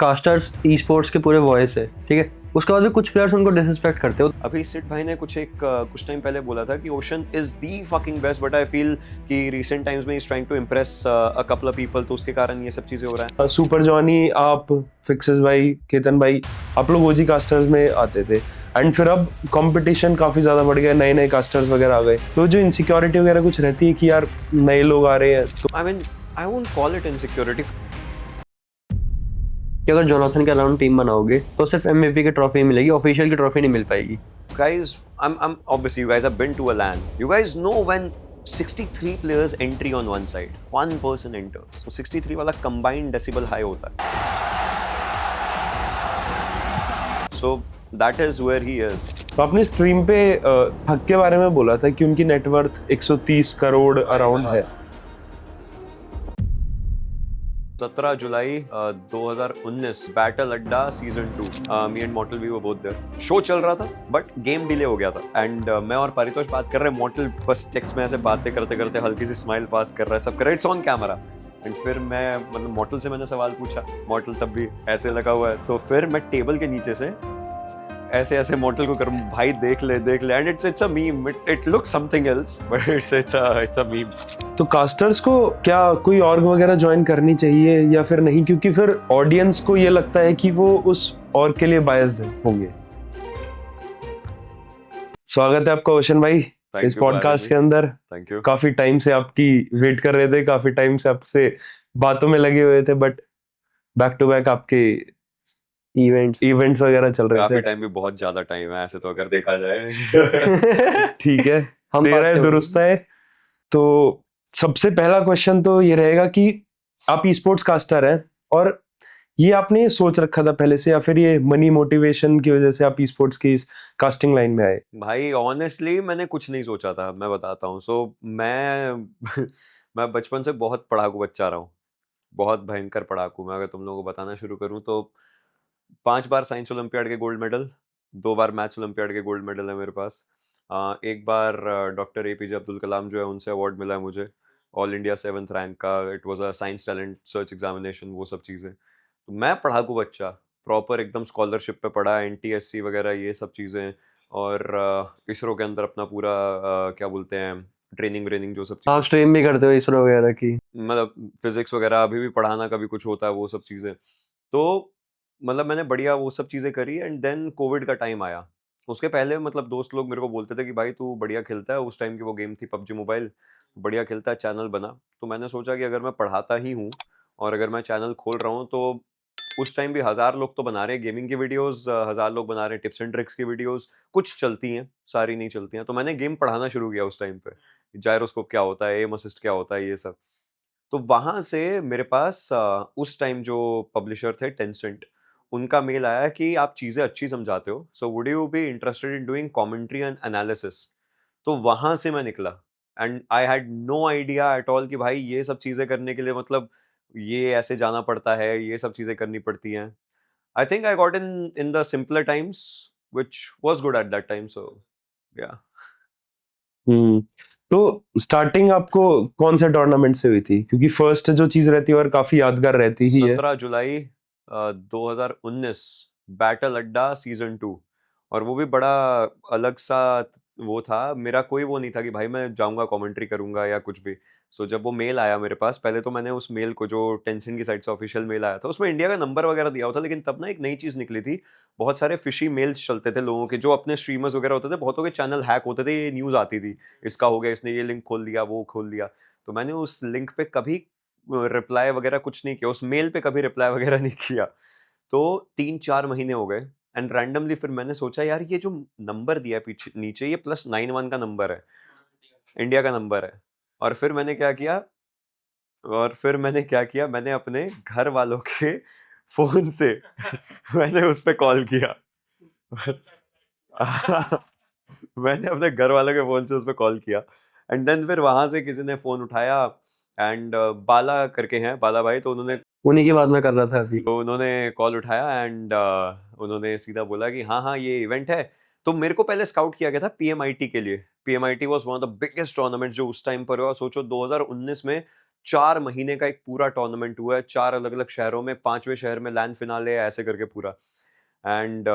Casters e sports के पूरे voice है, ठीक है। उसके बाद भी कुछ प्लेयर्स उनको डिसरिस्पेक्ट करते हो। अभी सिड भाई ने कुछ टाइम पहले बोला था कि Ocean is the fucking best, but I feel कि रिसेंट टाइम्स में is trying to impress a couple of people, तो उसके कारण ये सब चीजें हो रहा है। सुपर जॉनी, आप फिक्सेस भाई, केतन भाई, आप लोग ओजी कास्टर्स में आते थे एंड फिर अब कंपटीशन काफी ज्यादा बढ़ गया, नए नए कास्टर्स वगैरह आ गए, तो जो इनसिक्योरिटी वगैरह कुछ रहती है कि यार नए लोग आ रहे हैं, तो I mean I won't call it insecurity. कि अगर जोनाथन के अराउंड टीम बनाओगे तो सिर्फ एमवीपी की ट्रॉफी मिलेगी, ऑफिशियल की ट्रॉफी नहीं मिल पाएगी। Guys, I'm obviously you guys have been to a LAN. You guys know when 63 players entry on one side, one person enters. So 63 वाला combined decibel high होता है. So that is where he is. तो आपने stream पे हक के बारे में बोला था कि उनकी नेटवर्थ 130 करोड़ अराउंड है। 17 जुलाई 2019 battle Adda season 2, me and Mortal we were both there. Show चल रहा था बट गेम डिले हो गया था एंड मैं और पारितोष बात कर रहे हैं, मॉर्टल बस टेक्स्ट में ऐसे बातें करते करते हल्की सी स्माइल पास कर रहा है, सब कर रहा है, इट्स ऑन कैमरा। एंड फिर मैं मतलब मॉर्टल से मैंने सवाल पूछा, मॉर्टल तब भी ऐसे लगा हुआ है, तो फिर मैं टेबल के नीचे से ऐसे ऐसे मॉर्टल को करूं, भाई देख ले and it's a meme, it looks something else but it's a meme. तो कास्टर्स को क्या कोई ऑर्ग वगैरह ज्वाइन करनी चाहिए या फिर नहीं, क्योंकि फिर ऑडियंस को ये लगता है कि वो उस ऑर्ग के लिए बायस्ड होंगे। स्वागत है आपका ओशन भाई इस पॉडकास्ट के अंदर। Thank you. काफी टाइम से आपकी वेट कर रहे थे, काफी टाइम से आपसे बातों में लगे हुए थे, बट बैक टू बैक आपके इवेंट्स वगैरह चल रहे थे। काफी टाइम भी बहुत ज्यादा टाइम है ऐसे तो अगर देखा जाए। ठीक है, हम तेरा बात है तो- दुरुस्त है। तो सबसे पहला क्वेश्चन तो ये रहेगा कि आप ई स्पोर्ट्स कास्टर हैं, और ये आपने सोच रखा था पहले से या फिर ये मनी मोटिवेशन की वजह से आप ई स्पोर्ट्स की इस कास्टिंग लाइन में आए? भाई ऑनेस्टली मैंने कुछ नहीं सोचा था, मैं बताता हूँ। सो मैं मैं बचपन से बहुत पढ़ाकू बच्चा रहा हूँ, बहुत भयंकर पढ़ाकू। मैं अगर तुम लोगों को बताना शुरू करूँ तो 5 बार साइंस ओलंपियाड के गोल्ड मेडल, 2 बार मैथ्स ओलंपियाड के गोल्ड मेडल है मेरे पास। एक बार डॉक्टर एपीजे अब्दुल कलाम जो है उनसे अवार्ड मिला है मुझे, ऑल इंडिया 7th रैंक का। It was a science talent search examination, वो सब चीज़ें। तो मैं पढ़ाकू बच्चा, प्रॉपर एकदम स्कॉलरशिप पे पढ़ा, एनटीएससी वगैरह ये सब चीज़ें, और इसरो के अंदर अपना पूरा क्या बोलते हैं ट्रेनिंग व्रेनिंग जो सब चीज़ें, आप स्ट्रीम भी करते हो इसरो वगैरह की? मतलब फिजिक्स वगैरह अभी भी पढ़ाना, कभी कुछ होता है वो सब चीज़ें। तो मतलब मैंने बढ़िया वो सब चीज़ें करी एंड देन कोविड का टाइम आया। उसके पहले मतलब दोस्त लोग मेरे को बोलते थे कि भाई तू बढ़िया खेलता है, उस टाइम की वो गेम थी पबजी मोबाइल, बढ़िया खेलता है, चैनल बना। तो मैंने सोचा कि अगर मैं पढ़ाता ही हूँ और अगर मैं चैनल खोल रहा हूँ, तो उस टाइम भी 1000 लोग तो बना रहे हैं गेमिंग की वीडियोस, 1000 लोग बना रहे हैं टिप्स एंड ट्रिक्स की वीडियोस, कुछ चलती हैं, सारी नहीं चलती हैं। तो मैंने गेम पढ़ाना शुरू किया उस टाइम पे, जायरोस्कोप क्या होता है, एम असिस्ट क्या होता है, ये सब। तो वहां से मेरे पास उस टाइम जो पब्लिशर थे टेंसेंट, उनका मेल आया कि आप चीजें अच्छी समझाते हो, so would you be interested in doing commentary and analysis. तो वहां से मैं निकला and I had no idea at all कि भाई ये सब चीजें करने के लिए मतलब ये ऐसे जाना पड़ता है, ये सब चीजें करनी पड़ती हैं। I think I got in the simpler times which was good at that time, so yeah. Hmm. तो स्टार्टिंग आपको कौन से टूर्नामेंट से हुई थी, क्योंकि फर्स्ट जो चीज रहती है और काफी यादगार रहती ही है। 17 जुलाई 2019 बैटल अड्डा सीजन 2, और वो भी बड़ा अलग सा वो था। मेरा कोई वो नहीं था कि भाई मैं जाऊंगा कमेंट्री करूंगा या कुछ भी। सो जब वो मेल आया मेरे पास, पहले तो मैंने उस मेल को, जो टेंसेंट की साइट से ऑफिशियल मेल आया था, उसमें इंडिया का नंबर वगैरह दिया हुआ था, लेकिन तब ना एक नई चीज निकली थी, बहुत सारे फिशी मेल्स चलते थे लोगों के, जो अपने स्ट्रीमर्स वगैरह होते थे, बहुतों के चैनल हैक होते थे, ये न्यूज आती थी, इसका हो गया, इसने ये लिंक खोल दिया, वो खोल दिया। तो मैंने उस लिंक पे कभी रिप्लाई वगैरह कुछ नहीं किया, उस मेल पे कभी रिप्लाई वगैरह नहीं किया। तो 3-4 महीने हो गए एंड रैंडमली फिर मैंने सोचा यार ये जो नंबर दिया है पीछे नीचे, ये +91 का नंबर है, इंडिया का नंबर है। और फिर मैंने क्या किया, मैंने अपने घर वालों के फोन से मैंने उस पे कॉल किया। मैंने अपने घर वालों के फोन से उस पे कॉल किया एंड देन फिर वहां से किसी ने फोन उठाया एंड बाला करके हैं, बाला भाई, तो उन्हीं की बात मैं कर रहा था अभी। उन्होंने कॉल उठाया एंड उन्होंने सीधा बोला कि हाँ हाँ ये इवेंट है। तो मेरे को पहले स्काउट किया गया था पीएमआईटी के लिए। PMIT was one of the biggest tournament जो उस टाइम पर हुआ। सोचो 2019 में 4 महीने का एक पूरा टूर्नामेंट हुआ है 4 अलग-अलग शहरों में, 5वें शहर में लैंड फिनाले है, ऐसे करके पूरा। एंड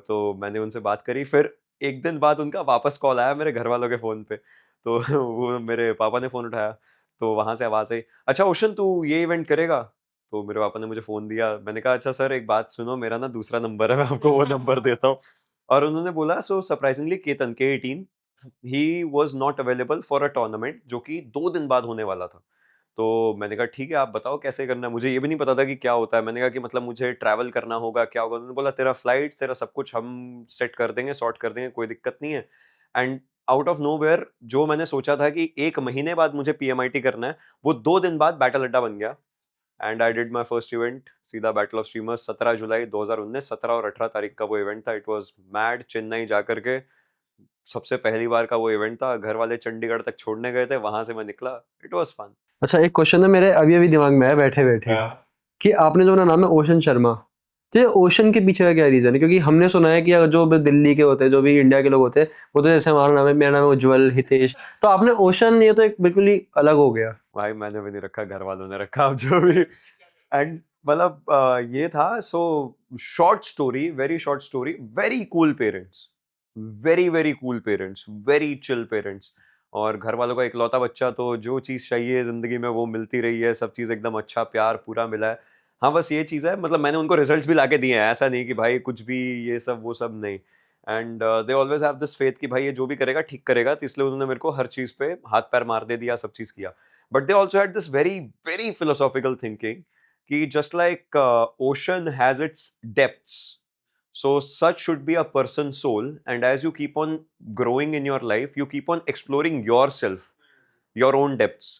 तो मैंने उनसे बात करी, फिर 1 दिन बाद उनका वापस कॉल आया मेरे घरवालों के फ़ोन पे। तो वो मेरे पापा ने फ़ोन उठाया, तो वहाँ से आवाज़ आई, "अच्छा ओशन तू ये इवेंट करेगा?" तो मेरे पापा ने मुझे फ़ोन दिया। मैंने कहा, "अच्छा सर एक बात सुनो, मेरा ना दूसरा नंबर है, मैं आपको वो नंबर देता हूँ।" और उन्होंने बोला, "so surprisingly Ketan K18 he was not available for a tournament जो कि 2 दिन बाद होने वाला था।" तो मैंने कहा, "ठीक है, आप बताओ कैसे करना है?" मुझे ये भी नहीं पता था कि क्या होता है। मैंने कहा कि मतलब मुझे ट्रैवल करना होगा, क्या होगा? उन्होंने बोला, "तेरा फ्लाइट्स, तेरा सब कुछ हम सेट कर देंगे, सॉर्ट कर देंगे, कोई दिक्कत नहीं है।" एंड आउट ऑफ नोवेयर जो मैंने सोचा था कि 1 महीने बाद मुझे पीएमआईटी करना है, वो 2 दिन बाद बैटल अड्डा बन गया। And I did my first event, सीधा बैटल ऑफ स्ट्रीमर्स 17 जुलाई 2019, 17 और 18 तारीख का वो इवेंट था। इट वाज़ मैड, चेन्नई जाकर के सबसे पहली बार का वो इवेंट था। घर वाले चंडीगढ़ तक छोड़ने गए थे, वहाँ से मैं निकला। It was fun. अच्छा, एक क्वेश्चन है मेरे अभी-अभी दिमाग में आया बैठे-बैठे कि आपने जो अपना नाम है ओशन शर्मा, तो ये ओशन के पीछे का क्या रीज़न है? क्योंकि हमने सुना है कि अगर जो भी दिल्ली के होते हैं, जो भी इंडिया के लोग होते हैं, वो तो जैसे हमारा नाम है, मेरा नाम है उज्जवल, हितेश, तो आपने ओशन, ये तो एक बिल्कुल ही अलग हो गया। भाई मैंने भी नहीं रखा, घर वालों ने रखा, अब जो भी। एंड मतलब ये था, so short story, very short story, very cool parents, very very cool parents, very chill parents, और घर वालों का इकलौता बच्चा, तो जो चीज़ चाहिए ज़िंदगी में वो मिलती रही है, सब चीज़ एकदम अच्छा प्यार पूरा मिला है। हाँ बस ये चीज़ है, मतलब मैंने उनको रिजल्ट्स भी लाके दिए हैं, ऐसा नहीं कि भाई कुछ भी ये सब वो सब नहीं। And they always have this faith कि भाई ये जो भी करेगा ठीक करेगा, तो इसलिए उन्होंने मेरे को हर चीज़ पे हाथ पैर मार दे दिया, सब चीज़ किया। But they also had this very very philosophical thinking कि just like ocean has its depths, so such should be a person's soul, and as you keep on growing in your life, you keep on exploring yourself, your own depths.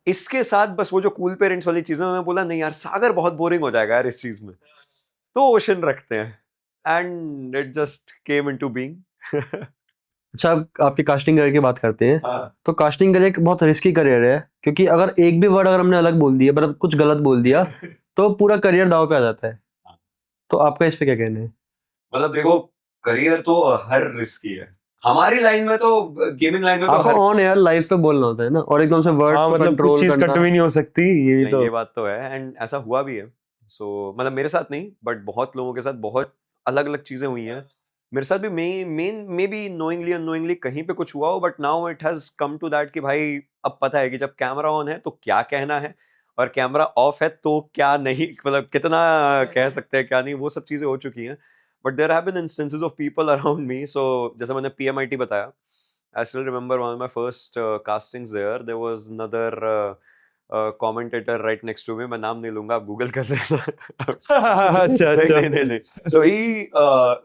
इसके साथ बस वो जो cool parents वाली चीजें, मैं बोला नहीं यार, सागर बहुत बोरिंग हो जाएगा यार इस चीज में, तो ओशन रखते हैं, and it just came into being. अच्छा, अब आपकी कास्टिंग करियर की बात करते हैं। हाँ। तो कास्टिंग करियर एक बहुत रिस्की करियर है, क्योंकि अगर एक भी वर्ड अगर हमने अलग बोल दिया, मतलब कुछ गलत बोल दिया, तो पूरा करियर दांव पे आ जाता है। तो आपका इस पे क्या कहना है? मतलब देखो, करियर तो हर रिस्की है, हमारी लाइन में तो, गेमिंग लाइन में तो आपको हर, ऑन एयर लाइफ पे बोलना होता है ना, और एकदम से वर्ड्स हाँ को मतलब कुछ कंट्रोल चीज कट करना। भी नहीं हो सकती, ये भी नहीं, तो। ये बात तो है, एंड ऐसा हुआ भी है। सो मतलब मेरे साथ नहीं, बट बहुत लोगों के साथ बहुत अलग अलग चीजें हुई हैं। मेरे साथ भी मे बी नोइंगली अननोइंगली कहीं पे कुछ हुआ हो, but now it has come to that कि भाई अब पता है कि जब कैमरा ऑन है तो क्या कहना है, और कैमरा ऑफ है तो क्या नहीं, मतलब कितना कह सकते हैं क्या नहीं, वो सब चीजें हो चुकी हैं। But there have been instances of people around me, so जैसे मैंने पीएमआईटी बताया, I still remember one of my first castings there. There was another commentator right next to me. मैं नाम नहीं लूंगा, आप गूगल कर लेना। अच्छा नहीं अच्छा। नहीं नहीं नहीं। So he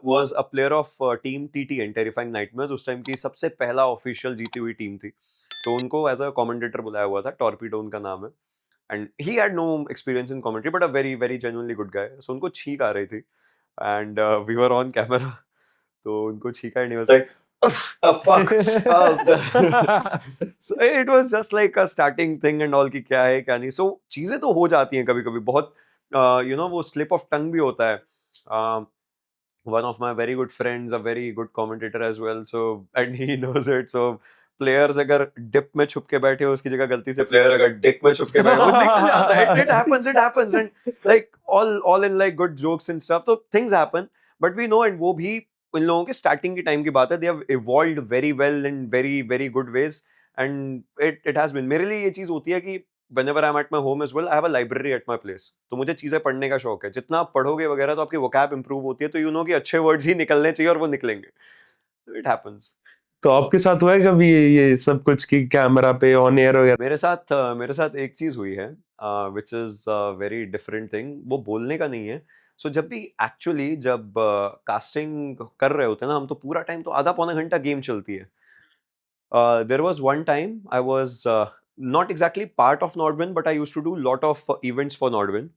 was a player of team TTN Terrifying Nightmares. उस टाइम की सबसे पहला ऑफिशियल जीती हुई टीम थी। तो उनको एज अ कमेंटेटर बुलाया हुआ था, टॉर्पीडो उनका नाम है। And he had no experience in commentary, but a very very genuinely good guy. So उनको छींक आ रही थी, and we were on camera. तो उनको छींका ही नहीं, was like, fuck. So it was just like a starting thing and all, कि क्या है क्या नहीं। So चीजें तो हो जाती हैं कभी कभी बहुत, वो slip of tongue भी होता है। One of my very good friends, a very good commentator as well, so and he knows it. So players अगर डिप में छुप के बैठे हो, उसकी जगह गलती से प्लेयर अगर डिक में छुप के बैठे, वो निकल जाता है। It happens and like all in like good jokes and stuff, तो things happen, but we know, and वो भी इन लोगों के स्टार्टिंग की टाइम की बात है। They have evolved very well in very very good ways, and it has been, मेरे लिए ये चीज होती है कि whenever I'm at my home as well, I have a library at my place. तो मुझे चीजें पढ़ने का शौक है, जितना आप पढ़ोगे वगैरह तो आपकी वोकैब इंप्रूव होती है, तो यू नो कि अच्छे वर्ड्स ही निकलने चाहिए और वो निकलेंगे। It happens. तो आपके साथ हुआ है कभी ये सब कुछ की कैमरा पे ऑन एयर वगैरह? मेरे साथ एक चीज हुई है, which is very different thing, वो बोलने का नहीं है। सो जब भी एक्चुअली जब कास्टिंग कर रहे होते हैं ना हम, तो पूरा टाइम तो आधा पौना घंटा गेम चलती है। There was one time I was not exactly part of Nordwin, but I used to do lot of events for Nordwin.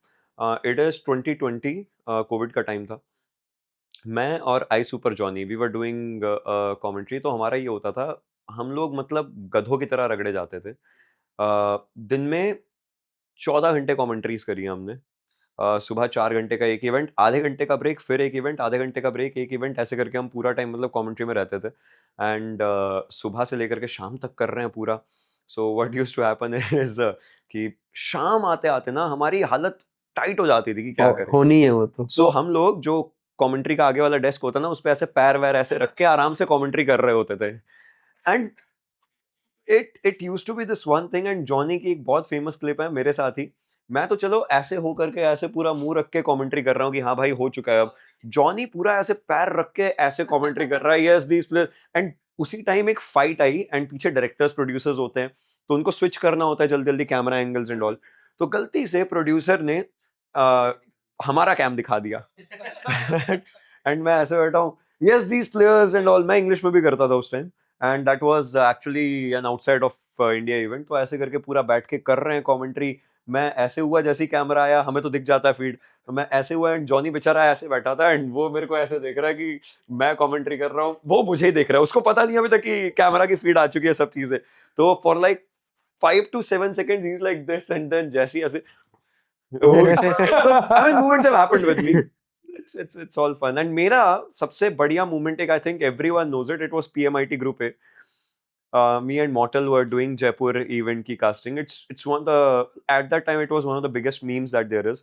It is 2020, COVID का टाइम था। मैं और I super Johnny, we were doing commentary. तो हमारा ये होता था, हम लोग मतलब गधों की तरह रगड़े जाते थे। दिन में 14 घंटे कमेंट्रीज करी है हमने। सुबह 4 घंटे का एक इवेंट, आधे घंटे का ब्रेक, फिर एक इवेंट, आधे घंटे का ब्रेक, एक इवेंट, ऐसे करके हम पूरा टाइम मतलब कमेंट्री में रहते थे। एंड सुबह से लेकर के शाम तक कर रहे हैं पूरा। So what used to happen is कि शाम आते आते ना हमारी हालत टाइट हो जाती थी कि क्या करें। होनी है वो तो। सो हम लोग जो कमेंट्री का आगे वाला डेस्क होता ना उस पे ऐसे पैर वैर ऐसे रख के आराम से कमेंट्री कर रहे होते थे। And it used to be this one thing. And Johnny की एक बहुत फेमस क्लिप है मेरे साथ ही, मैं तो चलो ऐसे हो करके ऐसे पूरा मुंह रख के कमेंट्री कर रहा हूँ कि हाँ भाई हो चुका है अब, जॉनी पूरा ऐसे पैर रख के ऐसे कमेंट्री कर रहा है, यस दीस प्लेयर्स। एंड उसी टाइम एक फाइट आई एंड पीछे डायरेक्टर्स प्रोड्यूसर्स होते हैं तो उनको स्विच करना होता है जल्दी जल्दी कैमरा एंगल्स एंड ऑल। तो गलती से प्रोड्यूसर ने हमारा कैम दिखा दिया एंड मैं ऐसे बैठा हूँ, yes these players and all, मैं इंग्लिश में भी करता था उस time and that was actually an outside of India event. तो ऐसे करके पूरा बैठ के कर रहे हैं कमेंट्री। मैं ऐसे हुआ जैसे ही कैमरा आया, हमें तो दिख जाता है फीड, तो मैं ऐसे हुआ एंड जॉनी बेचारा ऐसे बैठा था एंड वो मेरे को ऐसे देख रहा है कि मैं कमेंट्री कर रहा हूँ, वो मुझे ही देख रहा है, उसको पता नहीं अभी तक कि कैमरा की फीड आ चुकी है सब चीजें। तो for like 5 to 7 seconds he's like this and then जैसी ऐसे I mean moments have happened with me. It's all fun. And मेरा सबसे बढ़िया moment एक I think everyone knows it was PMIT Group A. Me and Mortal were doing Jaipur event की casting. It's one of the at that time it was one of the biggest memes that there is.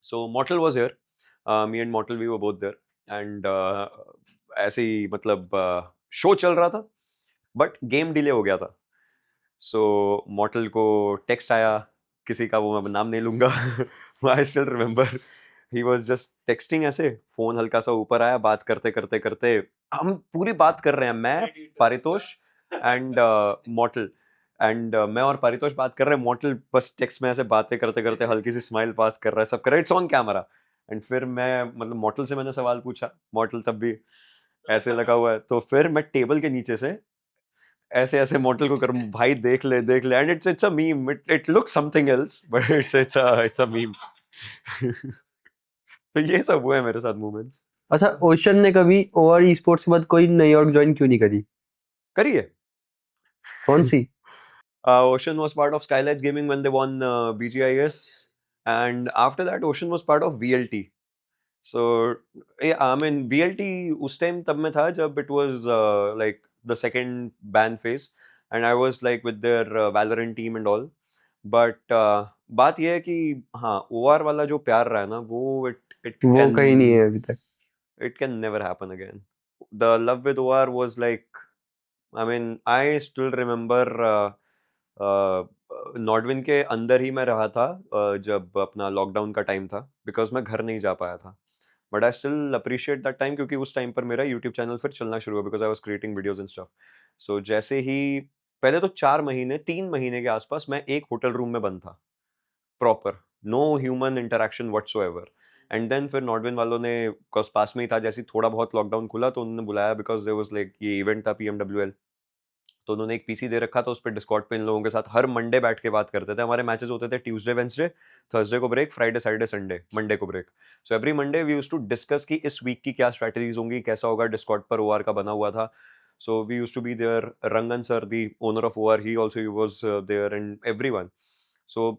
So Mortal was here. Me and Mortal we were both there. And ऐसे ही मतलब show चल रहा था but game delay हो गया था। सो मॉर्टल को text आया किसी का, वो मैं नाम नहीं लूंगा I still remember, he was just texting ऐसे, फोन हल्का सा ऊपर आया, बात करते करते करते हम पूरी बात कर रहे हैं, मैं पारितोष एंड मॉर्टल एंड मैं और पारितोष बात कर रहे हैं, मॉर्टल बस टेक्स्ट में ऐसे बातें करते करते हल्की सी स्माइल पास कर रहा है, सब कर रहा है, इट्स ऑन कैमरा। एंड फिर मैं मतलब मॉर्टल से मैंने सवाल पूछा, मॉर्टल तब भी ऐसे लगा हुआ है, तो फिर मैं टेबल के नीचे से ऐसे ऐसे मॉडल को कर, भाई देख ले and it's a meme, it looks something else but it's a meme तो ये सब हुआ है मेरे साथ मोमेंट्स। अच्छा, ओशन ने कभी ओआर ई स्पोर्ट्स के बाद कोई नई ऑर्ग ज्वाइन क्यों नहीं करी? करिए। कौन सी? Ocean was part of Skylights Gaming when they won BGIS, and after that Ocean was part of VLT. So yeah, I mean VLT उस टाइम तब में था जब it was like the second ban phase and I was like with their Valorant team and all. But बात ये है कि हाँ OR वाला जो प्यार रहा है ना वो it वो can कहीं नहीं है अभी तक। it can never happen again. The love with OR was like, I mean I still remember नॉर्डविन के अंदर ही मैं रहा था जब अपना लॉकडाउन का टाइम था, बिकॉज मैं घर नहीं जा पाया था, but I still appreciate that time क्योंकि उस टाइम पर मेरा यूट्यूब चैनल फिर चलना शुरू हुआ because I was creating videos and stuff. So जैसे ही पहले तो 3 महीने के आसपास मैं एक होटल रूम में बंद था proper, no human interaction whatsoever. And then फिर नॉर्डविन वालों ने बिकॉज पास में ही था, जैसे थोड़ा बहुत लॉकडाउन खुला तो उन्होंने बुलाया बिकॉज देयर वाज लाइक ये इवेंट था PMWL, तो उन्होंने एक पीसी दे रखा था, उस पर डिस्कॉर्ड पे इन लोगों के साथ हर मंडे बैठ के बात करते थे। हमारे मैचेस होते थे ट्यूसडे वेंसडे, थर्सडे को break, Friday Saturday Sunday, Monday को break. So every Monday we used to discuss कि इस वीक की क्या स्ट्रैटेजीज होंगी, कैसा होगा। डिस्कॉर्ड पर ओआर का बना हुआ था, so we used to be there. Rangan sir, the owner of OR, he also was there and everyone. So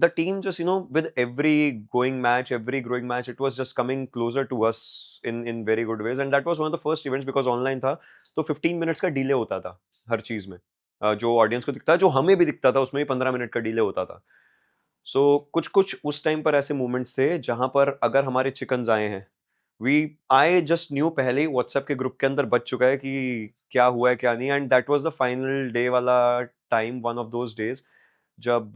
the team just, with every going match, every growing match, it was just coming closer to us in very good ways. And that was one of the first events because online था, तो 15 minutes का delay होता था हर चीज में। जो audience को दिखता है, जो हमें भी दिखता था, उसमें भी 15 मिनट का डिले होता था। सो कुछ कुछ उस टाइम पर ऐसे मोमेंट्स थे जहां पर अगर हमारे चिकन्स आए हैं, आई जस्ट न्यू पहले ही व्हाट्सएप के ग्रुप के अंदर बच चुका है कि क्या हुआ है क्या नहीं। And that was the final day वाला time, one of those days जब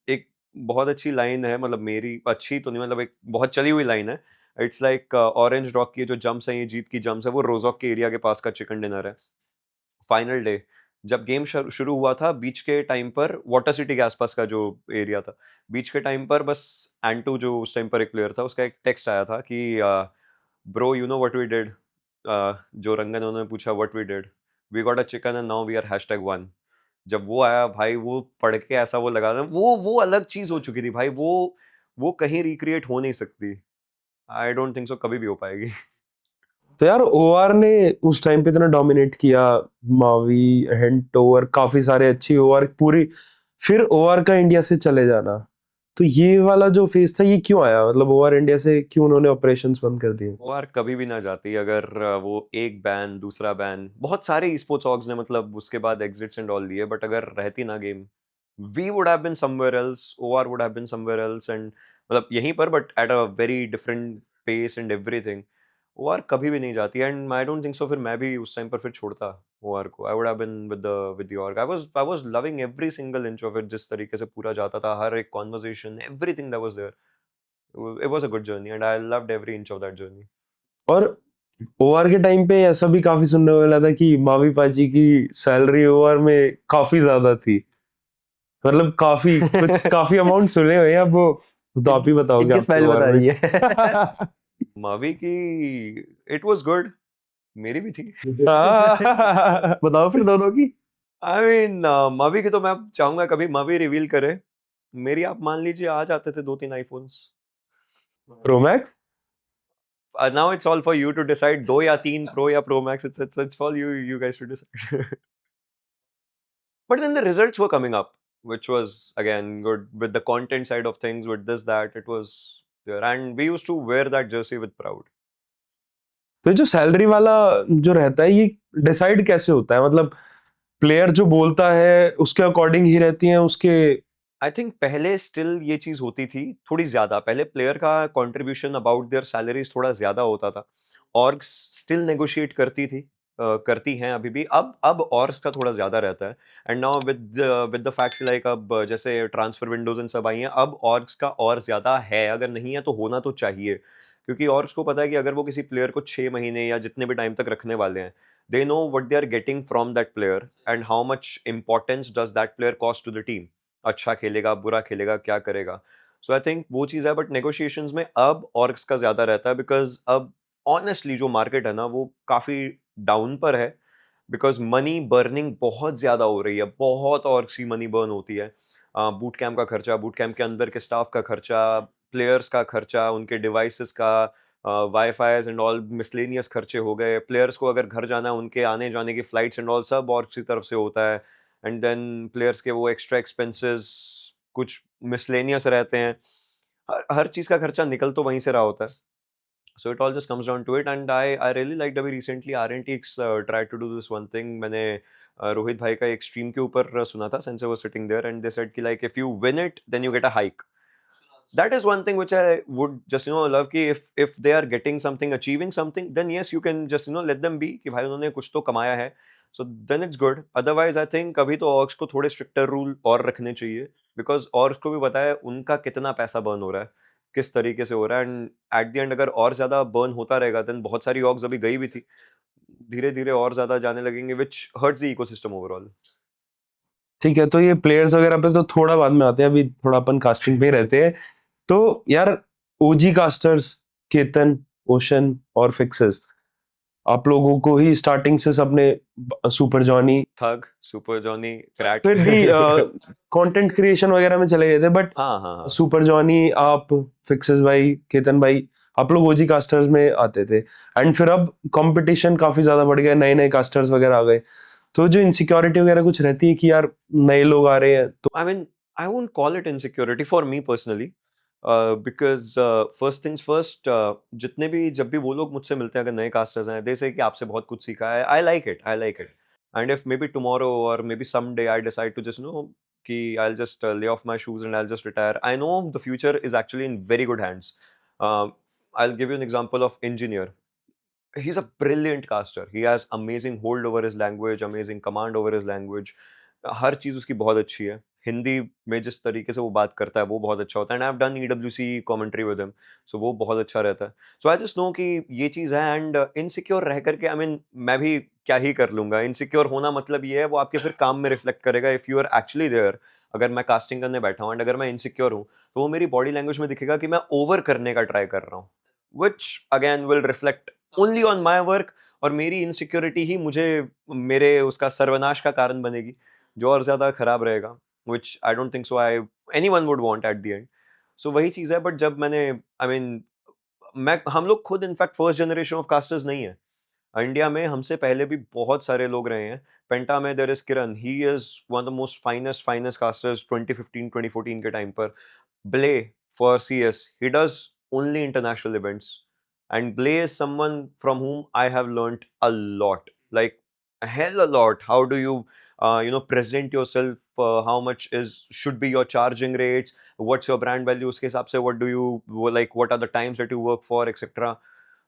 एक बहुत अच्छी लाइन है, मतलब मेरी अच्छी तो नहीं, मतलब एक बहुत चली हुई लाइन है। इट्स लाइक ऑरेंज रॉक की जो जंप्स हैं, ये जीत की जंप्स है, वो रोजॉक के एरिया के पास का चिकन डिनर है। फाइनल डे जब गेम शुरू हुआ था, बीच के टाइम पर वाटर सिटी के आसपास का जो एरिया था, बीच के टाइम पर बस एंटू जो उस टाइम पर एक प्लेयर था, उसका एक टेक्स्ट आया था कि bro you know what we did. जो रंगन, उन्होंने पूछा what we did, we got a chicken and now we are #1। जब वो आया भाई, वो पढ़ के ऐसा वो लगा था, वो अलग चीज हो चुकी थी भाई, वो कहीं रिक्रिएट हो नहीं सकती। आई डोंट थिंक सो कभी भी हो पाएगी। तो यार ओआर ने उस टाइम पे इतना डोमिनेट किया, मावी, हेंटो और काफी सारे अच्छी ओआर पूरी, फिर ओआर का इंडिया से चले जाना, तो ये वाला जो फेज था ये क्यों आया, मतलब ओआर इंडिया से क्यों उन्होंने ऑपरेशंस बंद कर दिए? वो यार कभी भी ना जाती अगर वो एक बैन दूसरा बैन, बहुत सारे ई स्पोर्ट्स ऑर्ग्स ने मतलब उसके बाद एग्जिट्स एंड ऑल लिए, बट अगर रहती ना game, we would have been somewhere else, OR would have been somewhere else, and मतलब यहीं पर but at a very different pace and everything. OR कभी भी नहीं जाती, and I don't think so फिर मैं भी उस टाइम पर फिर छोड़ता ओआर को। I would have been with the org. I was loving every single inch of it, जिस तरीके से पूरा जाता था, हर एक conversation, everything that was there. It was a good journey and I loved every inch of that journey. और OR के टाइम पे ऐसा भी काफी सुनने को मिला था कि मावी पाजी की सैलरी ओआर में काफी ज्यादा थी, मतलब काफी कुछ काफी अमाउंट सुने हुए हैं, अब वो तो आप ही बताओगे इनकी आपके स्माइल ओआर बता में। रही है। मावी की it was good, मेरी भी थी। बताओ फिर दोनों की। I mean मावी की तो मैं चाहूंगा कभी मावी रिवील करे। मेरी आप मान लीजिए आ जाते थे 2-3 iPhones. Pro max? Now it's all for you to decide, 2 या 3 Pro या Pro Max, it's for you guys to decide. But then the results were coming up, which was again good with the content side of things, with this that it was there, and we used to wear that jersey with proud. तो जो salary वाला जो रहता है ये decide कैसे होता है, मतलब प्लेयर जो बोलता है उसके अकॉर्डिंग ही रहती है उसके? आई थिंक पहले स्टिल ये चीज होती थी थोड़ी ज्यादा, पहले प्लेयर का कंट्रीब्यूशन अबाउट देयर सैलरीज थोड़ा ज्यादा होता था, और स्टिल नेगोशिएट करती थी, करती हैं अभी भी। अब ऑर्ग्स का थोड़ा ज्यादा रहता है, and now with the fact like अब जैसे ट्रांसफर विंडोज एंड सब आई हैं, अब ऑर्ग्स का और ज्यादा है, अगर नहीं है तो होना तो चाहिए, क्योंकि ऑर्ग्स को पता है कि अगर वो किसी प्लेयर को 6 महीने या जितने भी टाइम तक रखने वाले हैं, they know what they are getting from that player and how much importance does that player cost to the team. अच्छा खेलेगा, बुरा खेलेगा, क्या करेगा। सो आई थिंक वो चीज़ है, बट नेगोशिएशंस में अब ऑर्ग्स का ज़्यादा रहता है, बिकॉज अब ऑनेस्टली जो मार्केट है ना वो काफ़ी डाउन पर है, बिकॉज मनी बर्निंग बहुत ज़्यादा हो रही है, बहुत ऑर्ग्स की मनी बर्न होती है। बूट कैंप का खर्चा, बूट कैंप के अंदर के स्टाफ का खर्चा, प्लेयर्स का खर्चा, उनके डिवाइसेस का, वाईफाईज एंड ऑल मिसलेनियस खर्चे हो गए, प्लेयर्स को अगर घर जाना है उनके आने जाने की फ्लाइट्स एंड ऑल सब ऑर्ग्स की तरफ से होता है, एंड देन प्लेयर्स के वो एक्स्ट्रा एक्सपेंसेस कुछ मिसलेनियस रहते हैं, हर चीज का खर्चा निकल तो वहीं से रहा होता है। So it all just comes down to it, and I really liked अभी recently RNTX tried to do this one thing। मैंने रोहित भाई का एक स्ट्रीम के ऊपर सुना था, since I was sitting there, and they said कि like if you win it then you get a hike। That is one thing which I would just love कि if they are getting something, achieving something, then yes you can just let them be कि भाई उन्होंने कुछ तो कमाया है, so then it's good। Otherwise I think अभी तो ऑर्ग्स को थोड़े stricter रूल और रखने चाहिए, because ऑर्ग्स को भी पता है उनका कितना पैसा बर्न हो रहा है, किस तरीके से हो रहा है, एंड एट द एंड अगर और ज्यादा बर्न होता रहेगा देन बहुत सारी ऑर्ग्स अभी गई भी थी, धीरे धीरे और ज्यादा जाने लगेंगे, which hurts the ecosystem overall। ठीक है, तो ये प्लेयर्स वगैरह पे तो थोड़ा बाद में आते हैं, अभी थोड़ा अपन कास्टिंग पे ही रहते हैं। तो यार ओजी कास्टर्स केतन, ओशन और फिक्सेस, आप लोगों को ही स्टार्टिंग से सबने सुपर जॉनी, थग, सुपर जॉनी, क्रैट, फिर भी कंटेंट क्रिएशन वगैरह में चले गए थे, बट हाँ हाँ हाँ, सुपर जॉनी, आप, फिक्सेस भाई, केतन भाई, आप लोग ओजी कास्टर्स में आते थे, एंड फिर अब कंपटीशन काफी ज्यादा बढ़ गया, नए नए कास्टर्स वगैरह आ गए, तो जो इनसिक्योरिटी वगैरह कुछ रहती है कि यार नए लोग आ रहे हैं तो? I mean, I won't call it insecurity for me personally, because first things first, जितने भी जब भी वो लोग मुझसे मिलते हैं अगर नए कास्टर्स हैं, they say कि आपसे बहुत कुछ सीखा है, I like it, I like it, and if maybe tomorrow or maybe someday I decide to just कि I'll just lay off my shoes and I'll just retire, I know the future is actually in very good hands। I'll give you an example of engineer। He's a brilliant caster, he has amazing hold over his language, amazing command over his language, हर चीज उसकी बहुत अच्छी है, हिंदी में जिस तरीके से वो बात करता है वो बहुत अच्छा होता है, and I have done EWC commentary with him, so वो बहुत अच्छा रहता है। सो आई जस्ट नो कि ये चीज है, एंड इनसिक्योर रह करके आई मीन मैं भी क्या ही कर लूंगा। इनसिक्योर होना मतलब ये है वो आपके फिर काम में रिफ्लेक्ट करेगा, if you are actually there. अगर मैं कास्टिंग करने बैठा हूँ एंड अगर मैं इनसिक्योर हूँ तो वो मेरी बॉडी लैंग्वेज में दिखेगा कि मैं ओवर करने का ट्राई कर रहा हूँ, which again will reflect only on my work, और मेरी इनसिक्योरिटी ही मुझे मेरे उसका सर्वनाश का कारण बनेगी, जो और ज्यादा खराब रहेगा, which I don't think so anyone would want at the end। So वही चीज है, बट जब मैंने I mean मैं हम लोग खुद in fact first generation of casters नहीं है इंडिया में, हमसे पहले भी बहुत सारे लोग रहे हैं। पेंटा में there is Kiran, he is one of the most finest casters 2015 2014 के टाइम पर। Blay for CS, he does only international events, and Blay is someone from whom I have learned a lot, like a hell a lot. How do you present yourself, how much should be your charging rates, what's your brand value, uske hisab se what do you like, what are the times that you work for, etc.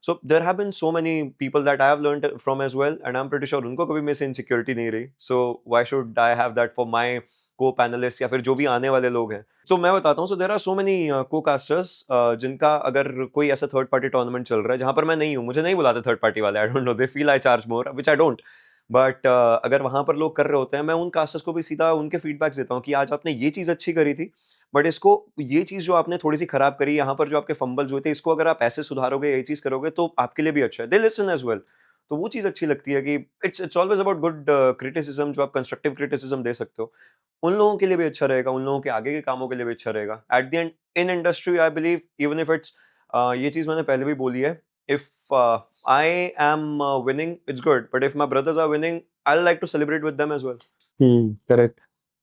So there have been so many people that I have learned from as well, and I'm pretty sure उनको कभी मेरे से insecurity नहीं रही. So why should I have that for my co-panelists या फिर जो भी आने वाले लोग हैं. तो मैं बताता हूँ, so there are so many co-casters जिनका अगर कोई ऐसा थर्ड पार्टी टूर्नामेंट चल रहा है जहाँ पर मैं नहीं हूँ, मुझे नहीं बुलाते थर्ड पार्टी वाले, आई don't no, they feel I charge more, which I don't. But अगर वहां पर लोग कर रहे होते हैं, मैं उन कास्टर्स को भी सीधा उनके फीडबैक्स देता हूँ कि आज आपने ये चीज अच्छी करी थी, बट इसको, ये चीज जो आपने थोड़ी सी खराब करी, यहाँ पर जो आपके फंबल्स हुए थे, इसको अगर आप ऐसे सुधारोगे, ये चीज करोगे तो आपके लिए भी अच्छा है. They listen as well. तो वो चीज अच्छी लगती है कि it's always about good criticism, जो आप कंस्ट्रक्टिव क्रिटिसिज्म दे सकते हो, उन लोगों के लिए भी अच्छा रहेगा, उन लोगों के आगे के कामों के लिए भी अच्छा रहेगा. At the and in industry I believe, even if it's, ये चीज मैंने पहले भी बोली है, if I am winning, it's good, but if my brothers are winning, I'll like to celebrate with them as well. Correct.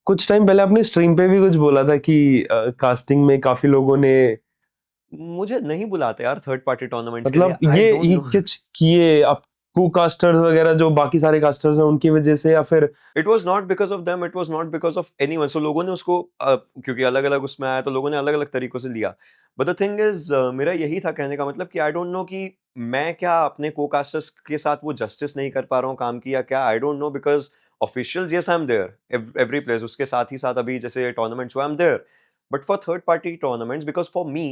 कुछ time पहले आपने स्ट्रीम पे भी कुछ बोला था कि कास्टिंग में काफी लोगों ने, मुझे नहीं बुलाते यार थर्ड पार्टी टूर्नामेंट्स के लिए. मतलब I ये don't know. कुछ किए आप को-कास्टर्स वगैरह जो बाकी सारे कास्टर्स हैं उनकी वजह से, या फिर It was not because of them, it was not because of anyone. So लोगों ने उसको क्योंकि अलग अलग उसमें आया, तो लोगों ने अलग अलग तरीकों से लिया. But the thing is, मेरा यही था कहने का मतलब कि I don't know कि मैं क्या अपने co-casters के साथ वो justice नहीं कर पा रहा हूँ काम की, या क्या, I don't know, because officials, yes I'm there every place, उसके साथ ही साथ अभी जैसे tournaments हुआ, I'm there. But for third party tournaments, because for me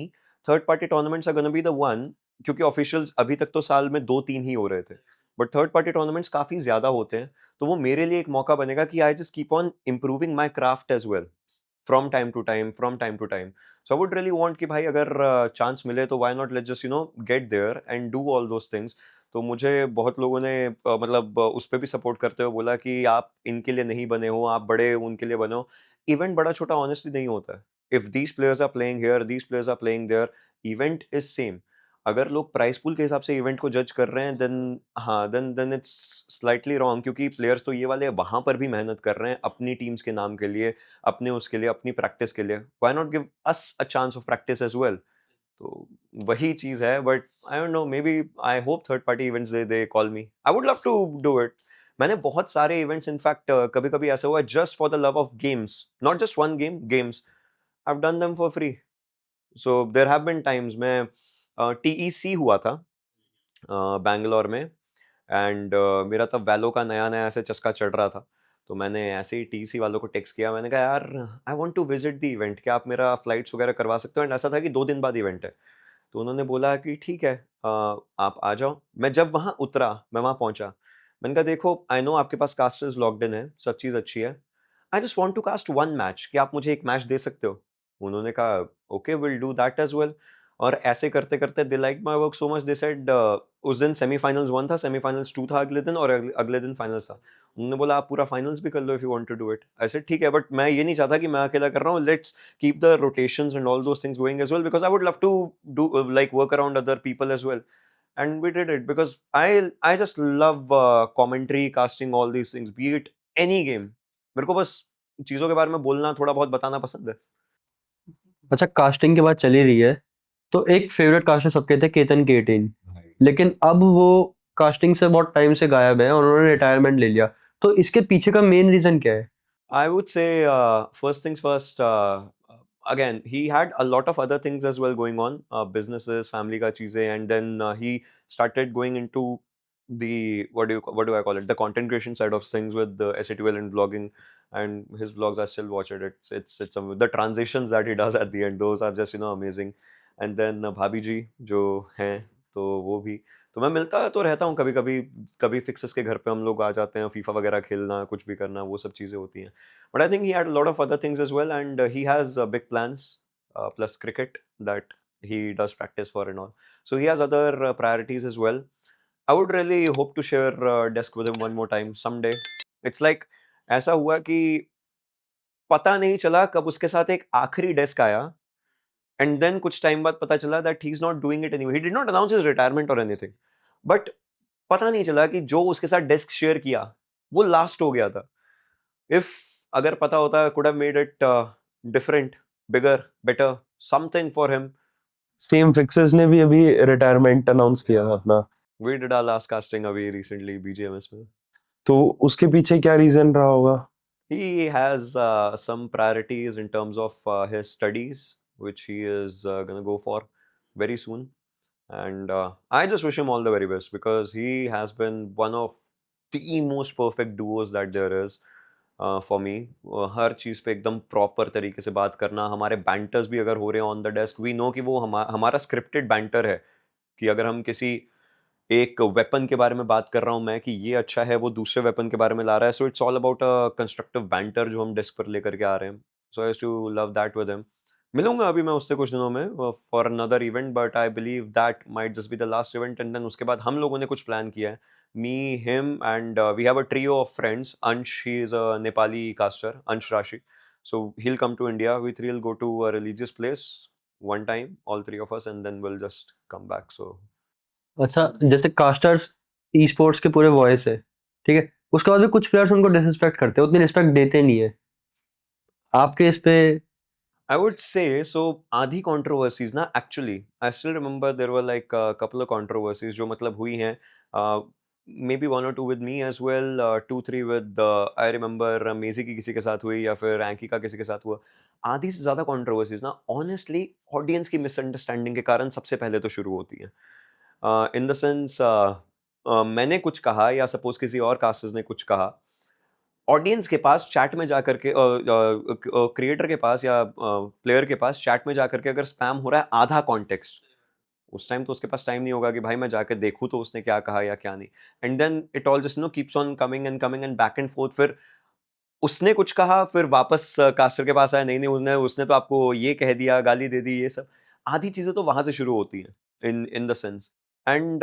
third party tournaments are gonna be the one, क्योंकि officials अभी तक तो साल में 2-3 ही हो रहे थे, बट थर्ड पार्टी टूर्नामेंट्स काफी ज्यादा होते हैं, तो वो मेरे लिए एक मौका बनेगा कि I just keep on improving my craft as well from time to time, from time to time. So I would really want कि भाई अगर चांस मिले तो why not, let's just get there and do all those things. तो मुझे बहुत लोगों ने मतलब उस पर भी सपोर्ट करते हुए बोला कि आप इनके लिए नहीं बने हो, आप बड़े उनके लिए बनो. इवेंट बड़ा छोटा ऑनेस्टली नहीं होता है. If these players are playing here, these players are playing there, event is same. अगर लोग प्राइस पूल के हिसाब से इवेंट को जज कर रहे हैं, देन हाँ, देन इट्स स्लाइटली रॉन्ग, क्योंकि प्लेयर्स तो ये वाले वहां पर भी मेहनत कर रहे हैं अपनी टीम्स के नाम के लिए, अपने उसके लिए, अपनी प्रैक्टिस के लिए. Why not give us a chance of practice as well. तो वही चीज है. But I don't know, maybe, I hope third party events they call me, I would love to do it. मैंने बहुत सारे events, in fact कभी कभी ऐसा हुआ just for the love of games, not just one game, games, I have done them for free. So there have been times, मैं TEC हुआ था बैंगलोर में, एंड मेरा तब वैलो का नया नया ऐसे चस्का चढ़ रहा था, तो मैंने ऐसे ही टीसी वालों को टेक्स्ट किया, मैंने कहा यार I want to visit the event, क्या आप मेरा फ्लाइट्स वगैरह करवा सकते हो. एंड ऐसा था कि 2 दिन बाद इवेंट है, तो उन्होंने बोला कि ठीक है, आप आ जाओ. मैं जब वहाँ उतरा, मैं वहाँ पहुँचा, मैंने कहा देखो, आई नो आपके पास कास्टर्स लॉक्ड इन है, सब चीज़ अच्छी है, I just want to cast one match, क्या आप मुझे एक मैच दे सकते हो. उन्होंने कहा okay, will do that as well. और ऐसे करते करते they like my work so much, they said उस दिन सेमीफाइनल्स 1 था, सेमीफाइनल्स 2 था अगले दिन, और अगले दिन फाइनल्स था. उन्होंने बोला आप पूरा फाइनल्स भी कर लो if you want to do it. I said ठीक है, बट मैं ये नहीं चाहता कि मैं अकेला कर रहा हूँ, let's keep the rotations and all those things going as well, because I would love to do like work around other people as well. And we did it because I just love commentary, casting, all these things, be it any game. मेरे को बस चीजों के बारे में बोलना, थोड़ा बहुत बताना पसंद है. अच्छा, कास्टिंग की बात चली रही है, तो एक फेवरेट कास्टर सबके थे, केतन केटीन, लेकिन अब वो कास्टिंग से बहुत टाइम से गायब है और उन्होंने रिटायरमेंट ले लिया. तो इसके पीछे का मेन रीजन क्या है? I would say first things first. Again, he had a lot of other things as well going on, businesses, family का चीजें, and then he started going into the what do I call it, the content creation side of things with the SATL and vlogging, and his vlogs I still watch it. It's the transitions that he does at the end, those are just amazing. And then भाभी जी जो हैं, तो वो भी, तो मैं मिलता तो रहता हूँ कभी कभी, कभी फिक्सेस के घर पे हम लोग आ जाते हैं, फीफा वगैरह खेलना, कुछ भी करना, वो सब चीज़ें होती हैं. But I think he had a lot of other things as well, and he has big plans plus cricket that he does practice for and all. So he has other priorities as well. I would really hope to share desk with him one more time someday. It's like ऐसा हुआ कि पता नहीं चला कब उसके साथ एक आखिरी डेस्क आया, and then कुछ टाइम बाद पता चला that he's not doing it anymore. He did not announce his retirement or anything. But पता नहीं चला कि जो उसके साथ डेस्क शेयर किया वो लास्ट हो गया था. If अगर पता होता, could have made it different. bigger, better, something for him. Same fixers ने भी अभी रिटायरमेंट अनाउंस किया था अपना, We did our last casting अभी recently BGMS में. तो उसके पीछे क्या रीजन रहा होगा? He has some priorities in terms of his studies, which he is gonna go for very soon. And I just wish him all the very best because he has been one of the most perfect duos that there is for me. हर चीज़ पे एकदम proper तरीके से बात करना, हमारे banters भी अगर हो रहे हैं on the desk, we know कि वो हमारा स्क्रिप्टेड बैंटर है, कि अगर हम किसी एक वेपन के बारे में बात कर रहा हूँ मैं कि ये अच्छा है, वो दूसरे वेपन के बारे में ला रहा है, so it's all about a constructive banter जो हम डेस्क पर लेकर के आ रहे हैं. So I used to love that with him. मिलूंगा अभी मैं उससे कुछ दिनों में for another event, but I believe that might just be the last event. And then उसके बाद हम लोगों ने कुछ प्लान किया है, me, him, and we have a trio of friends. Ansh, he is a Nepali caster, Ansh Rashi. So he'll come to India. We three will go to a religious place one time, all three of us, and then we'll just come back. So अच्छा, जैसे casters e sports के पूरे voice है, ठीक है, उसके बाद भी कुछ प्लेयर्स उनको डिसरिस्पेक्ट करते हैं, उतनी रिस्पेक्ट देते नहीं है. आपके इस पे I would say, so आधी controversies ना, actually I still remember there were like a couple of controversies जो मतलब हुई हैं, maybe one or two with me as well, 2-3 with I remember मेजी की किसी के साथ हुई या फिर रैंकी का किसी के साथ हुआ. आधी से ज़्यादा controversies ना honestly ऑडियंस की मिसअंडरस्टैंडिंग के कारण सबसे पहले तो शुरू होती हैं. इन द सेंस मैंने कुछ कहा या सपोज किसी और कास्टर्स ने कुछ कहा, ऑडियंस के पास चैट में जाकर के क्रिएटर के पास या प्लेयर के पास चैट में जाकर के अगर स्पैम हो रहा है आधा कॉन्टेक्स्ट, उस टाइम तो उसके पास टाइम नहीं होगा कि भाई मैं जाकर देखूं तो उसने क्या कहा या क्या नहीं. And then it all just keeps on coming and back and forth. फिर उसने कुछ कहा, फिर वापस कास्टर के पास आया, नहीं नहीं उसने तो आपको ये कह दिया, गाली दे दी, ये सब आधी चीजें तो वहां से शुरू होती हैं इन द सेंस. एंड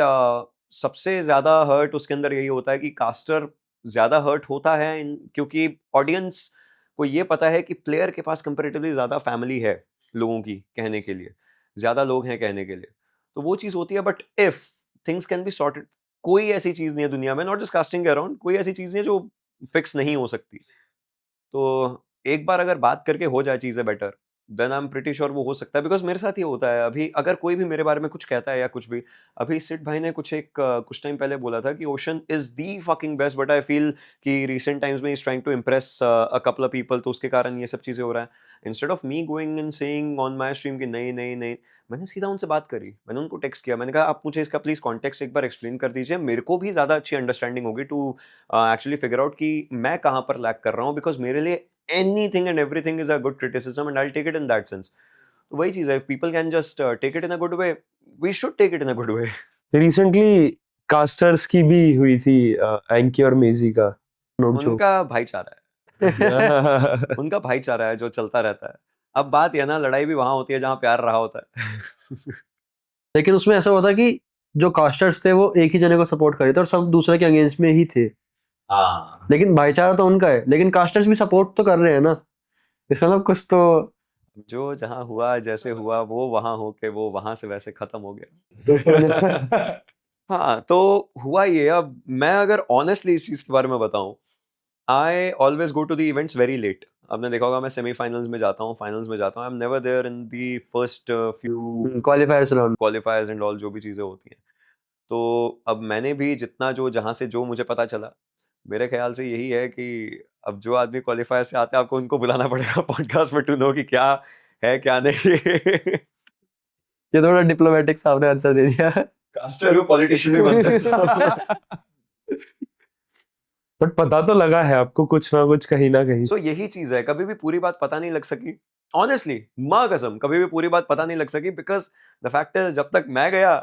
सबसे ज्यादा हर्ट उसके अंदर यही होता है कि कास्टर ज्यादा हर्ट होता है क्योंकि ऑडियंस को ये पता है कि प्लेयर के पास कंपेरेटिवली ज्यादा फैमिली है लोगों की कहने के लिए, ज्यादा लोग हैं कहने के लिए, तो वो चीज होती है. But if things can be sorted, कोई ऐसी चीज नहीं है दुनिया में, नॉट जस्ट कास्टिंग अराउंड, कोई ऐसी चीज नहीं है जो फिक्स नहीं हो सकती. तो एक बार अगर बात करके हो जाए चीजें better, then I am pretty sure वो हो सकता है. बिकॉज मेरे साथ ये होता है, अभी अगर कोई भी मेरे बारे में कुछ कहता है या कुछ भी, अभी सिट भाई ने कुछ टाइम पहले बोला था कि Ocean is the fucking best, but I feel कि रिसेंट टाइम्स में is trying to impress a couple of people, तो उसके कारण ये सब चीजें हो रहा है. Instead of me going and saying on my stream कि नहीं नहीं नहीं, मैंने सीधा उनसे बात करी, मैंने उनको टेक्स्ट किया, मैंने कहा आप मुझे इसका प्लीज कॉन्टेक्स्ट एक बार एक्सप्लेन कर दीजिए, मेरे को भी ज्यादा अच्छी अंडरस्टैंडिंग होगी टू एक्चुअली फिगर आउट कि मैं कहाँ पर लैक कर रहा हूँ. बिकॉज मेरे लिए anything and everything is a good criticism and I'll take it in that sense. तो वही चीज है, if people can just take it in a good way, we should take it in a good way. Recently casters की भी हुई थी, एंकी और मेजी का. नोक-झोंक. उनका भाईचारा है, उनका भाईचारा है जो चलता रहता है. अब बात यह ना, लड़ाई भी वहां होती है जहां प्यार रहा होता है. लेकिन उसमें ऐसा होता कि जो कास्टर्स थे वो एक ही जने को सपोर्ट कर रहे थे और सब दूसरे के अगेंस्ट में ही थे. हाँ, लेकिन भाईचारा तो उनका है, लेकिन कास्टर्स भी सपोर्ट तो कर रहे हैं ना, इसका मतलब कुछ तो. जो जहां हुआ जैसे हुआ वो वहां होके वो वहां से वैसे खत्म हो गया. हाँ, तो हुआ ये. अब मैं अगर ऑनेस्टली इस चीज के बारे में बताऊं, I always go to the events very late. आपने देखा होगा मैं सेमीफाइनल्स में जाता हूँ, फाइनल्स में जाता हूँ, I am never there in the first few qualifiers round. Qualifiers and all जो भी चीजें होती हैं. तो अब मैंने भी जितना जो जहां से जो मुझे पता चला, मेरे ख्याल से यही है कि अब जो आदमी क्वालिफायर से आते हैं आपको उनको बुलाना पड़ेगा पॉडकास्ट में टू नो कि क्या है क्या नहीं. ये थोड़ा डिप्लोमेटिक सा आपने आंसर दे दिया. कास्टर पॉलिटिशियन भी बन सकता. बट पता तो लगा है आपको कुछ ना कुछ कहीं ना कहीं. तो यही चीज है, कभी भी पूरी बात पता नहीं लग सकी, ऑनेस्टली माँ कसम कभी भी पूरी बात पता नहीं लग सकी. बिकॉज द फैक्ट है जब तक मैं गया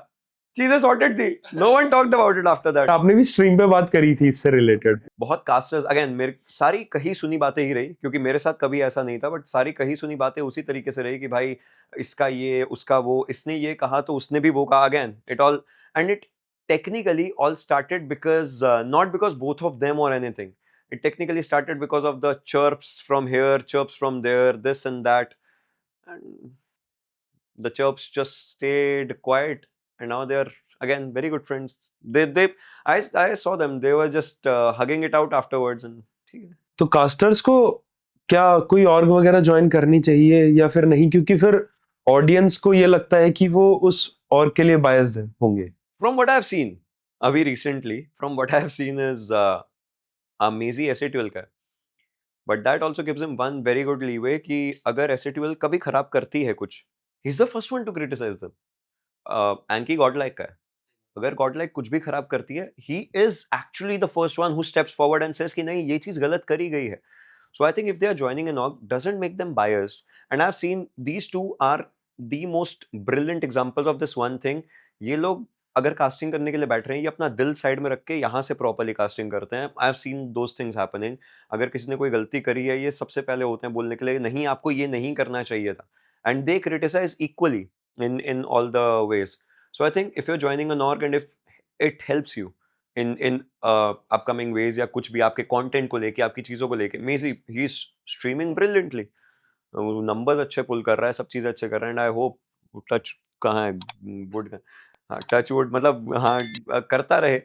चीजें सॉर्टेड थी, no one talked about it after that. आपने भी स्ट्रीम पे बात करी थी इससे रिलेटेड. बहुत कास्टर्स अगेन मेरी सारी कही सुनी बातें ही रही, क्योंकि मेरे साथ कभी ऐसा नहीं था, बट सारी कही सुनी बातें उसी तरीके से रही कि भाई इसका ये उसका वो, इसने ये कहा तो उसने भी वो कहा. Again it all and it technically all started because not because both of them or anything, it technically started because of the chirps from here, chirps from there, this and that, and the chirps just stayed quiet and now they're again very good friends. I saw them, they were just hugging it out afterwards and ठीक है. तो casters को क्या कोई org वगैरह join करनी चाहिए या फिर नहीं, क्योंकि फिर ऑडियंस को ये लगता है कि वो उस ऑर्ग के लिए बायस्ड होंगे। From what I've seen, अभी recently, from what I've seen is Mazy SA12 का है. But that also gives him one very good leeway कि अगर SA12 कभी खराब करती है कुछ, he's the first one to criticize them. Anki Godlike का है. अगर Godlike कुछ भी खराब करती है, he is actually the first one who steps forward and says कि नहीं ये चीज गलत करी गई है. So I think if they are joining an org, doesn't make them biased. And I've seen these two are the most brilliant examples of this one thing. ये लोग अगर कास्टिंग करने के लिए बैठ रहे हैं, ये अपना दिल साइड में रख के यहाँ से प्रॉपरली कास्टिंग करते हैं. I have seen those things happening. अगर किसी ने कोई गलती करी है, ये सबसे पहले होते हैं बोलने के लिए नहीं आपको ये नहीं करना चाहिए था. And they criticise equally in all the ways. So I think if you're joining an org and if it helps you in upcoming ways या कुछ भी आपके कंटेंट को लेके आपकी चीजों को लेके, Mazy he is streaming brilliantly, numbers अच्छे पुल कर रहा है, सब चीजें अच्छे कर रहा है. एंड आई होप टच कहाँ है वुड का, हाँ टच वुड मतलब हाँ करता रहे.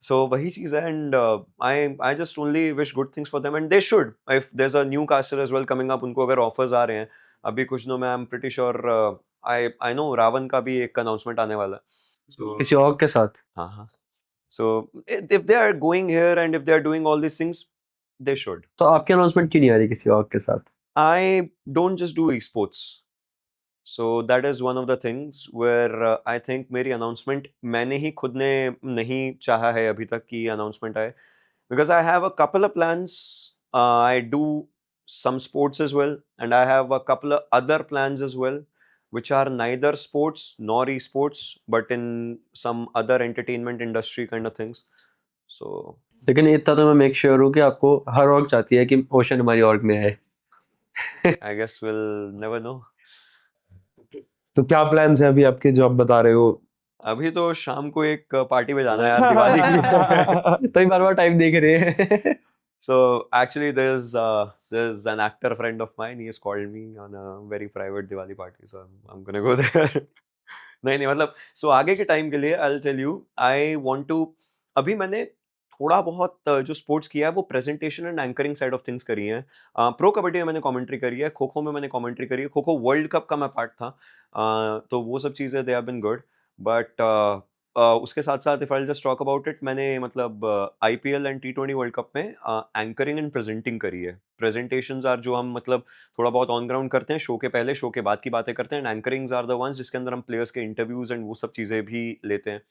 सो वही चीज है. And I just only wish good things for them and they should. If there is a new caster as well coming up, उनको अगर ऑफर्स आ रहे हैं अभी कुछ दिनों में, I am pretty sure, I know Ravan का भी एक अनाउंसमेंट आने वाला है. So, किसी और के साथ. हाँ हाँ. So if they are going here and if they are doing all these things, they should. तो आपकी अनाउंसमेंट क्यों नहीं आ रही किसी और के साथ? I don't just do esports. So that is one of the things where I think मेरी announcement मैंने ही खुद ने नहीं चाहा है अभी तक कि announcement आए. Because I have a couple of plans. I do some sports as well, and I have a couple of other plans as well, which are neither sports nor esports, but in some other entertainment industry kind of things. So लेकिन इतना तो मैं make sure हूँ कि आपको हर org चाहती है कि ओशन हमारी ऑर्ग में आए. I guess we'll never know. तो क्या प्लान्स हैं अभी आपके जो आप बता रहे हो? अभी तो शाम को एक पार्टी में जाना है यार दिवाली की. तो बार बार टाइम देख रहे हैं. So actually there's an actor friend of mine, he has called me on a very private Diwali party, so I'm gonna go there. नहीं मतलब so आगे के टाइम के लिए I'll tell you, I want to, अभी मैंने थोड़ा बहुत जो स्पोर्ट्स किया है वो presentation and anchoring side of things करी है. प्रो कबड्डी में मैंने कमेंट्री करी है, खो खो में मैंने कमेंट्री करी है, खो खो वर्ल्ड कप का मैं पार्ट था. तो वो सब चीज़ें they have been good. But उसके साथ साथ if I just talk about it, मैंने मतलब IPL and T20 world cup में एंकरिंग एंड प्रेजेंटिंग करी है. प्रेजेंटेशंस आर जो हम मतलब थोड़ा बहुत ऑन ग्राउंड करते हैं, शो के पहले शो के बाद की बातें करते हैं. एंड एंकरिंग्स आर द वंस जिसके अंदर हम प्लेयर्स के इंटरव्यूज एंड वो सब चीज़ें भी लेते हैं.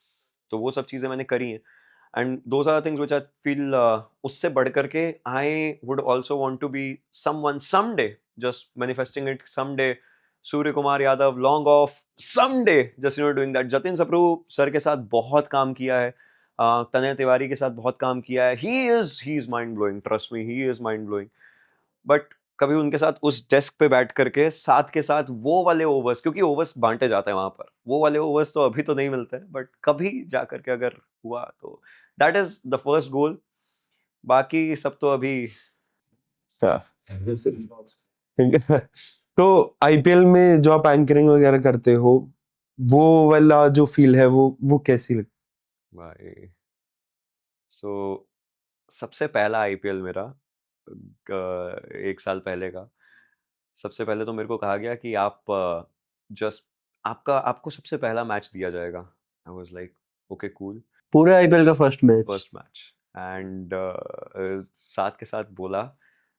तो वो सब चीज़ें मैंने करी हैं. And those are things which I feel उससे बढ़ करके I would also want to be someone someday, just manifesting it someday, Surya Kumar Yadav long off someday, just doing that. Jatin Sapru sir के साथ बहुत काम किया है, तनय तिवारी के साथ बहुत काम किया है. he is mind blowing, trust me, he is mind blowing. But कभी उनके साथ उस डेस्क पे बैठ करके साथ के साथ वो वाले ओवर्स, क्योंकि ओवर्स बांटे जाते हैं वहां पर, वो वाले ओवर्स तो अभी तो नहीं मिलते हैं, बट कभी जा करके अगर हुआ तो that is the first goal. बाकी सब तो अभी तो आईपीएल में जो आप एंकरिंग वगैरह करते हो, वो वाला जो फील है वो कैसी लगती? भाई सो सबसे पहला आईपीएल मेरा एक साल पहले का, सबसे पहले तो मेरे को कहा गया कि आप जस्ट आपको सबसे पहला मैच दिया जाएगा. आई वाज लाइक ओके कूल. पूरे आईपीएल का फर्स्ट मैच एंड साथ के साथ बोला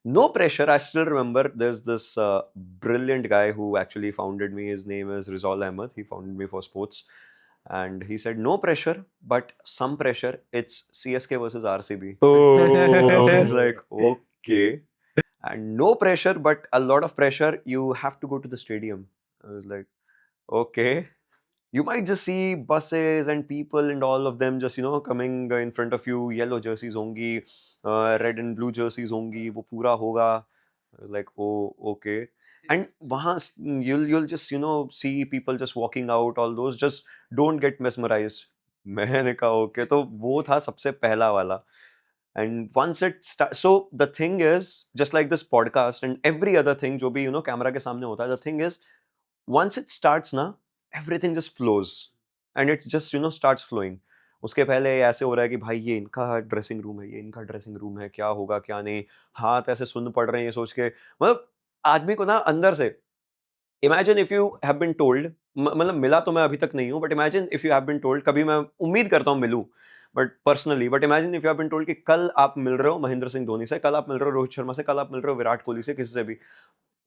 no pressure. I still remember there's this brilliant guy who actually founded me. His name is Rizal Ahmed. He founded me for sports. And he said, no pressure, but some pressure. It's CSK versus RCB. I was like, okay. And no pressure, but a lot of pressure. You have to go to the stadium. I was like, okay. You might just see buses and people and all of them just coming in front of you. Yellow jerseys hongi, red and blue jerseys hongi, wo pura hoga. I was like, oh okay. And wahan you'll just see people just walking out, all those. Just don't get mesmerized. मैंने कहा okay. तो वो था सबसे पहला वाला. And once it starts, so the thing is just like this podcast and every other thing जो भी कैमरा के सामने होता है, the thing is once it starts ना, everything just flows and it's just starts flowing. उसके पहले ऐसे हो रहा है कि भाई ये इनका ड्रेसिंग रूम है, ये इनका ड्रेसिंग रूम है, क्या होगा क्या नहीं, हाथ ऐसे सुन्न पड़ रहे हैं ये सोच के, मतलब आदमी को ना अंदर से, imagine if you have been told, मतलब मिला तो मैं अभी तक नहीं हूँ, but imagine if you have been told, कभी मैं उम्मीद करता हूँ मिलूं but personally, but imagine if you have been told कि कल आप मिल रहे हो महेंद्र सिंह धोनी से, कल आप मिल रहे हो रोहित शर्मा से, कल आप मिल रहे हो विराट कोहली से, किसी से भी,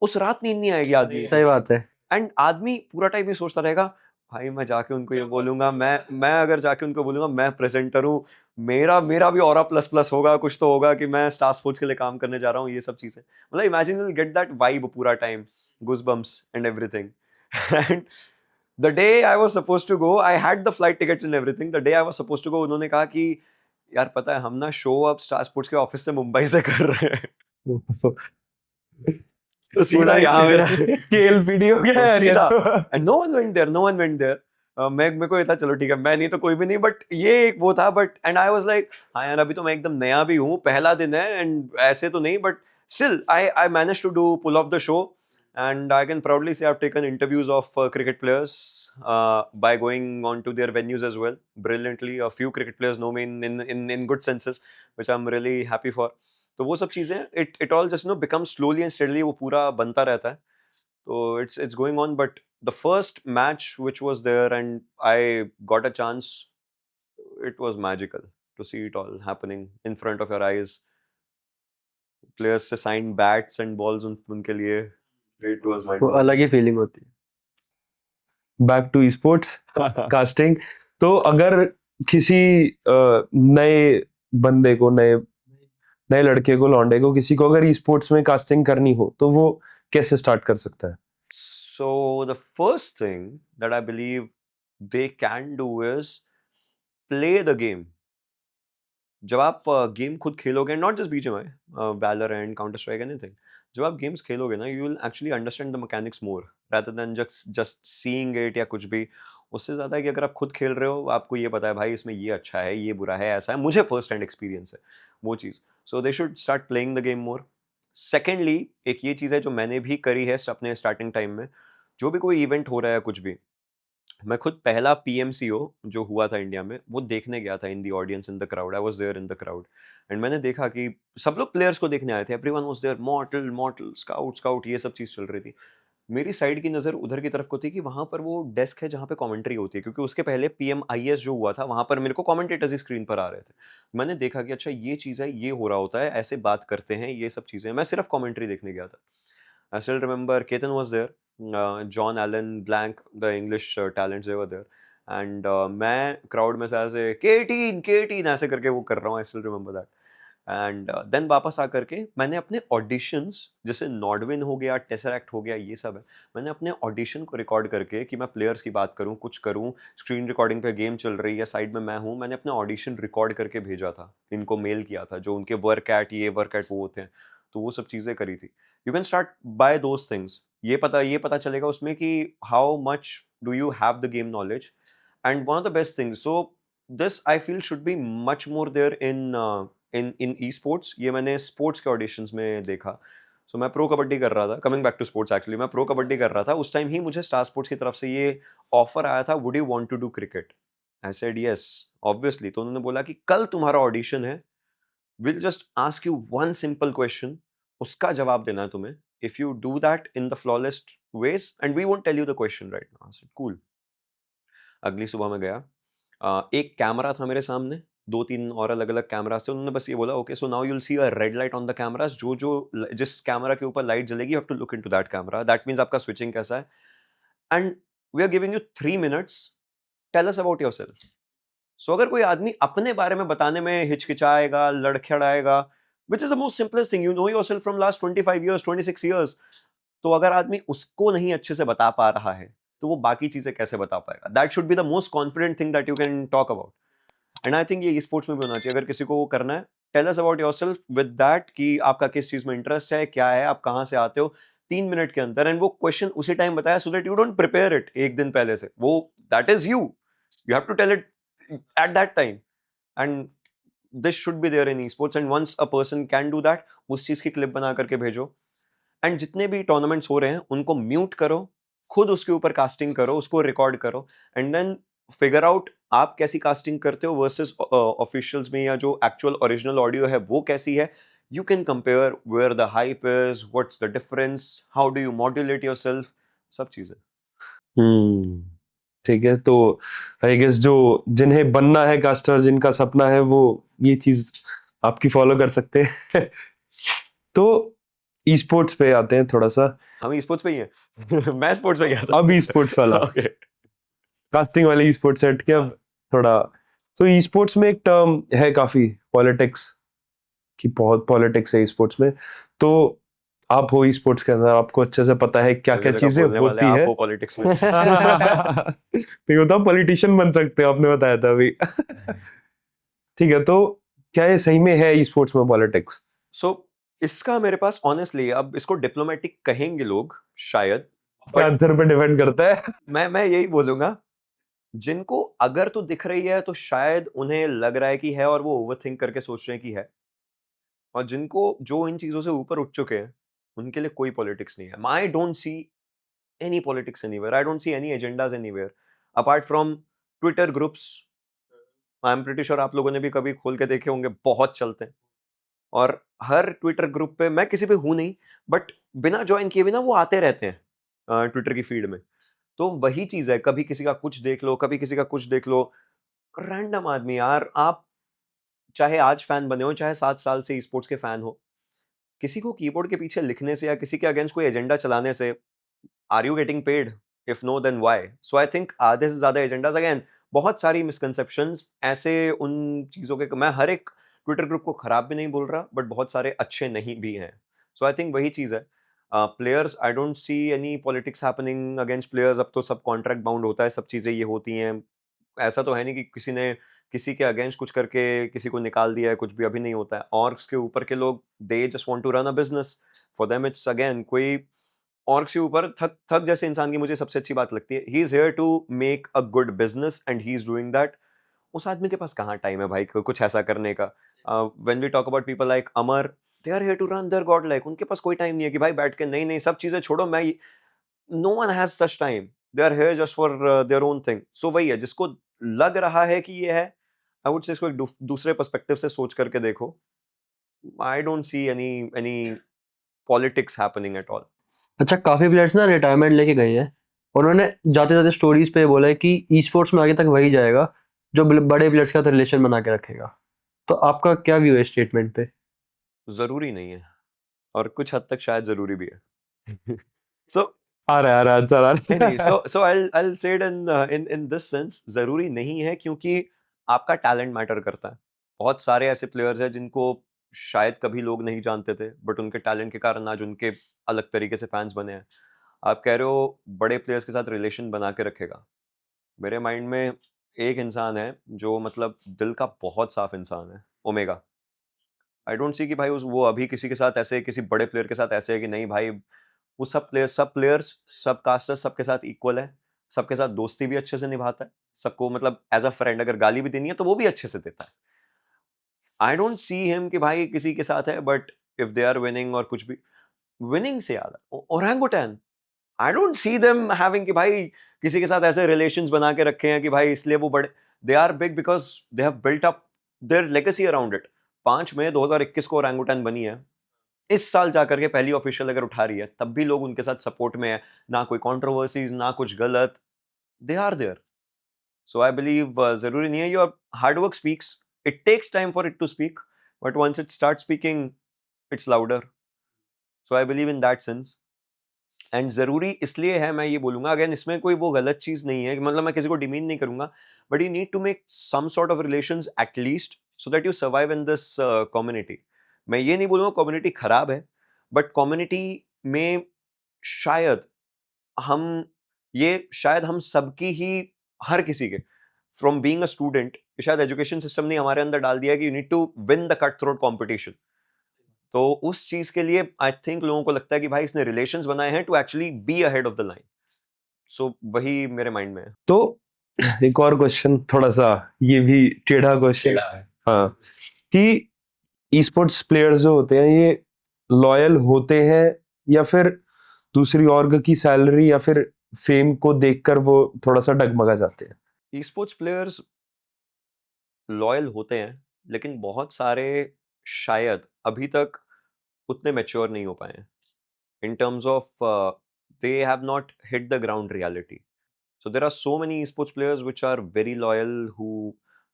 उस रात नींद नहीं आएगी आदमी सही बात है। एंड आदमी पूरा टाइम ये सोचता रहेगा, भाई मैं जाके उनको ये बोलूंगा, मैं अगर जाके उनको बोलूंगा मैं प्रेजेंटर हूँ, मेरा मेरा भी ऑरा प्लस प्लस होगा, कुछ तो होगा कि मैं स्टार स्पोर्ट्स के लिए काम करने जा रहा हूँ, ये सब चीजें, मतलब imagine you will get that vibe पूरा time, goosebumps and everything and the day I was supposed to go, I had the flight tickets and everything, the day I was supposed to go, उन्होंने कहा कि यार पता है हम ना show अब स्टार स्पोर्ट्स के ऑफिस से मुंबई से कर रहे हैं तो सीधा यहाँ मेरा केएल वीडियो हो गया यार ये सीधा, तो। and no one went there, no one went there. मैं मेरे को ये था चलो ठीक है, मैं नहीं तो कोई भी नहीं, बट ये एक वो था, but and I was like हाँ यार अभी तो मैं एकदम नया भी हूँ, पहला दिन है एंड ऐसे तो नहीं, but still I manage to do pull off the show and I can proudly say I have taken interviews of cricket players by going on to their venues as well brilliantly. A few cricket players know me in good senses, which I'm really happy for. तो वो सब चीजें it all just becomes slowly and steadily, वो पूरा बनता रहता है, तो it's going on. But the first match which was there and I got a chance, it was magical to see it all happening in front of your eyes, players से sign bats and balls उनके लिए, it was वो अलग ही feeling होती है। Back to sports casting. तो अगर किसी नए बंदे को, नए नए लड़के को, लौंडे को, किसी को अगर स्पोर्ट्स में कास्टिंग करनी हो तो वो कैसे स्टार्ट कर सकता है? So the first thing that I believe they can do is play the game. जब आप गेम खुद खेलोगे, not just BGMI, Valorant, counter strike, anything, जब आप गेम्स खेलोगे ना, you will actually understand the mechanics more rather than just seeing it या कुछ भी। उससे ज़्यादा है कि अगर आप खुद खेल रहे हो, आपको ये पता है भाई इसमें ये अच्छा है, ये बुरा है, ऐसा है, मुझे फर्स्ट हैंड एक्सपीरियंस है वो चीज़। So they should start playing the game more. Secondly एक ये चीज़ है जो मैंने भी करी है अपने स्टार्टिंग टाइम में, जो भी कोई इवेंट हो रहा है कुछ भी, मैं खुद पहला पीएमसीओ जो हुआ था इंडिया में वो देखने गया था, in the audience, in the crowd, I was there in the crowd and मैंने देखा कि सब लोग प्लेयर्स को देखने आए थे, everyone was there, Mortal Mortal, Scout Scout, ये सब चीज़ चल रही थी। मेरी साइड की नज़र उधर की तरफ को थी कि वहाँ पर वो डेस्क है जहाँ पे कमेंट्री होती है, क्योंकि उसके पहले पीएमआईएस जो हुआ था वहाँ पर मेरे को कमेंटेटर्स ही स्क्रीन पर आ रहे थे। मैंने देखा कि अच्छा ये चीज़ है, ये हो रहा होता है, ऐसे बात करते हैं, ये सब चीज़ें, मैं सिर्फ कमेंट्री देखने गया था। I still remember Ketan was there, John Allen, Blank, the English talents they were there, and मैं crowd में से ऐसे K18 ऐसे करके वो कर रहा हूँ, I still remember that. And then वापस आकर के मैंने अपने ऑडिशंस, जैसे नॉडविन हो गया, टेसरैक्ट हो गया, ये सब है, मैंने अपने ऑडिशन को रिकॉर्ड करके कि मैं प्लेयर्स की बात करूं, कुछ करूं, स्क्रीन रिकॉर्डिंग पे गेम चल रही है, साइड में मैं हूं, मैंने अपने ऑडिशन रिकॉर्ड करके भेजा था, इनको मेल किया था, जो उनके वर्क एट, ये वर्क एट वो होते हैं, तो वो सब चीज़ें करी थी। You can start by those things, ये पता चलेगा उसमें कि how much do you have the game knowledge, and one of the best things, so this I feel should be much more there in esports. ये मैंने sports के auditions में देखा। सो मैं प्रो कबड्डी कर रहा था, coming back to sports actually, मैं प्रो कबड्डी कर रहा था, उस टाइम ही मुझे स्टार स्पोर्ट्स की तरफ से ये ऑफर आया था, would you want to do cricket? I said yes obviously. तो उन्होंने बोला कि कल तुम्हारा ऑडिशन है, will just ask you one simple question, उसका जवाब देना है तुम्हें, if you do that in the flawlessest ways and we won't tell you the question right now. I said cool. अगली सुबह मैं गया, एक कैमरा था मेरे सामने, 2-3 और अलग-अलग कैमरास थे, उन्होंने बस ये बोला okay so now you will see a red light on the cameras, जिस कैमरा के ऊपर लाइट जलेगी, you have to look into that camera, that means आपका स्विचिंग कैसा है, and we are giving you 3 minutes, tell us about yourself. So अगर कोई आदमी अपने बारे में बताने में हिचकिचाएगा, लड़खड़ाएगा, which is the most simplest thing, you know yourself from last 25 years, 26 years, तो अगर आदमी उसको नहीं अच्छे से बता पा रहा है तो वो बाकी चीजें कैसे बता पाएगा? That should be the most confident thing that you can talk about, and I think ये स्पोर्ट्स में भी होना चाहिए। अगर किसी को वो करना है, tell us about yourself with that, कि आपका किस चीज में इंटरेस्ट है, क्या है, आप कहाँ से आते हो, 3 मिनट के अंदर, एंड वो क्वेश्चन उसी टाइम बताया, so that you don't prepare it एक दिन पहले से, वो that is you have to tell it at that time, and this should be there in esports, and once a person can do that, उस चीज की clip बना करके भेजो, एंड जितने भी टूर्नामेंट्स हो रहे हैं उनको म्यूट करो, खुद उसके ऊपर कास्टिंग करो, उसको रिकॉर्ड करो, एंड देन फिगर आउट आप कैसी कास्टिंग करते हो वर्सेस ऑफिशियल्स में, या जो एक्चुअल ओरिजिनल ऑडियो है वो कैसी है, you can compare where the hype is, what's the difference, how do you modulate yourself, सब चीजें। ठीक है, तो आई गेस जो जिन्हें बनना है कास्टर, जिनका सपना है, वो ये चीज आपकी फॉलो कर सकते हैं। तो ई स्पोर्ट्स पे आते हैं थोड़ा सा। हम स्पोर्ट्स पे ही हैं। मैं स्पोर्ट्स पे गया था। अब ई स्पोर्ट्स वाला ओके। कास्टिंग वाले ई स्पोर्ट्स सेट के अब थोड़ा, तो ई स्पोर्ट्स में एक टर्म है काफी, पॉलिटिक्स की, बहुत पॉलिटिक्स है ई स्पोर्ट्स में। तो आप हो ई स्पोर्ट्स के अंदर, आपको अच्छे से पता है क्या क्या चीजें होती है। वो पॉलिटिक्स में। नहीं होता, पॉलिटिशियन बन सकते हो, आपने बताया था अभी। ठीक है, तो क्या ये सही में है ई स्पोर्ट्स में पॉलिटिक्स? सो इसका मेरे पास ऑनेस्टली, अब इसको डिप्लोमेटिक कहेंगे लोग शायद, आंसर पे डिपेंड करता है। मैं यही बोलूंगा, जिनको अगर तो दिख रही है तो शायद उन्हें लग रहा है कि है, और वो ओवरथिंक करके सोच रहे हैं कि है, और जिनको जो इन चीजों से ऊपर उठ चुके हैं उनके लिए कोई पॉलिटिक्स नहीं है। आई don't see any politics anywhere, I don't see any agendas anywhere apart from Twitter groups. I am pretty sure आप लोगों ने भी कभी खोल के देखे होंगे, बहुत चलते हैं, और हर ट्विटर ग्रुप पे, मैं किसी पे हूं नहीं, बट बिना ज्वाइन किए भी ना वो आते रहते हैं ट्विटर की फीड में। तो वही चीज है, कभी किसी का कुछ देख लो, कभी किसी का कुछ देख लो, रैंडम आदमी यार। आप चाहे आज फैन बने हो, चाहे 7 साल से स्पोर्ट्स के फैन हो, किसी को कीबोर्ड के पीछे लिखने से या किसी के अगेंस्ट कोई एजेंडा चलाने से, are you getting paid? If no then why? So I think आधे से ज्यादा एजेंडाज, अगेन बहुत सारी मिसकंसेप्शंस ऐसे उन चीजों के, मैं हर एक ट्विटर ग्रुप को खराब भी नहीं बोल रहा, बट बहुत सारे अच्छे नहीं भी हैं। सो आई थिंक वही चीज है। Players, I don't see any politics happening against players. अब तो सब कॉन्ट्रैक्ट बाउंड होता है, सब चीजें ये होती हैं। ऐसा तो है नहीं कि किसी ने किसी के अगेंस्ट कुछ करके किसी को निकाल दिया है, कुछ भी अभी नहीं होता है। ऑर्ग्स के ऊपर के लोग, they just want to run a business, for them it's again, कोई ऑर्ग से ऊपर थक थक जैसे इंसान की मुझे सबसे अच्छी बात लगती है, he is here to make a good business and he is doing that. उस आदमी के पास कहाँ टाइम है भाई कुछ ऐसा करने का? When we talk about people like Amar, they are here to run their god like, उनके पास कोई टाइम नहीं है कि भाई बैठ के नहीं नहीं सब चीजें छोड़ो, मैं, no one has such time, they are here just for their own thing. So वही है, जिसको लग रहा है कि ये है, आई वुड से इसको एक दूसरे पर्सपेक्टिव से सोच करके देखो। आई don't see any politics happening at all. अच्छा, काफी प्लेयर्स ना रिटायरमेंट लेके गए हैं, उन्होंने जाते जाते स्टोरीज पे बोला है कि ई स्पोर्ट्स में आगे तक वही जाएगा जो बड़े प्लेयर्स के साथ रिलेशन बना के रखेगा। तो आपका क्या व्यू है स्टेटमेंट पे? जरूरी नहीं है, और कुछ हद तक शायद जरूरी भी है। सो आ रहा है, चल आ रहा नहीं, है। सो आई से इट इन दिस सेंस, जरूरी नहीं है, क्योंकि आपका टैलेंट मैटर करता है। बहुत सारे ऐसे प्लेयर्स हैं जिनको शायद कभी लोग नहीं जानते थे, बट उनके टैलेंट के कारण आज उनके अलग तरीके से फैंस बने हैं। आप कह रहे हो बड़े प्लेयर्स के साथ रिलेशन बना के रखेगा, मेरे माइंड में एक इंसान है जो मतलब दिल का बहुत साफ इंसान है, ओमेगा। आई डोंट सी कि भाई वो अभी किसी के साथ ऐसे, किसी बड़े प्लेयर के साथ ऐसे है कि नहीं भाई, वो सब प्लेयर्स, सब कास्टर्स सबके साथ इक्वल है, सबके साथ दोस्ती भी अच्छे से निभाता है, सबको मतलब एज अ फ्रेंड अगर गाली भी देनी है तो वो भी अच्छे से देता है। आई डोंट सी हिम कि भाई किसी के साथ है, but if they are winning और कुछ भी, विनिंग से याद Orangutan, I don't see them having कि भाई किसी के साथ ऐसे रिलेशंस बना के रखे हैं कि भाई इसलिए वो बड़े, they are big because they have built up their legacy around it. 5 मई 2021 को ओरंगुटैन बनी है, इस साल जाकर के पहली ऑफिशियल अगर उठा रही है, तब भी लोग उनके साथ सपोर्ट में है, ना कोई कंट्रोवर्सीज, ना कुछ गलत, they are there. So I believe जरूरी नहीं है, your hard work speaks, it takes time for it to speak, but once it start speaking it's louder. So I believe in that sense. And जरूरी इसलिए है, मैं ये बोलूंगा, again इसमें कोई वो गलत चीज नहीं है, मतलब मैं किसी को डिमीन नहीं करूंगा, but you need to make some sort of relations at least, so that you survive in this community. मैं ये नहीं बोलूंगा कम्युनिटी खराब है, बट कम्युनिटी में शायद हम, ये शायद हम सबकी ही, हर किसी के, फ्रॉम बीइंग अ स्टूडेंट, शायद एजुकेशन सिस्टम ने हमारे अंदर डाल दिया कि you need to win the cut throat competition. तो उस चीज के लिए आई थिंक लोगों को लगता है कि भाई इसने रिलेशंस बनाए हैं to actually be ahead of the line. So वही मेरे माइंड में है। तो एक और क्वेश्चन, थोड़ा सा ये भी टेढ़ा क्वेश्चन, हाँ, कि ई स्पोर्ट्स प्लेयर्स जो होते हैं ये लॉयल होते हैं, या फिर दूसरी ऑर्ग की सैलरी या फिर फेम को देखकर वो थोड़ा सा डगमगा जाते हैं? ई स्पोर्ट्स प्लेयर्स लॉयल होते हैं, लेकिन बहुत सारे शायद अभी तक उतने मैच्योर नहीं हो पाए हैं in terms of they have not hit the ground reality. So there are so many esports players which are very loyal who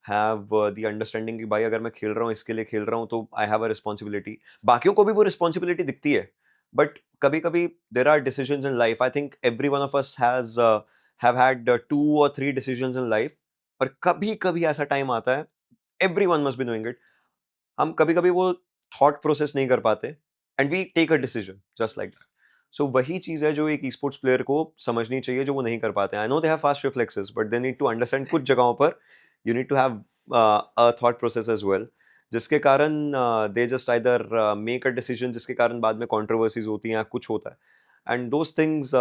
have the understanding कि भाई अगर मैं खेल रहा हूँ इसके लिए खेल रहा हूँ तो I have a responsibility. बाकियों को भी वो responsibility दिखती है, but कभी कभी there are decisions in life. I think every one of us has have had 2 or 3 decisions in life. पर कभी कभी ऐसा टाइम आता है, everyone must be knowing it, हम कभी कभी वो थॉट प्रोसेस नहीं कर पाते and we take a decision just like that. So वही चीज है जो एक ई स्पोर्ट्स प्लेयर को समझनी चाहिए, जो वो नहीं कर पाते. I know they have fast reflexes, but they need to understand कुछ जगहों पर you need to have a thought process as well, जिसके कारण they just either make a decision जिसके कारण बाद में कंट्रोवर्सीज होती हैं, कुछ होता है, and those things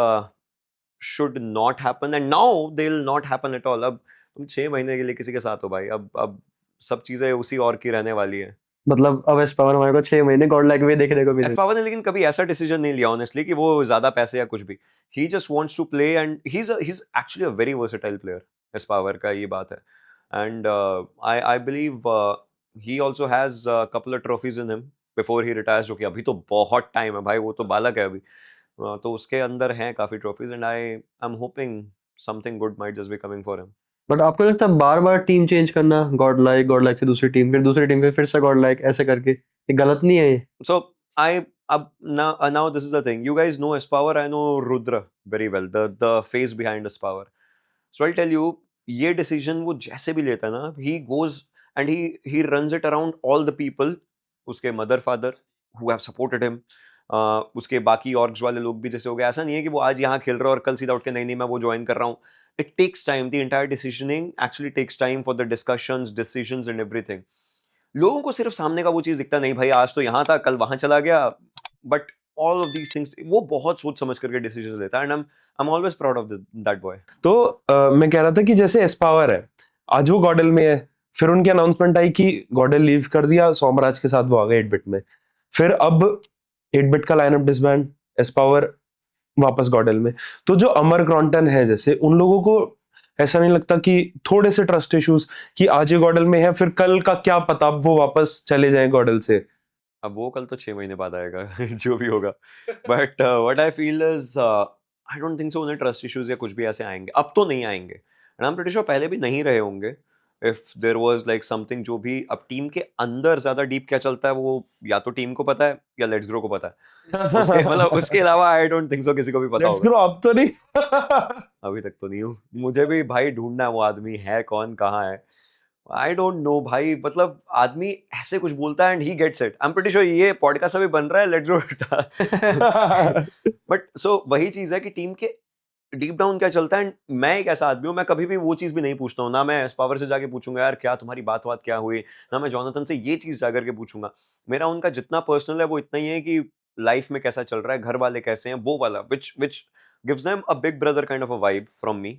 should not happen, and now they will not happen at all. अब तुम 6 महीने के लिए किसी के साथ हो भाई, अब सब चीजें उसी और की रहने वाली है. मतलब अब एस पावर हमारे को 6 महीने गॉड लाइक में देखने को मिले. एफ ने लेकिन कभी ऐसा डिसीजन नहीं लिया ऑनेस्टली कि वो ज्यादा पैसे या कुछ भी. He just wants to play and he is actually a very versatile player. S power का ये बात है, and I believe he also has couple of trophies in him before he retires, जो कि अभी तो बहुत टाइम है भाई, वो तो बालक है अभी. तो उसके अंदर हैं काफी trophies, and I am hoping something good might just be coming for him. But आपको लगता है बार बार टीम चेंज करना, गॉड लाइक से दूसरी टीम पे फिर से गॉड लाइक, ऐसे करके ये गलत नहीं है ये? So now this is the thing. You guys know Aspower. I know Rudra very well. The face behind Aspower. So I'll tell you, ये decision वो जैसे भी लेता है ना, he goes and he runs it around all the people. उसके mother father who have supported him. उसके बाकी orgs वाले लोग भी जैसे हो गए. ऐसा नहीं है कि वो आज यहाँ खेल रहा है और कल सीधा उठ के नहीं मैं वो ज्वाइन कर रहा हूँ. It takes time. The entire decisioning actually takes time for the discussions, decisions and everything. लोगों को सिर्फ सामने का वो चीज दिखता नहीं, भाई आज तो यहाँ था कल वहां चला गया, but all of these things वो बहुत सोच समझ करके डिसीजन लेता है, and I am always proud of that boy. तो मैं कह रहा था कि जैसे एस पावर है, आज वो गॉडल में है, फिर उनकी अनाउंसमेंट आई कि गॉडल लीव कर दिया, सोमराज के साथ वो आ गए 8 बिट में, फिर अब 8 बिट का लाइनअप डिसबैंड, एस पावर वापस गॉडल में. तो जो अमर क्रॉन्टन है, जैसे उन लोगों को ऐसा नहीं लगता कि थोड़े से ट्रस्ट इश्यूज कि आज ये गॉडल में है, फिर कल का क्या पता वो वापस चले जाएं गॉडल से? अब वो कल तो 6 महीने बाद आएगा जो भी होगा, but what I feel is I don't think सो उन्हें ट्रस्ट इश्यूज या कुछ भी ऐसे आएंगे, अब तो नहीं आएंगे, and I am pretty sure पहले भी नहीं रहे होंगे. If there was like something जो भी, अब टीम के अंदर ज्यादा डीप क्या चलता है वो या तो टीम को पता है या लेट्स ग्रो को पता है. उसके मतलब उसके अलावा आई डोंट थिंक सो किसी को भी पता लेट्स होगा. ग्रो अब तो नहीं. अभी तक तो नहीं हूँ, मुझे भी भाई ढूंढना है वो आदमी है कौन, कहाँ है. आई डोंट नो भाई, मतलब आदमी ऐसे कुछ बोलता है and he gets it. I am pretty sure ये पॉडकास्ट अभी बन रहा है लेट्स गो. बट सो वही चीज है कि टीम के डीप डाउन क्या चलता है, एंड मैं एक ऐसा आदमी हूँ, मैं कभी भी वो चीज भी नहीं पूछता हूँ ना. मैं एस्पावर से जाके पूछूंगा यार क्या तुम्हारी बात क्या हुई, ना मैं जोनाथन से ये चीज जाकर के पूछूंगा. मेरा उनका जितना पर्सनल है वो इतना ही है कि लाइफ में कैसा चल रहा है, घर वाले कैसे हैं, वो वाला which gives them a big brother kind of a vibe from me.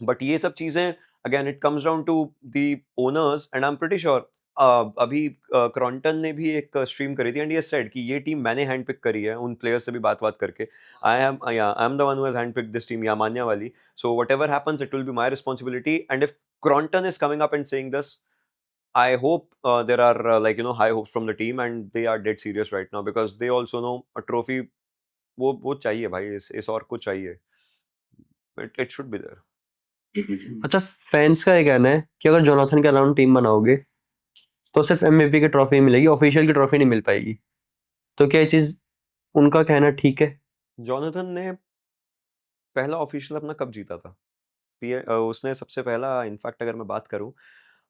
But ये सब चीजें again it comes down to the owners, and I am pretty sure अभी क्रॉन्टन ने भी एक स्ट्रीम करी थी एंड ये सेड कि ये टीम मैंने हैंड पिक करी है, उन प्लेयर्स से भी बात करके. I am the one who has hand pick this team, यामान्या वाली. So whatever happens it will be my responsibility, and if Kronten is coming up and saying this, I hope there are high hopes from the team and they are dead serious right now because they also know a trophy वो चाहिए भाई, इस और कुछ चाहिए. It should be there. अच्छा, fans का ये कहना है कि अगर जोनाथन के अराउंड टीम बनाओगे तो सिर्फ एमवीपी की ट्रॉफी मिलेगी, ऑफिशियल की ट्रॉफी नहीं मिल पाएगी. तो क्या ये चीज उनका कहना ठीक है? जोनाथन ने पहला ऑफिशियल अपना कब जीता था? उसने सबसे पहला, इनफैक्ट अगर मैं बात करूं,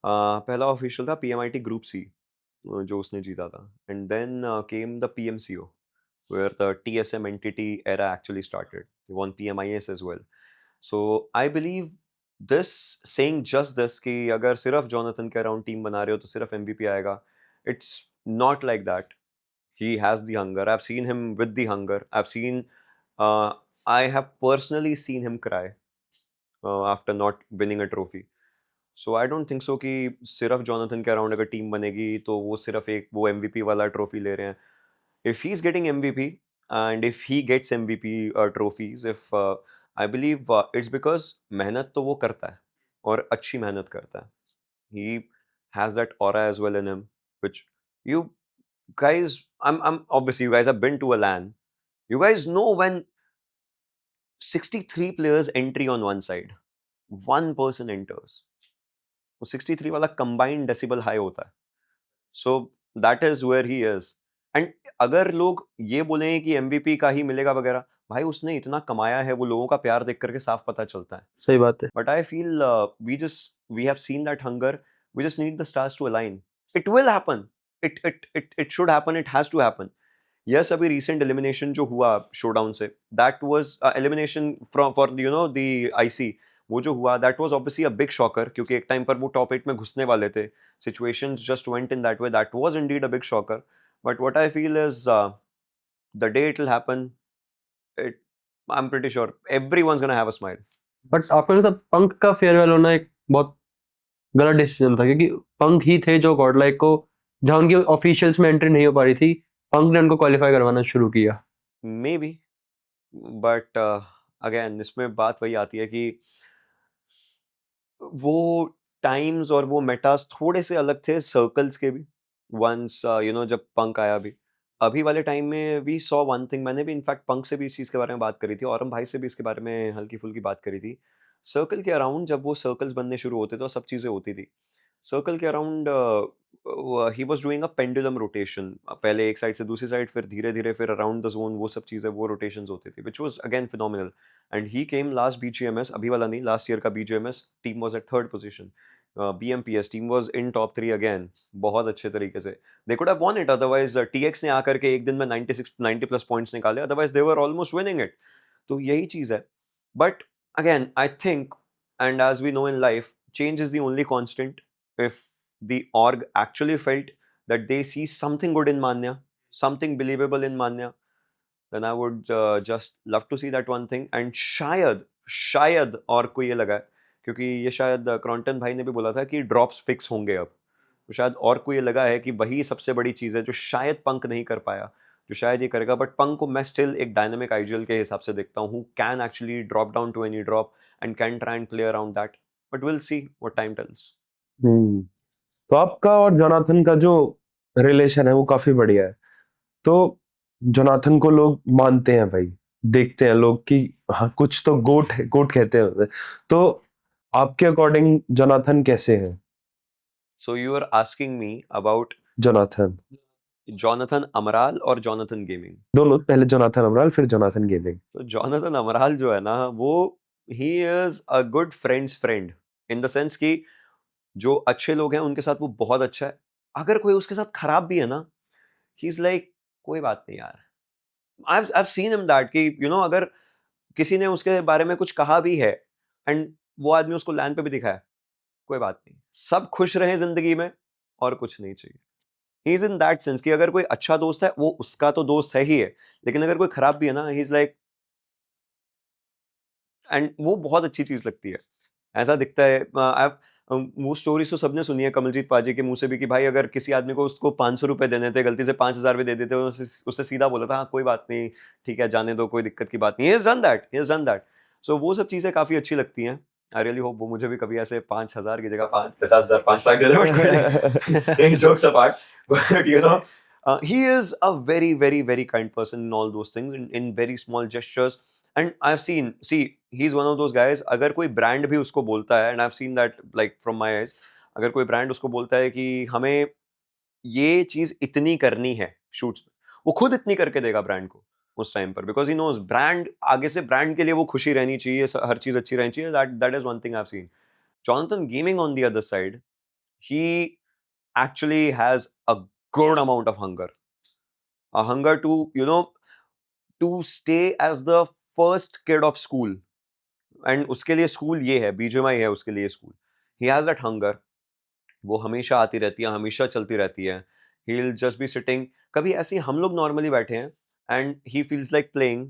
पहला ऑफिशियल था पीएमआईटी ग्रुप सी जो उसने जीता था, and then came the PMCO where the TSM entity era actually started. They won PMIS as well. So I believe this, saying just this कि अगर सिर्फ जोनाथन के अराउंड टीम बना रहे हो तो सिर्फ MVP आएगा, it's not like that. He has the hunger. I've seen him with the hunger. I have personally seen him cry after not winning a trophy. So I don't think so कि सिर्फ Jonathan के around अगर team बनेगी तो वो सिर्फ एक वो MVP वाला ट्रॉफी ले रहे हैं. If he's getting MVP and if he gets MVP trophies, I believe it's because मेहनत तो वो करता है और अच्छी मेहनत करता है. He has that aura as well in him, which you guys, I'm obviously you guys have been to a LAN. You guys know when 63 players entry on one side, one person enters. वो 63 वाला combined decibel high होता है. So that is where he is. And अगर लोग ये बोलें कि MVP का ही मिलेगा वगैरह, भाई उसने इतना कमाया है, वो लोगों का प्यार देख करके साफ पता चलता है. सही बात है. But I feel we have seen that hunger. We just need the stars to align. It will happen. It should happen. It has to happen. Yes, अभी recent elimination जो हुआ showdown से, that was elimination from for the IC. वो जो हुआ, that was obviously a big shocker क्योंकि एक time पर वो top 8 में घुसने वाले थे. Situations just went in that way. That was indeed a big shocker. But what I feel is the day it will happen, I'm pretty sure everyone's gonna have a smile. But आपको नहीं लगता पंक का farewell होना एक बहुत गलत decision था, क्योंकि पंक ही थे जो गॉडलाइक को, जहाँ उनकी ऑफिशियल्स में एंट्री नहीं हो पा रही थी, पंक ने उनको क्वालिफाई करवाना शुरू किया. Maybe, but again इसमें बात वही आती है कि वो टाइम्स और वो मेटास थोड़े से अलग थे सर्कल्स के भी. वंस जब पंक आया भी, अभी वाले टाइम में वी सॉ वन थिंग. मैंने भी इनफैक्ट पंक से भी इस चीज़ के बारे में बात करी थी, और हम भाई से भी इसके बारे में हल्की फुल्की बात करी थी. सर्कल के अराउंड जब वो सर्कल्स बनने शुरू होते थे और सब चीज़ें होती थी, सर्कल के around he was doing a pendulum rotation. पहले एक साइड से दूसरी साइड, फिर धीरे धीरे फिर अराउंड द जोन, वो सब चीज़ें, वो रोटेशंस होती थी, which was again phenomenal. And he came last BGMS, अभी वाला नहीं, लास्ट ईयर का BGMS, team was at third position. BMPS team was in top 3 again, बहुत अच्छे तरीके से. They could have won it, otherwise TX ने आकर के एक दिन में 90 प्लस पॉइंट्स निकाले, otherwise they were almost winning it. तो यही चीज़ है. But again I think, and as we know in life, change is the only constant. If the org actually felt that they see something good in Manya, something believable in Manya, then I would just love to see that one thing. And शायद और को ये लगा है, क्योंकि ये शायद क्रॉन्टन भाई ने भी बोला था कि ड्रॉप्स फिक्स होंगे अब, तो शायद और को ये लगा है कि वही सबसे बड़ी चीज़ है जो शायद पंक नहीं कर पाया, जो शायद ये करेगा. बट पंक को मैं स्टिल एक डायनामिक आइडियल के हिसाब से देखता हूँ, can actually drop down to any drop and can try and play around that. But we'll see what time tells. तो आपका और जोनाथन का जो रिलेशन है वो काफी बढ़िया है. तो जोनाथन को लोग मानते हैं भाई, देखते हैं लोग कि हाँ कुछ तो गोट है, गोट कहते हैं उसे. तो आपके अकॉर्डिंग जोनाथन कैसे हैं? So you are asking me about Jonathan, Jonathan Amaral और Jonathan Gaming? दोनों, पहले जोनाथन अमराल फिर जोनाथन गेमिंग. तो Jonathan Amaral जो है ना, वो he is a good friend's friend in the sense कि जो अच्छे लोग हैं उनके साथ वो बहुत अच्छा है. अगर कोई उसके साथ खराब भी है ना, he's like कोई बात नहीं यार. I've seen him that कि अगर किसी ने उसके बारे में कुछ कहा भी है एंड वो आदमी उसको लैन पे भी दिखा है, कोई बात नहीं, सब खुश रहे जिंदगी में और कुछ नहीं चाहिए. He is in that sense कि अगर कोई अच्छा दोस्त है, वो उसका तो दोस्त है ही है, लेकिन अगर कोई खराब भी है ना, ही इज लाइक, एंड वो बहुत अच्छी चीज लगती है. ऐसा दिखता है. वो स्टोरी तो सबने सुनी है कमलजीत पाजी के मुंह से भी कि भाई अगर किसी आदमी को उसको 500 रुपए देने थे, गलती से 5000 भी दे देते, उससे सीधा बोला था हाँ कोई बात नहीं, ठीक है जाने दो, कोई दिक्कत की बात नहीं. He is done that. So वो सब चीजें काफी अच्छी लगती हैं. आई रियली होप वो मुझे भी कभी ऐसे 5000 की जगह 50,000 5 लाख दे दे. Jokes apart, but he is a very very very kind person in all those things, in very small gestures. And I've seen, see, he's one of those guys, अगर कोई ब्रांड भी उसको बोलता है, and I've seen that like from my eyes, अगर कोई brand उसको बोलता है कि हमें ये चीज इतनी करनी है शूट्स में, वो खुद इतनी करके देगा ब्रांड को उस टाइम पर, बिकॉज ही नोज ब्रांड आगे से, ब्रांड के लिए वो खुशी रहनी चाहिए, हर चीज अच्छी रहनी चाहिए. That is one thing I have seen. Jonathan Gaming on the other side, he actually has a good amount of hunger, a hunger to to stay as the first kid of school. And उसके लिए school ये है, BGMI है उसके लिए school. He has that hunger. वो हमेशा आती रहती है, हमेशा चलती रहती है. He will just be sitting. कभी ऐसे ही हम लोग नॉर्मली बैठे हैं and he feels like playing,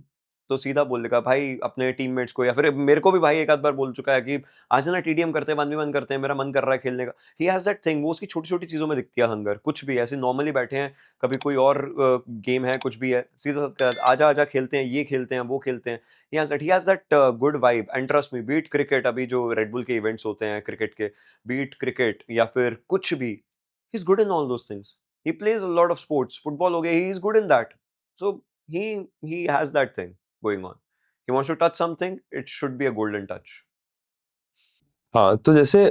तो सीधा बोल देगा भाई अपने टीममेट्स को, या फिर मेरे को भी भाई एक आध बार बोल चुका है कि आज ना टीडीएम करते हैं, 1v1 करते हैं, मेरा मन कर रहा है खेलने का। ही हैज दैट थिंग, वो उसकी छोटी छोटी चीजों में दिखती है हंगर। कुछ भी ऐसे नॉर्मली बैठे हैं, कभी कोई और गेम है, कुछ भी है, सीधा आजा आजा खेलते हैं, ये खेलते हैं, वो खेलते हैं। He has that good vibe. And trust me, beat cricket, अभी जो रेड बुल के इवेंट्स होते हैं क्रिकेट के, बीट क्रिकेट या फिर कुछ भी, he is good in all those things. He plays a lot of sports. Football हो गया, he is good in that. So he he has that thing going on. He wants to touch something, it should be a golden touch. हाँ, तो जैसे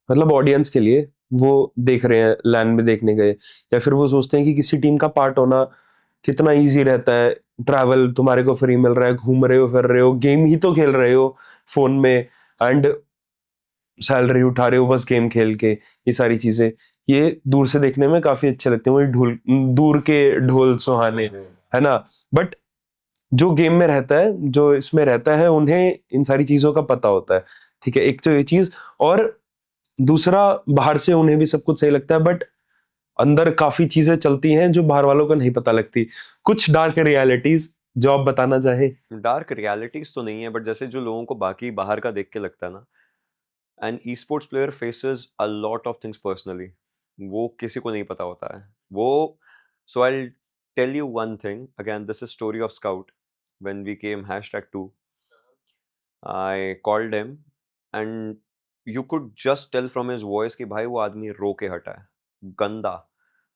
मतलब audience के लिए वो देख रहे हैं, लैंड में देखने गए, या फिर वो सोचते हैं कि किसी टीम का पार्ट होना कितना इजी रहता है, ट्रैवल तुम्हारे को फ्री मिल रहा है, घूम रहे हो, फिर रहे हो, गेम ही तो खेल रहे हो फोन में, एंड सैलरी उठा रहे हो बस गेम खेल के। ये सारी चीजें ये दूर से देखने में काफी अच्छे लगते हैं, वही ढोल, दूर के ढोल सुहाने, है ना। बट जो गेम में रहता है, जो इसमें रहता है, उन्हें इन सारी चीजों का पता होता है, ठीक है। एक तो ये चीज, और दूसरा बाहर से उन्हें भी सब कुछ सही लगता है, बट अंदर काफी चीजें चलती हैं जो बाहर वालों को नहीं पता लगती, कुछ डार्क रियलिटीज जो आप बताना चाहे। डार्क रियलिटीज तो नहीं है, बट जैसे जो लोगों को बाकी बाहर का देख के लगता है ना, an esports player faces a lot of things personally, वो किसी को नहीं पता होता है वो। So I tell you one thing again, this is story of Scout. When we came #2, I called him and you could just tell from his voice कि भाई वो आदमी रो के हटा है, गंदा।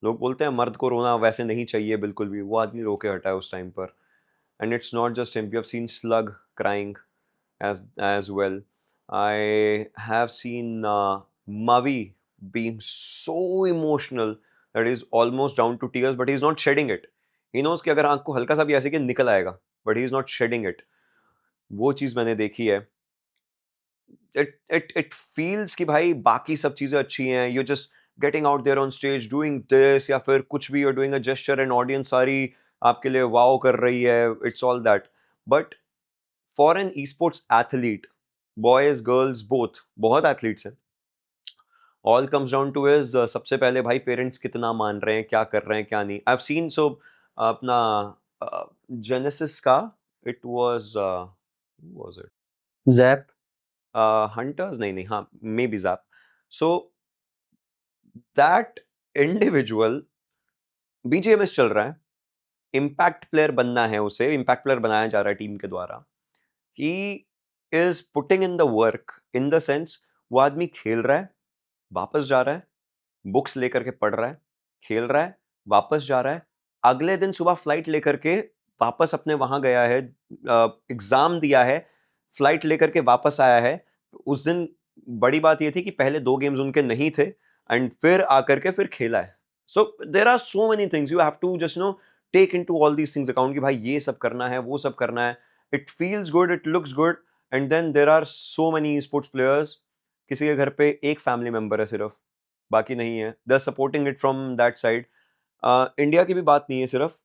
लोग बोलते हैं मर्द को रोना वैसे नहीं चाहिए बिल्कुल भी, वो आदमी रो के हटा है उस टाइम पर। And it's not just him, we have seen Slug crying as well. I have seen Mavi being so emotional that he's almost down to tears, but he's not shedding it. He knows कि अगर आंख को हल्का सा भी ऐसे कि निकल आएगा, but he is not shedding it. वो चीज मैंने देखी है। it feels कि भाई बाकी सब चीजें अच्छी हैं, you're just getting out there on stage doing this, या फिर कुछ भी you're doing a gesture and audience सारी आपके लिए वाओ कर रही है, it's all that. But for an esports athlete, boys girls both, बहुत athletes हैं, all comes down to is सबसे पहले भाई पेरेंट्स कितना मान रहे हैं, क्या कर रहे हैं, क्या नहीं। I've seen, so अपना Genesis का, it was who was it? JAP. Hunters नहीं, हाँ, maybe Zap. So that individual, BGMS चल रहा है, इम्पैक्ट प्लेयर बनना है उसे, इम्पैक्ट प्लेयर बनाया जा रहा है टीम के द्वारा। He is putting in the work, in the sense वो आदमी खेल रहा है, वापस जा रहा है, बुक्स लेकर के पढ़ रहा है, खेल रहा है, वापस जा रहा है, अगले दिन सुबह फ्लाइट लेकर के वापस अपने वहां गया है, एग्जाम दिया है, फ्लाइट लेकर के वापस आया है। उस दिन बड़ी बात ये थी कि पहले 2 गेम्स उनके नहीं थे, एंड फिर आकर के फिर खेला है। So there are so many things, you have to just take into all these things account कि भाई ये सब करना है, वो सब करना है। It feels good, it looks good, and then there are so many sports players, किसी के घर पे एक फैमिली मेंबर है सिर्फ, बाकी नहीं है, they are supporting it from that side. India की भी बात नहीं है सिर्फ,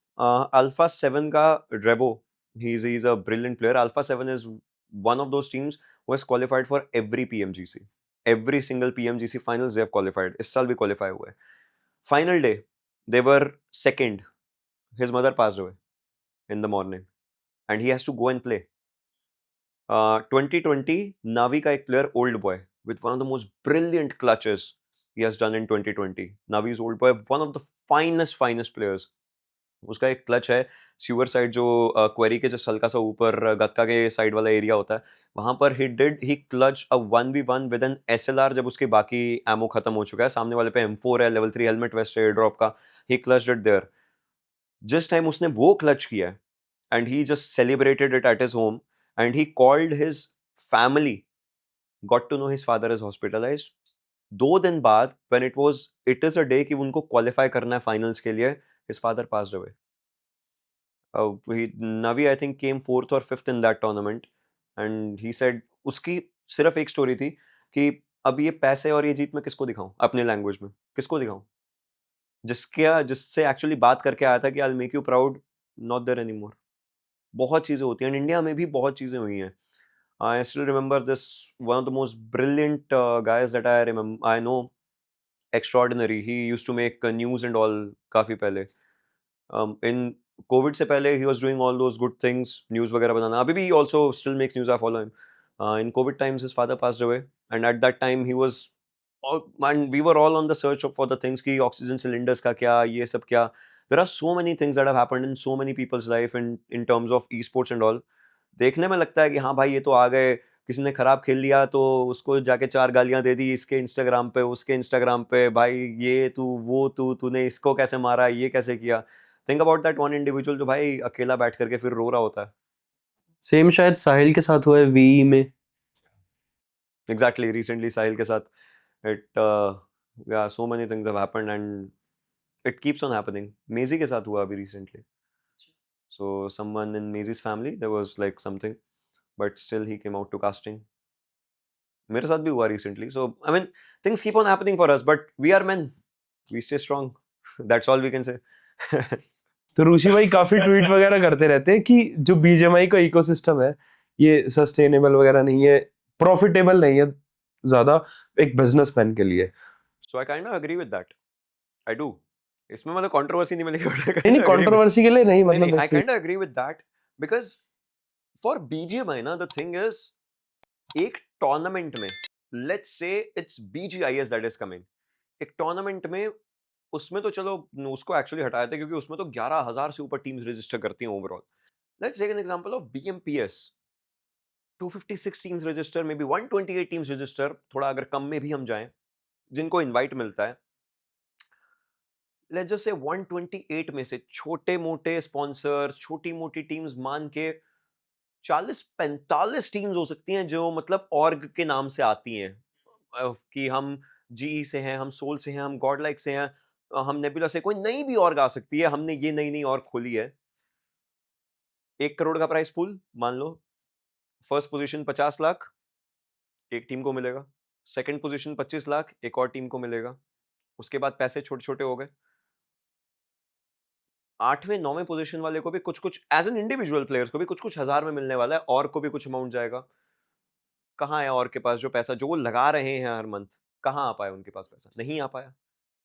अल्फा 7 का Revo, he is a brilliant player. Alpha 7 is one of those teams who has qualified for every PMGC, every single PMGC finals they have qualified, इस साल भी qualify हुए। Final day they were second, his mother passed away in the morning and he has to go and play। 2020 Navi का एक player, old boy, with one of the most brilliant clutches he has done in 2020। Navi's old boy, one of the finest players। उसका एक clutch है sewer side, जो query के just हल्का सा ऊपर गत्का के साइड वाला एरिया होता है, वहां पर ही clutch a 1v1 with an SLR, जब उसके बाकी एमो खत्म हो चुका है, सामने वाले पे M4 है, लेवल 3 हेलमेट वेस्ट है एयर ड्रॉप का, ही क्लच्ड इट देयर। जिस टाइम उसने वो क्लच किया and he just celebrated it at his home, and he called his family, got to know his father is hospitalized. 2 दिन बाद when it is a day कि उनको qualify करना है फाइनल्स के लिए, his father passed away। Navi I think came 4th or 5th in that tournament, and he said उसकी सिर्फ एक स्टोरी थी कि अब ये पैसे और ये जीत मैं किसको दिखाऊं, अपने लैंग्वेज में किसको दिखाऊं, जिससे एक्चुअली बात करके आया था कि I'll make you proud, not there anymore। बहुत चीजें होती हैं, इंडिया में भी बहुत चीजें हुई हैं। I still remember this, one of the most brilliant guys that I know, extraordinary, he used to make news and all काफी पहले, in कोविड से पहले he was doing all those good things, news वगैरह बनाना। अभी भी also still makes news, I follow him. In Covid times his father passed away and eight that time he was and we were all on the search for the things कि oxygen cylinders का क्या, ये सब क्या। There are so many things that have happened in so many people's life in terms of esports and all। देखने में लगता है कि हाँ भाई ये तो आ गए, किसी ने खराब खेल लिया तो उसको जाके 4 गालियां दे दी, इसके इंस्टाग्राम पे उसके इंस्टाग्राम पे, भाई ये तू वो तूने इसको कैसे मारा, ये कैसे किया। Think about that one individual जो भाई अकेला बैठ करके फिर रो रहा होता है। सेम शायद साहिल के साथ हुआ है वी में। एग्जैक्टली, रिसेंटली साहिल के साथ इट या so many things have happened and it keeps on happening. मेजी के साथ हुआ अभी recently. So someone in Maisie's family, there was like something, but still he came out to casting. मेरे साथ भी हुआ recently. So I mean, things keep on happening for us, but we are men. We stay strong. That's all we can say. तो ऋषि भाई काफी tweet वगैरह करते रहते हैं कि जो बीजीएमआई का इकोसिस्टम है ये सस्टेनेबल वगैरह नहीं है, प्रॉफिटेबल नहीं है ज्यादा एक बिजनेसमैन के लिए। So I kind of agree with that. I do. इसमें मतलब कंट्रोवर्सी नहीं मिलेगी, but I नहीं kinda agree with- कंट्रोवर्सी के लिए नहीं, नहीं, मतलब नहीं, I ऐसे ही। kind of agree with that because for BGMI ना the thing is, एक टूर्नामेंट में let's say it's BGIS that is coming, एक टूर्नामेंट में उसमें तो चलो उसको एक्चुअली हटाया था क्योंकि उसमें तो 11,000 से ऊपर टीम्स रजिस्टर करती हैं overall. Let's take an example of BMPS, 256 teams register, maybe 128 teams register, थोड़ा अगर कम में भी हम जाएं जिनको इनवाइट मिलता है। लेट्स जस्ट से 128 में से छोटे मोटे स्पॉन्सर्स, छोटी मोटी टीम्स मान के 40-45 टीम्स हो सकती हैं जो मतलब ऑर्ग के नाम से आती हैं, कि हम जी से हैं, हम सोल से हैं, हम गॉड लाइक से हैं, हम नेबुला से, कोई नई भी ऑर्ग आ सकती है। हमने ये नई नई ऑर्ग खोली है। 1 करोड़ का प्राइस पूल मान लो, फर्स्ट पोजीशन 50 लाख एक टीम को मिलेगा, सेकंड पोजीशन 25 लाख एक और टीम को मिलेगा, उसके बाद पैसे छोटे छोटे हो गए। 8वें 9वें पोजीशन वाले को भी कुछ कुछ एज एन इंडिविजुअल प्लेयर्स को भी कुछ कुछ हजार में मिलने वाला है, और को भी कुछ अमाउंट जाएगा। कहाँ है और के पास जो पैसा जो वो लगा रहे हैं हर मंथ, कहाँ आ पाया उनके पास पैसा? नहीं आ पाया,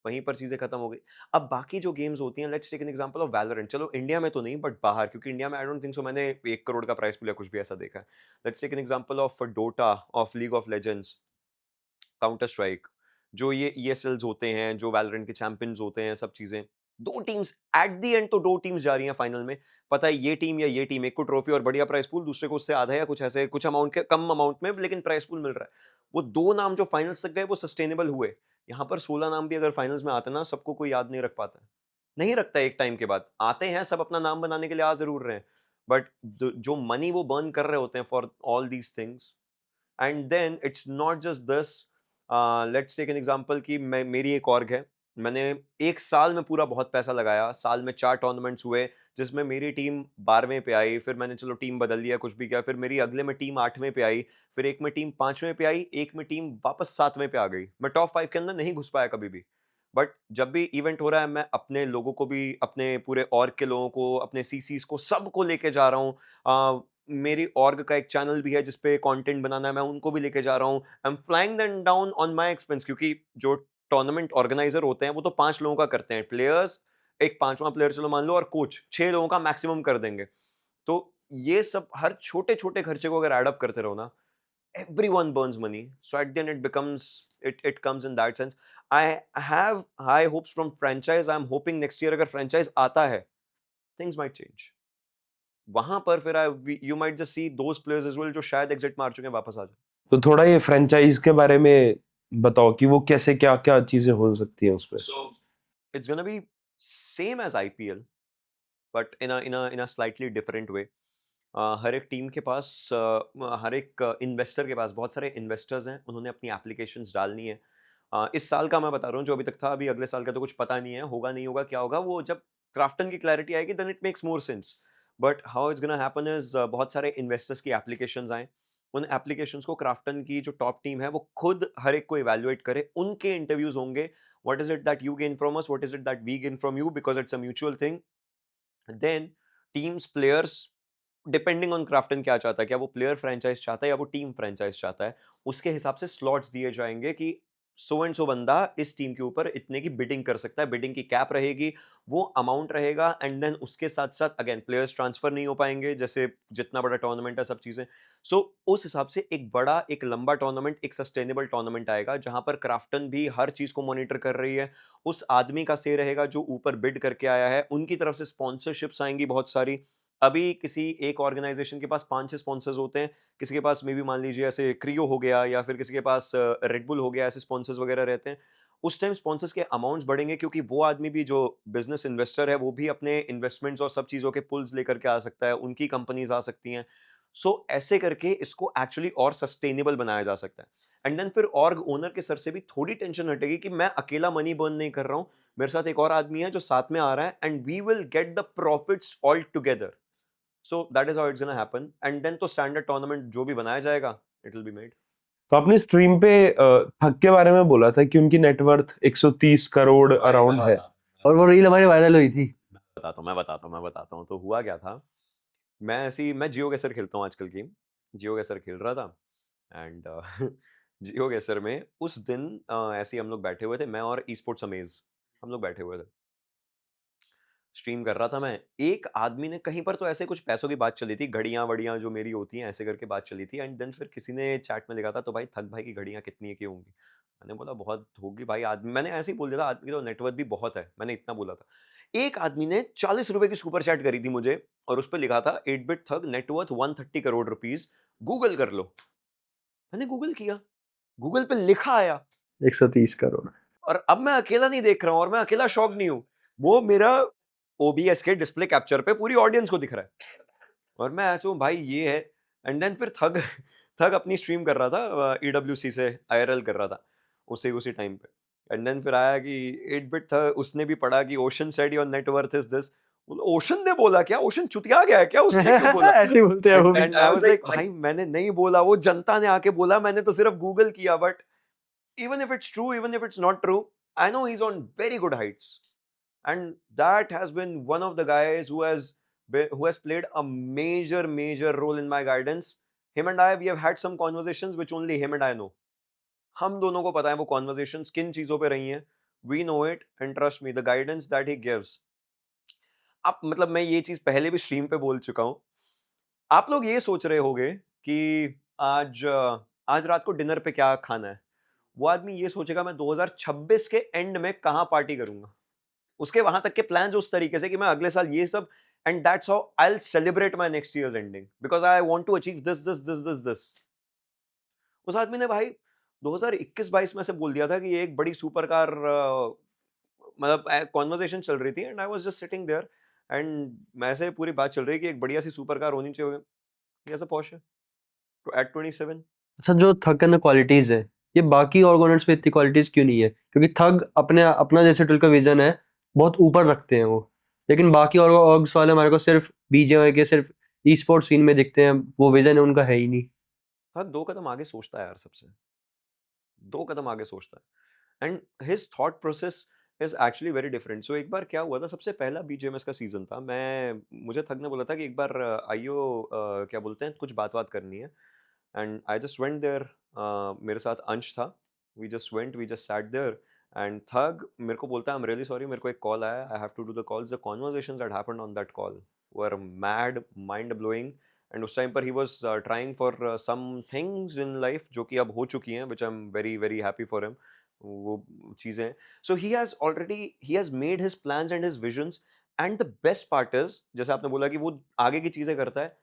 वहीं पर चीजें खत्म हो गई। अब बाकी जो गेम्स होती हैं, let's take an example of Valorant, चलो इंडिया में तो नहीं बट बाहर, क्योंकि इंडिया में आई डोंट थिंक सो मैंने 1 करोड़ का प्राइस पूल या कुछ भी ऐसा देखा है। Let's take an example of Dota, of League of Legends, Counter Strike, जो ये ESLs होते हैं, जो वैलोरेंट के चैंपियंस होते हैं, सब चीजें। 2 टीम्स एट द एंड, तो 2 टीम्स जा रही हैं फाइनल में। पता है ये टीम या ये टीम, एक को ट्रॉफी और बढ़िया प्राइस पूल, दूसरे को उससे आधा या कुछ ऐसे कुछ अमाउंट के कम अमाउंट में लेकिन प्राइस पूल मिल रहा है। वो 2 नाम जो फाइनल्स तक गए वो सस्टेनेबल हुए। यहाँ पर 16 नाम भी अगर फाइनल्स में आते ना, सबको कोई याद नहीं रख पाता है, नहीं रखता एक टाइम के बाद। आते हैं सब अपना नाम बनाने के लिए आ जरूर रहे हैं, बट जो मनी वो बर्न कर रहे होते हैं for all these things, and then it's not just this. Let's take an example कि मेरी एक ऑर्ग है, मैंने 1 साल में पूरा बहुत पैसा लगाया, साल में 4 टूर्नामेंट्स हुए जिसमें मेरी टीम 12वें पे आई, फिर मैंने चलो टीम बदल लिया, कुछ भी किया, फिर मेरी अगले में टीम 8वें पे आई, फिर एक में टीम 5वें पे आई, एक में टीम वापस 7वें पे आ गई। मैं टॉप 5 के अंदर नहीं घुस पाया कभी भी, बट जब भी इवेंट हो रहा है मैं अपने लोगों को भी, अपने पूरे ऑर्ग के लोगों को, अपने CCs को, सबको लेके जा रहा हूँ। मेरी ऑर्ग का एक चैनल भी है जिसपे कंटेंट बनाना है, मैं उनको भी लेके जा रहा हूँ। I M flying them down on my expense, क्योंकि जो टूर्नामेंट ऑर्गेनाइजर होते हैं वो तो 5 लोगों का करते हैं, प्लेयर्स एक 5वां प्लेयर चलो मान लो, और कोच 6 लोगों का मैक्सिमम कर देंगे। तो ये सब हर छोटे छोटे खर्चे को अगर एड अप करते रहो ना, everyone burns money, so at the end it comes in that sense. I have high hopes from franchise. I'm hoping next year अगर franchise आता है, things might change. वहां पर फिर you might just see those players as well जो शायद exit मार चुके हैं वापस आ जाए। तो थोड़ा ये फ्रेंचाइज के बारे में बताओ कि वो कैसे क्या क्या चीजें हो सकती हैं उस पे। So it's gonna be same as IPL, but in a slightly different way. हर एक टीम के पास, हर एक इन्वेस्टर के पास, बहुत सारे इन्वेस्टर्स हैं, उन्होंने अपनी एप्लीकेशंस डालनी है। इस साल का मैं बता रहा हूँ जो अभी तक था, अभी अगले साल का तो कुछ पता नहीं है, होगा नहीं होगा क्या होगा, वो जब क्राफ्टन की क्लैरिटी आएगी then it makes more sense. But how it's gonna happen is, बहुत सारे इन्वेस्टर्स की एप्लीकेशंस आए, उन एप्लीकेशंस को क्राफ्टन की जो टॉप टीम है वो खुद हर एक को इवेल्युएट करे, उनके इंटरव्यूज होंगे, what is it that you gain from us, what is it that we gain from you, because it's a mutual thing. Then teams, players, depending on Krafton क्या चाहता है, क्या वो प्लेयर फ्रेंचाइज चाहता है या वो टीम फ्रेंचाइज चाहता है, उसके हिसाब से स्लॉट्स दिए जाएंगे कि सो एंड सो बंदा इस टीम के ऊपर इतने की बिडिंग कर सकता है, बिडिंग की कैप रहेगी, वो अमाउंट रहेगा, एंड देन उसके साथ साथ अगेन प्लेयर्स ट्रांसफर नहीं हो पाएंगे, जैसे जितना बड़ा टूर्नामेंट है सब चीजें। सो उस हिसाब से एक बड़ा, एक लंबा टूर्नामेंट, एक सस्टेनेबल टूर्नामेंट आएगा, जहां पर क्राफ्टन भी हर चीज को मॉनिटर कर रही है। उस आदमी का से रहेगा जो ऊपर बिड करके आया है, उनकी तरफ से स्पॉन्सरशिप्स आएंगी बहुत सारी। अभी किसी एक ऑर्गेनाइजेशन के पास 5-6 स्पॉन्सर्स होते हैं, किसी के पास मे भी मान लीजिए ऐसे क्रियो हो गया, या फिर किसी के पास रेडबुल हो गया, ऐसे स्पॉन्सर्स वगैरह रहते हैं। उस टाइम स्पॉन्सर्स के अमाउंट्स बढ़ेंगे, क्योंकि वो आदमी भी जो बिजनेस इन्वेस्टर है, वो भी अपने इन्वेस्टमेंट्स और सब चीजों के पुल्स लेकर के आ सकता है, उनकी कंपनीज आ सकती हैं। सो ऐसे करके इसको एक्चुअली और सस्टेनेबल बनाया जा सकता है। एंड देन फिर ऑर्ग ओनर के सर से भी थोड़ी टेंशन हटेगी कि मैं अकेला मनी बर्न नहीं कर रहा हूँ, मेरे साथ एक और आदमी है जो साथ में आ रहा है, and we will get the profits all together. So that is how it's gonna happen, and then तो standard tournament जो भी बनाया जाएगा, it will be made. तो आपने स्ट्रीम पे थक के बारे में बोला था कि उनकी नेटवर्थ 130 करोड़ अराउंड है। और वो रील हमारी वायरल हुई थी। मैं बताता हूँ। तो हुआ क्या था, मैं जियो गेसर खेलता हूँ आजकल गेम, जियो गेसर खेल रहा था, एंड जियो गेसर में उस दिन ऐसे ही हम लोग बैठे हुए थे, मैं और ई स्पोर्ट्स अमेज, हम लोग बैठे हुए थे, स्ट्रीम कर रहा था मैं। एक आदमी ने कहीं पर तो ऐसे कुछ पैसों की बात चली थी, घड़ियां वड़ियां जो मेरी होती हैं ऐसे करके बात चली थी, एंड देन फिर किसी ने चैट में लिखा था, तो भाई थक भाई की घड़ियां कितनी की होंगी? मैंने बोला बहुत होगी भाई, आदमी, मैंने ऐसे ही बोल दिया था, आदमी की तो नेटवर्थ भी बहुत है, मैंने इतना बोला था। एक आदमी ने 40 रुपए की सुपर चैट करी थी मुझे, और उस पर लिखा था 8 बिट थग नेटवर्थ 130 करोड़ रुपीज, गूगल कर लो। मैंने गूगल किया, गूगल पे लिखा आया 130 करोड़। और अब मैं अकेला नहीं देख रहा हूँ, और मैं अकेला शॉक नहीं हूँ, वो मेरा ओबीएस के डिस्प्ले कैप्चर पे पूरी ऑडियंस को दिख रहा है, और मैं ऐसे हूँ भाई ये है। एंड देन फिर थग थग अपनी स्ट्रीम कर रहा था, ईडब्ल्यूसी से आईआरएल कर रहा था उसी टाइम पे। एंड देन फिर आया कि 8 बिट था, उसने भी पढ़ा कि ocean said your net worth is this. Ocean ने बोला क्या? ओशन चुतिया गया है क्या? उसने क्यों बोला? ऐसे बोलते हैं वो भी। एंड आई वाज लाइक भाई मैंने नहीं बोला, वो जनता ने आके बोला, मैंने तो सिर्फ गूगल किया। But even if it's true, even if it's not true, I know he's on very good heights, and that has been one of the guys who has played a major role in my guidance. Him and I, we have had some conversations which only him and I know. हम दोनों को पता है वो conversations किन चीजों पे रही हैं. We know it, and trust me, the guidance that he gives. अब मतलब मैं ये चीज पहले भी स्ट्रीम पे बोल चुका हूं. आप लोग ये सोच रहे होंगे कि आज रात को डिनर पे क्या खाना है. वो आदमी ये सोचेगा मैं 2026 के एंड में कहां पार्टी करूंगा. उसके वहां तक के प्लान्स उस तरीके से कि मैं अगले साल ये सब, and that's how I will celebrate my next years ending, because I want to achieve this. उस आदमी ने भाई 2021-22 में से बोल दिया था कि ये एक बड़ी सुपर कार, मतलब कॉन्वर्सेशन चल रही थी, and I was just sitting there, and मैं से पूरी बात चल रही है कि एक बढ़िया सी सुपर कार होनी चाहिए. He has a Porsche at 27. अच्छा, जो थग के अंदर क्वालिटीज है, ये बाकी ऑर्गेनाइट्स में इतनी क्वालिटीज क्यों नहीं है? क्योंकि थग अपना जैसे टूल का विजन है बहुत ऊपर रखते हैं वो, लेकिन बाकी ऑर्ग्स वाले हमारे को सिर्फ बीजीएमआई के सिर्फ ई स्पोर्ट्स सीन में दिखते हैं, वो विजन है उनका है ही नहीं। थग 2 कदम आगे सोचता है यार, सबसे 2 कदम आगे सोचता है, and his thought process is actually very different. So एक बार क्या हुआ था, सबसे पहला बीजीएमएस का सीजन था, मुझे थग ने बोला था कि एक बार आइयो, क्या बोलते हैं, कुछ बात करनी है. And I just went there, मेरे साथ अंश था, we just sat there, and Thug मेरे को बोलता है आई एम रियली सॉरी, मेरे को एक कॉल आया, I have to do the calls. The conversations that happened on that call were mad, mind blowing. And उस टाइम पर he was trying for some things in life जो कि अब हो चुकी हैं, which I am very very happy for him, वो चीजें. So he has made his plans and his visions, and the best part is, जैसे आपने बोला कि वो आगे की चीजें करता है,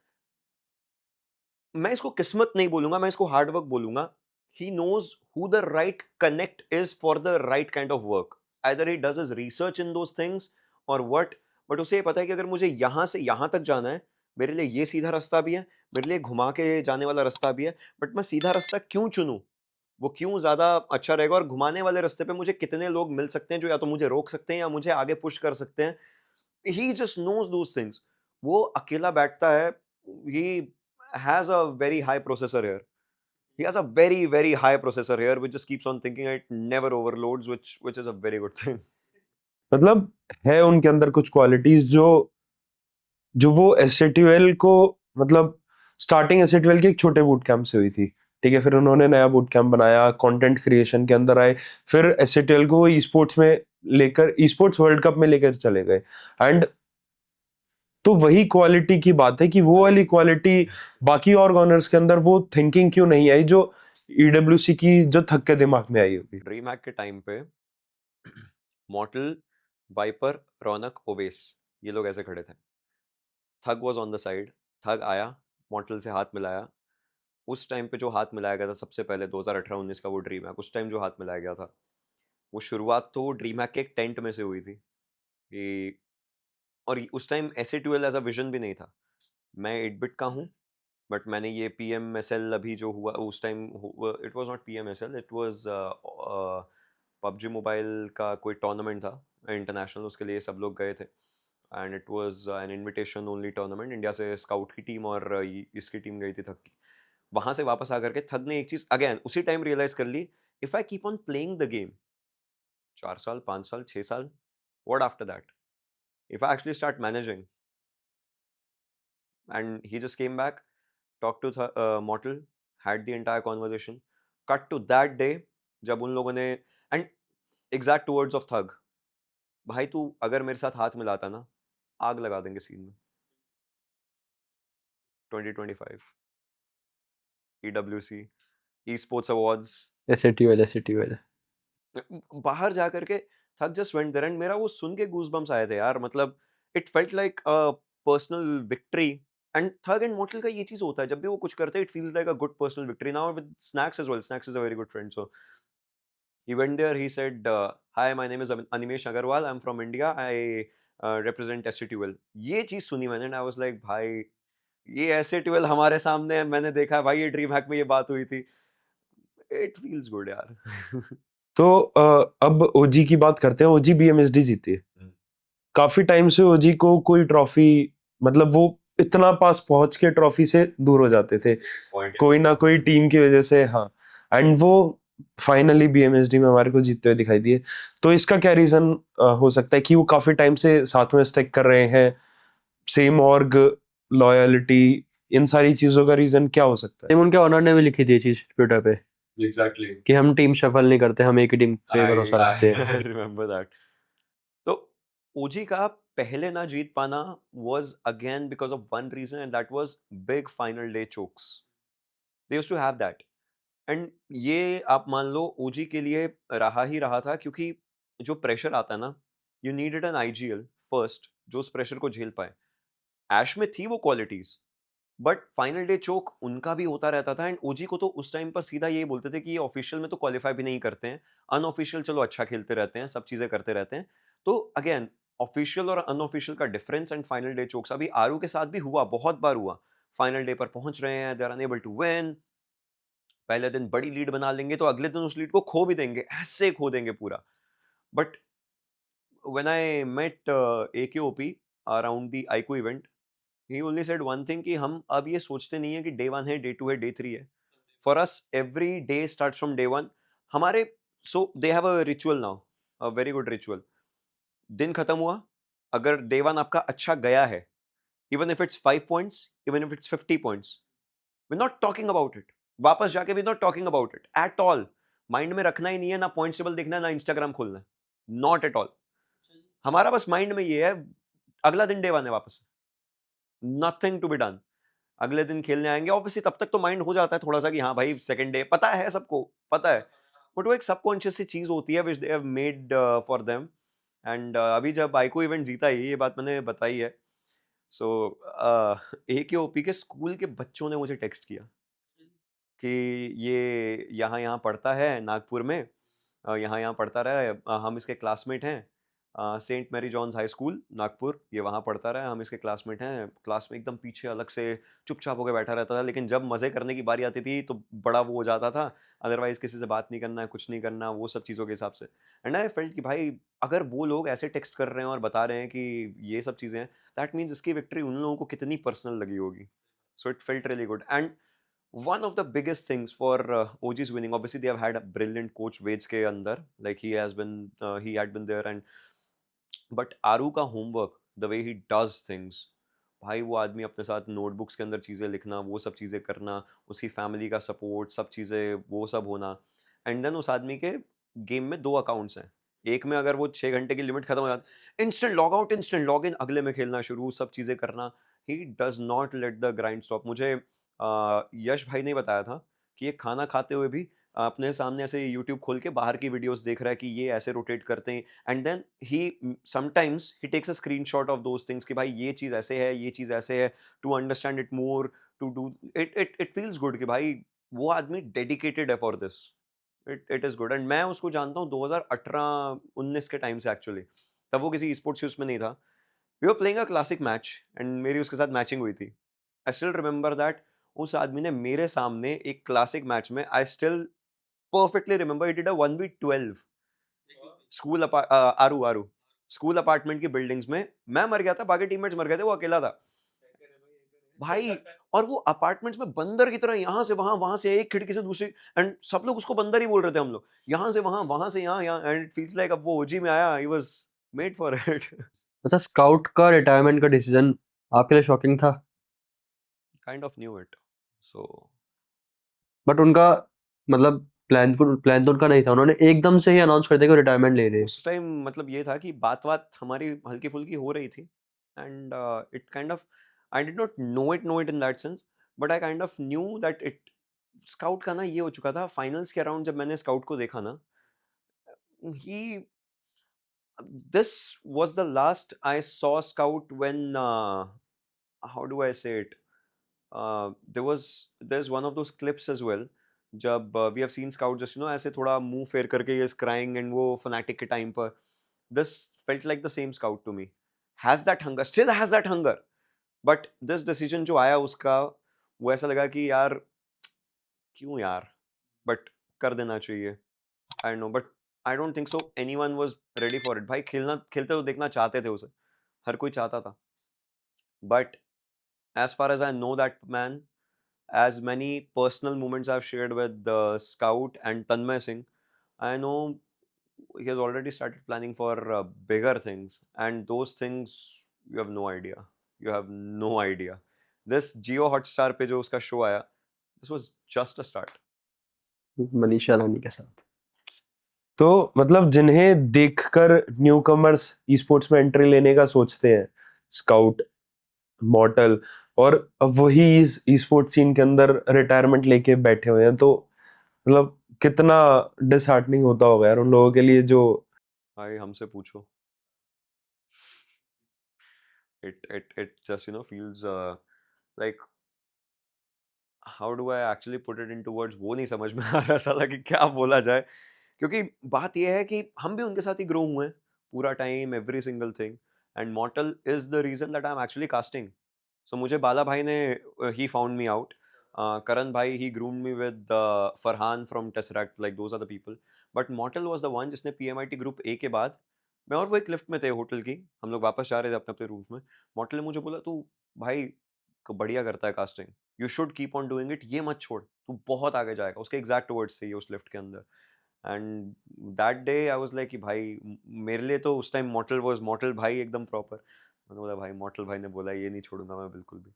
मैं इसको किस्मत नहीं बोलूंगा, मैं इसको हार्ड वर्क बोलूंगा. He knows who the right connect is for the right kind of work. Either he does his research in those things or what, but उसे ये पता है कि अगर मुझे यहाँ से यहाँ तक जाना है, मेरे लिए ये सीधा रास्ता भी है, मेरे लिए घुमा के जाने वाला रास्ता भी है, बट मैं सीधा रास्ता क्यों चुनूं, वो क्यों ज्यादा अच्छा रहेगा, और घुमाने वाले रास्ते पे मुझे कितने लोग मिल सकते हैं जो या तो मुझे रोक सकते हैं या मुझे आगे पुश कर सकते हैं. He just knows those things. वो अकेला बैठता है. He has a very high processor here. He has a very high processor here, which just keeps on thinking. It never overloads, which is a very good thing. मतलब है उनके अंदर कुछ qualities जो वो एसएटीएल को, मतलब स्टार्टिंग एसएटीएल के एक छोटे बूट कैंप से हुई थी, ठीक है, फिर उन्होंने नया बूट कैंप बनाया, कंटेंट क्रिएशन के अंदर आए, फिर एसएटीएल को ई स्पोर्ट्स में लेकर ई स्पोर्ट्स वर्ल्ड कप में लेकर चले गए। एंड तो वही क्वालिटी की बात है कि वो वाली क्वालिटी बाकी ऑर्गेनाइजर्स के अंदर वो थिंकिंग क्यों नहीं आई जो ईडब्ल्यूसी की जो थक के दिमाग में आई होगी। ड्रीम हैक के टाइम पे मॉर्टल, वाइपर, रौनक, ओवेस, ये लोग ऐसे खड़े थे। थग वाज ऑन द साइड। थग आया, मॉर्टल से हाथ मिलाया। उस टाइम पे जो हाथ मिलाया गया था सबसे पहले 2018-19 का वो ड्रीम हैक, उस टाइम जो हाथ मिलाया गया था, वो शुरुआत तो ड्रीम हैक के एक टेंट में से हुई थी कि, और उस टाइम एस-ए-2-एल एज अ विजन भी नहीं था। मैं 8-बिट का हूँ, बट मैंने ये पीएमएसएल अभी जो हुआ उस time, it was not PMSL, it was PUBG mobile का कोई टूर्नामेंट था इंटरनेशनल, उसके लिए सब लोग गए थे and it was an invitation only tournament. India से स्काउट की टीम और इसकी टीम गई थी, थक की। वहां से वापस आकर के थग ने एक चीज अगेन उसी टाइम रियलाइज कर ली, if I keep on playing the game 4 साल 5 साल 6 साल, what after that, if I actually start managing, and he just came back, talked to Mortal, had the entire conversation, cut to that day जब उन लोगों ने, and exact words of Thug, भाई तू अगर मेरे साथ हाथ मिलाता ना, आग लगा देंगे सीन में। 2025 EWC eSports Awards, एसएटीएल बाहर जा करके थक जस्ट वेंट देयर, एंड मेरा वो सुन के गूज़बम्प्स आए थे यार, मतलब it felt like a personal victory. And tug and मॉर्टल का ये चीज होता है, जब भी वो कुछ करते हैं it feels like a good personal victory. Now with Snax as well, Snax is a very good friend, so he went there, he said, hi, my name is Animesh Agarwal, I'm from India, I represent SC12। ये चीज सुनी मैंने and I was like, भाई ये SC12 हमारे सामने है, मैंने देखा है भाई, ये ड्रीम हैक में ये बात हुई थी। इट फील्स गुड यार। तो अब ओजी की बात करते हैं। ओजी बीएमएसडी जीती है। काफी टाइम से ओजी को कोई ट्रॉफी, मतलब वो इतना पास पहुंच के ट्रॉफी से दूर हो जाते थे कोई ना कोई टीम की वजह से। हाँ, एंड वो फाइनली बीएमएसडी में हमारे को जीतते हुए दिखाई दिए। तो इसका क्या रीजन हो सकता है कि वो काफी टाइम से साथ में स्टिक कर रहे हैं, सेम ऑर्ग, लॉयलिटी, इन सारी चीजों का रीजन क्या हो सकता है? उनके ऑनर ने भी लिखी थी ये चीज ट्विटर पे एग्जैक्टली, कि हम टीम शफल नहीं करते, हम एक ही टीम पे भरोसा रखते हैं। I remember that। तो ओजी का पहले ना जीत पाना was again because of one reason, and that was big final day chokes। They used to have that, and ये आप मान लो ओजी के लिए रहा ही रहा था, क्योंकि जो प्रेशर आता है ना, you needed an IGL first जो उस प्रेशर को झेल पाए। ऐश में थी वो क्वालिटीज, बट फाइनल डे चोक उनका भी होता रहता था। एंड ओजी को तो उस टाइम पर सीधा ये बोलते थे कि ये ऑफिशियल में तो क्वालिफाई भी नहीं करते हैं, अनऑफिशियल चलो अच्छा खेलते रहते हैं, सब चीजें करते रहते हैं। तो अगेन ऑफिशियल और अनऑफिशियल का difference and final day chokes अभी आरू के साथ भी हुआ, बहुत बार हुआ। फाइनल डे पर पहुंच रहे हैं, they are unable to win, पहले दिन बड़ी लीड बना लेंगे तो अगले दिन उस लीड को खो भी देंगे, ऐसे खो देंगे पूरा। But when I met AKOP around the आईको event, he only said one thing कि हम अब ये सोचते नहीं है कि डे 1 है, डे 2 है, डे 3 है। For us every day start from day 1। हमारे so they have a ritual now, a very good ritual. दिन खत्म हुआ, अगर डे 1 आपका अच्छा गया है, even if it's 5 points, even if it's 50 points, we not talking about it. वापस जाके we not talking about it at all. Mind में रखना ही नहीं है, ना पॉइंट्स टेबल देखना है, ना इंस्टाग्राम खोलना है, नॉट एट ऑल। हमारा बस माइंड में ये है, अगला दिन डे 1 है, वापस नथिंग टू बी डन। अगले दिन खेलने आएंगे, ऑब्वियसली तब तक तो माइंड हो जाता है थोड़ा सा कि हाँ भाई सेकंड डे, पता है सबको, पता है, बट वो एक सबकॉन्शियस सी चीज होती है which they have made for them. And अभी जब आईको इवेंट जीता है, ये बात मैंने बताई है, सो AKOP के स्कूल के बच्चों ने मुझे टेक्स्ट किया कि ये यहाँ यहाँ पढ़ता है नागपुर में, यहाँ यहाँ पढ़ता रहा है, हम इसके क्लासमेट हैं, saint Mary John's high school Nagpur, ये वहाँ पढ़ता रहा है, हम इसके क्लासमेट हैं। क्लास में एकदम पीछे अलग से चुपचाप होकर बैठा रहता था, लेकिन जब मज़े करने की बारी आती थी तो बड़ा वो हो जाता था, अदरवाइज किसी से बात नहीं करना, कुछ नहीं करना, वो सब चीज़ों के हिसाब से। एंड आई फेल्ट कि भाई अगर वो लोग ऐसे टेक्स्ट कर रहे हैं और बता रहे हैं कि ये सब चीज़ें हैं, दैट मीन्स इसकी विक्ट्री उन लोगों को कितनी पर्सनल लगी होगी। So it felt really good. And one of the biggest things for OG's winning, obviously they have had a brilliant coach Veds ke andar, like he has been he had been there, and but Aru ka homework, the way he does things, भाई वो आदमी अपने साथ notebooks के अंदर चीज़ें लिखना, वो सब चीज़ें करना, उसकी फैमिली का सपोर्ट, सब चीज़ें वो सब होना। एंड देन उस आदमी के गेम में 2 अकाउंट्स हैं। एक में अगर वो 6 घंटे की लिमिट खत्म हो जाती, instant log out, instant log in, अगले में खेलना शुरू, सब चीज़ें करना। He does not let the grind stop. मुझे यश भाई ने बताया था कि ये खाना खाते हुए भी अपने सामने ऐसे यूट्यूब खोल के बाहर की वीडियोस देख रहा है कि ये ऐसे रोटेट करते हैं, and then he sometimes he takes a screenshot of those things कि भाई ये चीज़ ऐसे है, ये चीज़ ऐसे है, to understand it more, to do it. It feels good कि भाई वो आदमी डेडिकेटेड है for this. It is good. And मैं उसको जानता हूँ 2018-19 के टाइम से एक्चुअली। तब वो किसी स्पोर्ट्स के उसमें नहीं था। We were playing a classic match and मेरी उसके साथ मैचिंग हुई थी। आई स्टिल रिमेंबर दैट उस आदमी ने मेरे सामने एक क्लासिक मैच में, I still perfectly remember, he did a 1v12 आरू आरू स्कूल अपार्टमेंट की बिल्डिंग्स में। मैं मर गया था, बाकी टीममेट्स मर गए थे, वो अकेला था भाई। और वो अपार्टमेंट्स में बंदर की तरह यहाँ से वहां, वहां से एक खिड़की से दूसरी, एंड सब लोग उसको बंदर ही बोल रहे थे, हम लोग यहाँ से वहां, वहां से यहाँ, यहाँ, एंड इट फील्स लाइक अब वो ओजी में आया, he was made for it. अच्छा, स्काउट का रिटायरमेंट का डिसीजन आपके लिए शॉकिंग था? Kind of knew it. So but उनका मतलब प्लान तो उनका नहीं था, उन्होंने एकदम से ही अनाउंस कर दिया कि रिटायरमेंट ले रहे हैं। उस टाइम मतलब ये था कि बात बात हमारी हल्की फुल्की हो रही थी, and it kind of, I did not know it in that sense, but I kind of knew that it, scout का ना ये हो चुका था फाइनल्स के अराउंड। जब मैंने स्काउट को देखा ना, ही, this was the last I saw scout when how do I say it, there's one of those clips as well, जब we have seen scout just ऐसे थोड़ा मुंह फेर करके ये crying and वो fanatic के टाइम पर, this felt like the same scout to me, has that hunger, still has that hunger, but this decision जो आया उसका, वो ऐसा लगा कि यार क्यों यार, बट कर देना चाहिए। I know, but I don't think so anyone was ready for it. भाई खेलना, खेलते तो देखना चाहते थे उसे, हर कोई चाहता था, but as far as I know that man, as many personal moments I've shared with the Scout and Tanmay Singh, I know he has already started planning for bigger things, and those things you have no idea. You have no idea. This Jio Hotstar पे जो उसका show आया, this was just a start. Manisha Rani के साथ। तो मतलब जिन्हें देखकर न्यूकमर्स ई स्पोर्ट्स में एंट्री लेने का सोचते हैं, स्काउट, मॉर्टल, और अब वही ई स्पोर्ट्स सीन के अंदर रिटायरमेंट लेके बैठे हुए हैं, तो मतलब कितना डिसहार्टनिंग होता होगा यार उन लोगों के लिए जो। भाई हमसे पूछो, it just feels like, how do I actually put it into words, वो नहीं समझ में आ रहा साला कि क्या बोला जाए। क्योंकि बात ये है कि हम भी उनके साथ ही ग्रो हुए हैं पूरा time, every single thing, and Mortal is the reason that I am actually casting. So मुझे बाला भाई ने, he found me out, Karan भाई he groomed me with Farhan from Tesseract, like those are the people, but Mortal was the one जिसने PMIT group A के बाद, मैं और वो एक लिफ्ट में थे होटल की, हम लोग वापस जा रहे थे अपने अपने रूम्स में, मॉर्टल ने मुझे बोला तू भाई बढ़िया करता है casting, you should keep on doing it, ये मत छोड़, तू बहुत आगे जाएगा, उसके एग्जैक्ट वर्ड्स थे ये उस लिफ्ट के अंदर। And that day I was like कि भाई मेरे लिए तो उस टाइम मॉर्टल वाज मॉर्टल भाई एकदम प्रॉपर। मैंने बोला भाई मॉर्टल भाई ने बोला ये नहीं छोड़ूंगा मैं बिल्कुल भी,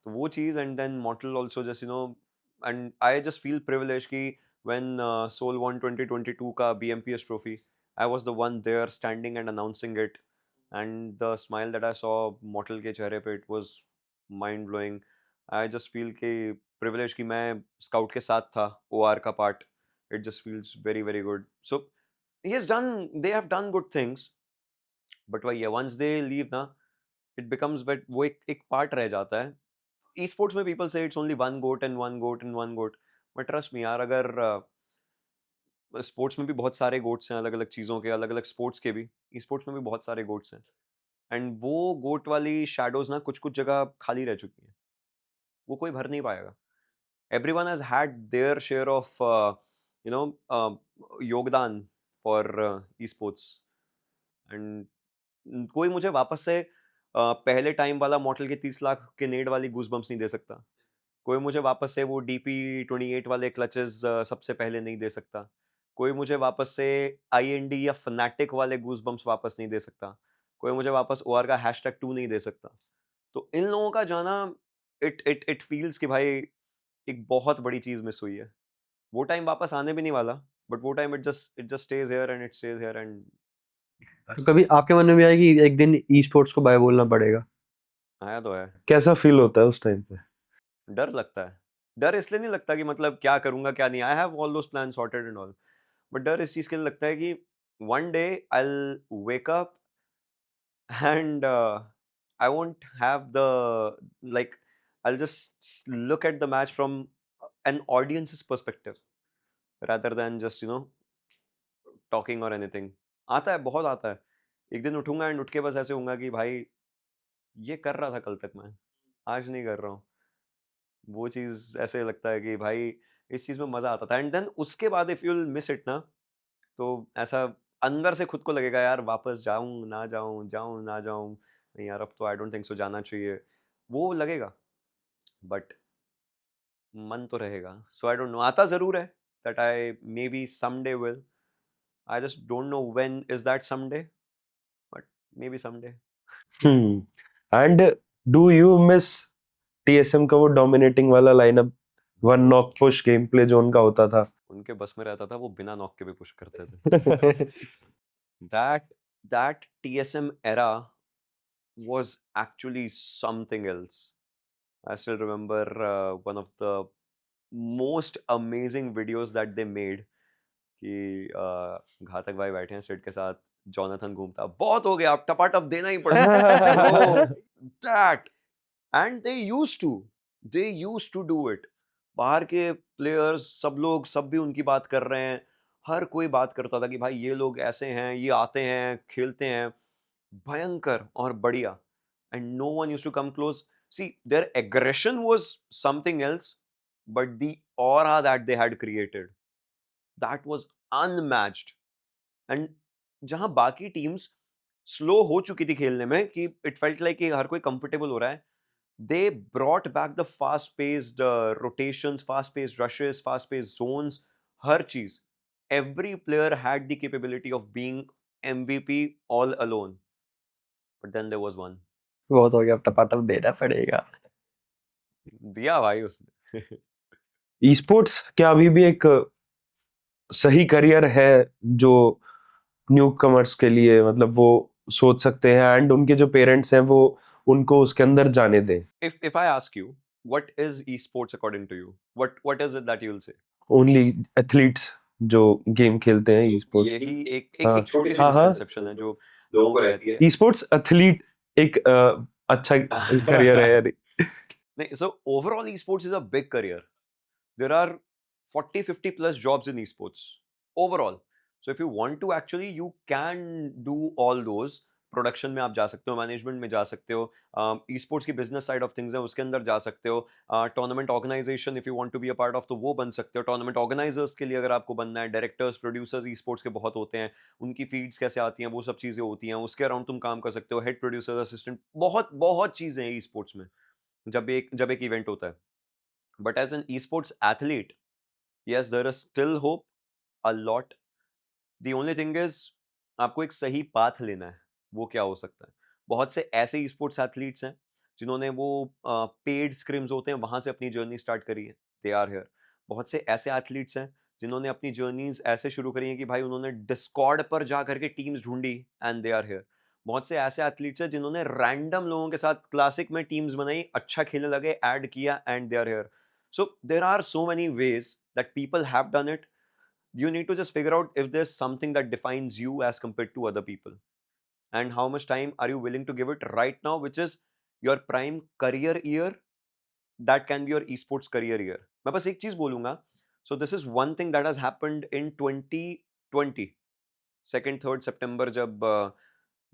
तो वो चीज़। And then Mortal also just and I just feel privilege कि व्हेन सोल वन 2022 का BMPS trophy, I was the one there standing and announcing it, and the smile that I saw Mortal के चेहरे पे, it was mind blowing. I just feel कि privilege कि मैं Scout के साथ था, ओआर का part, it just feels very very good. So they have done good things, but why, yeah, once they leave na, it becomes, but वो एक part रह जाता है। esports में people say it's only one goat and one goat and one goat, but trust me यार, अगर sports में भी बहुत सारे गोट्स हैं, अलग अलग चीज़ों के, अलग अलग स्पोर्ट्स के भी, स्पोर्ट्स में भी बहुत सारे गोट्स हैं, एंड वो गोट वाली शैडोज ना कुछ कुछ जगह खाली रह चुकी हैं, वो कोई भर नहीं पाएगा। everyone has had their share of you know योगदान for esports, and कोई मुझे वापस से पहले टाइम वाला मॉडल के 30 लाख के नेड वाली गूजबम्प्स नहीं दे सकता, कोई मुझे वापस से वो DP28 वाले क्लचेस सबसे पहले नहीं दे सकता, कोई मुझे वापस से IND या फनाटिक वाले गूजबम्प्स वापस नहीं दे सकता, कोई मुझे वापस OR का #2 नहीं दे सकता, तो इन लोगों का जाना इट फील्स कि भाई एक बहुत बड़ी चीज मिस हुई है। वो टाइम वापस आने भी नहीं वाला, बट वो time it just stage here and it stage here and तो कभी आपके मन में भी आया कि एक दिन ई स्पोर्ट्स को बाय बोलना पड़ेगा? आया तो है। कैसा फील होता है उस टाइम पे? डर लगता है। डर इसलिए नहीं लगता कि मतलब क्या करूंगा क्या नहीं, I have all those plan sorted and all, but डर इस चीज के लिए लगता है कि one day I will wake up and I won't have the like I'll just look at the match from an audience's perspective rather than just talking or anything. आता है, बहुत आता है। एक दिन उठूंगा एंड उठ के बस ऐसे होऊंगा कि भाई ये कर रहा था कल तक, मैं आज नहीं कर रहा हूँ। वो चीज ऐसे लगता है कि भाई इस चीज में मजा आता था, एंड देन उसके बाद if you will miss it ना, तो ऐसा अंदर से खुद को लगेगा यार वापस जाऊं ना जाऊं, जाऊं ना जाऊं, नहीं यार अब तो आई डोंट थिंक सो जाना चाहिए, वो लगेगा, बट मन तो रहेगा। सो आई डोंट नो, आता जरूर है that I may be someday will, I just don't know when is that someday, but may be someday. And do you miss TSM का वो डोमिनेटिंग वाला lineup, one knock push game play जो उनका होता था? उनके बस में रहता था, वो बिना नॉक के भी पुश करते थे। that that TSM era was actually something else. I still remember one of the most amazing videos that they made कि घातक भाई बैठे हैं सिड के साथ, जॉनथन घूमता, बहुत हो गया अब टपाटप देना ही पड़ेगा bro, that and they used to do it. बाहर के प्लेयर्स सब भी उनकी बात कर रहे हैं, हर कोई बात करता था कि भाई ये लोग ऐसे हैं, ये आते हैं खेलते हैं, भयंकर और बढ़िया, and no one used to come close. See their aggression was something else, but the aura that they had created, that was unmatched. And जहां बाकी टीम्स स्लो हो चुकी थी खेलने में कि इट फेल्ट लाइक कि हर कोई कंफर्टेबल हो रहा है, they brought back the fast-paced rotations, fast-paced rushes, fast-paced zones, हर चीज। Every player had the capability of being MVP all alone. But then there was one. बहुत हो गया, अब टपाटप देना पड़ेगा। दिया भाई उसने। ई स्पोर्ट्स क्या अभी भी एक सही करियर है जो न्यू कमर्स के लिए, मतलब वो सोच सकते हैं एंड उनके जो पेरेंट्स हैं वो उनको उसके अंदर जाने दें? If I ask you, what is esports according to you? What is it that you'll say? Only athletes जो गेम खेलते हैं ई स्पोर्ट्स। यही एक हाँ, एक छोटी सी हाँ, हाँ। मिसकंसेप्शन है जो लोगों को रहती है। ई स्पोर्ट्स एथलीट एक अच्छा करियर है यार। नहीं, so overall esports is a big career. There are 40-50 plus jobs in esports overall. So if you want to actually, you can do all those. Production में आप जा सकते हो, मैनेजमेंट में जा सकते हो, ई स्पोर्ट्स की बिजनेस साइड ऑफ थिंग्स है उसके अंदर जा सकते हो, tournament organization if you want to be a part of तो वो बन सकते हो, टूर्नामेंट ऑर्गेनाइजर्स के लिए अगर आपको बनना है, डायरेक्टर्स प्रोड्यूसर्स ई स्पोर्ट्स के बहुत होते हैं, उनकी फीड्स कैसे आती हैं वो सब चीज़ें होती हैं, उसके अराउंड तुम काम कर सकते हो, हेड प्रोड्यूसर असिस्टेंट, बहुत बहुत चीज़ें हैं ई स्पोर्ट्स में जब एक इवेंट होता है। But as an esports athlete, yes, there is still hope, a lot. The only thing is आपको एक सही पाथ लेना है। वो क्या हो सकता है? बहुत से ऐसे ई स्पोर्ट्स एथलीट्स हैं जिन्होंने वो पेड स्क्रिम्स होते हैं वहां से अपनी जर्नी स्टार्ट करी है, दे आर हियर। बहुत से ऐसे एथलीट्स हैं जिन्होंने अपनी जर्नीज ऐसे शुरू करी हैं कि भाई उन्होंने डिस्कॉर्ड पर जा करके टीम्स ढूंढी एंड दे आर हियर। बहुत से ऐसे एथलीट्स हैं जिन्होंने रैंडम लोगों के साथ क्लासिक में टीम्स बनाई, अच्छा खेलने लगे, ऐड किया and they are here. So there are so many ways that people have done it. You need to just figure out if there's something that defines you as compared to other people, and how much time are you willing to give it right now, which is your prime career year. That can be your esports career year. मैं बस एक चीज बोलूंगा, so this is one thing that has happened in 2020, 2nd 3rd September, जब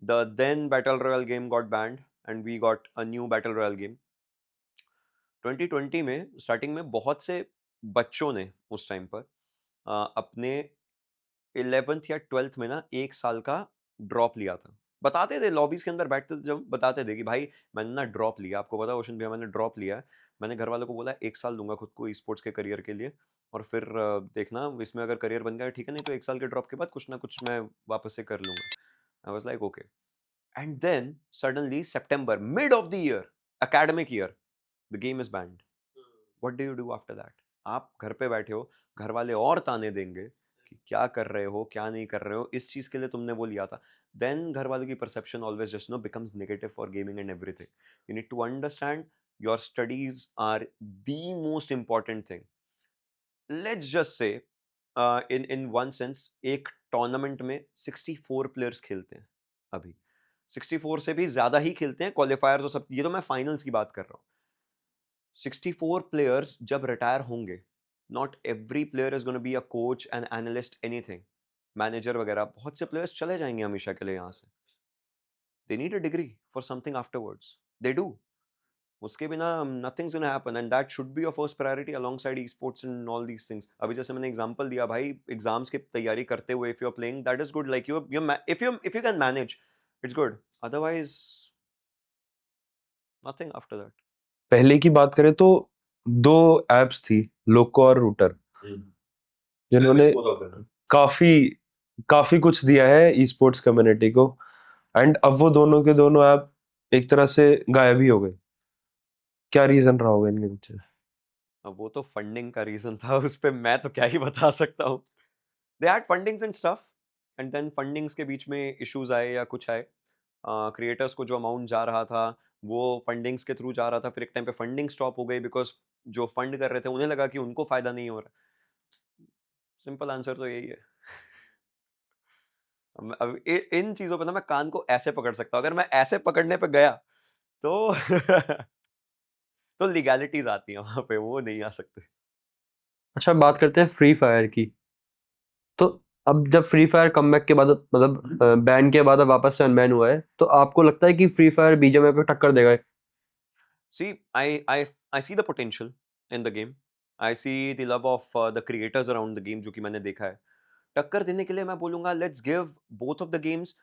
the then battle royale game got banned and we got a new battle royale game. 2020 में starting में बहुत से बच्चों ने उस टाइम पर अपने 11th या 12th में ना 1 साल का ड्रॉप लिया था। बताते थे लॉबीज के अंदर बैठते थे जब, बताते थे कि भाई मैंने ना ड्रॉप लिया, आपको पता है ओशन भैया मैंने ड्रॉप लिया है, मैंने घर वालों को बोला 1 साल दूंगा खुद को स्पोर्ट्स के करियर के लिए, और फिर देखना इसमें अगर करियर बन गया ठीक है, नहीं तो 1 साल के ड्रॉप के बाद कुछ ना कुछ मैं वापस से कर लूंगा। I was like okay, and then suddenly सितंबर, mid of the year, academic year the game is banned. What do you do after that? आप घर पे बैठे हो, घर वाले और ताने देंगे कि क्या कर रहे हो, क्या नहीं कर रहे हो, इस चीज के लिए तुमने वो लिया था. Then घर वालों की perception always just becomes negative for gaming and everything. You need to understand your studies are the most important thing. Let's just say in one sense एक टूर्नामेंट में 64 प्लेयर्स खेलते हैं अभी. 64 से भी ज्यादा ही खेलते हैं क्वालिफायर्स और सब. ये तो मैं फाइनल्स की बात कर रहा हूँ. 64 प्लेयर्स जब रिटायर होंगे, not every player is gonna be a coach and analyst anything, manager वगैरह. बहुत से प्लेयर्स चले जाएंगे हमेशा के लिए यहाँ से. They need a degree for something afterwards. They do. उसके बिना nothing's gonna happen and that should be your first priority alongside esports and all these things. अभी जैसे मैंने एग्जांपल दिया भाई, एग्जाम्स की तैयारी करते हुए if you are playing that is good. Like if you can manage it's good. Otherwise nothing after that. पहले की बात करें तो 2 एप्स थी, लोको और रूटर, जिन्होंने काफी काफी कुछ दिया है ई स्पोर्ट्स कम्युनिटी को. एंड अब वो दोनों के दोनों ऐप एक तरह से गायब ही हो गए. क्या रीजन रहा होगा इनके पीछे? अब वो तो फंडिंग का रीजन था, उस पे मैं तो क्या ही बता सकता हूँ. They had fundings and stuff and then fundings के बीच में इश्यूज आए या कुछ आए. क्रिएटर्स को जो अमाउंट जा रहा था वो फंडिंग्स के थ्रू जा रहा था. फिर एक टाइम पे फंडिंग स्टॉप हो गई बिकॉज जो फंड कर रहे थे उन्हें लगा कि उनको फायदा नहीं हो रहा. सिंपल आंसर तो यही है. अब इन चीजों पे ना मैं कान को ऐसे पकड़ सकता हूँ. अगर मैं ऐसे पकड़ने पे गया तो तो लीगैलिटीज आती हैं वहां पे, वो नहीं आ सकते. अच्छा, बात करते हैं फ्री फायर की. तो अब जब फ्री फायर कमबैक के बाद, मतलब बैन के बाद अब वापस से अनबैन हुआ है, तो आपको लगता है कि फ्री फायर बीजीएमआई को टक्कर देगा? See, I see the potential in the game. I see the love of the creators around the game, जो कि मैंने देखा है. टक्कर देने के लिए मैं बोलूंगा let's give both of the games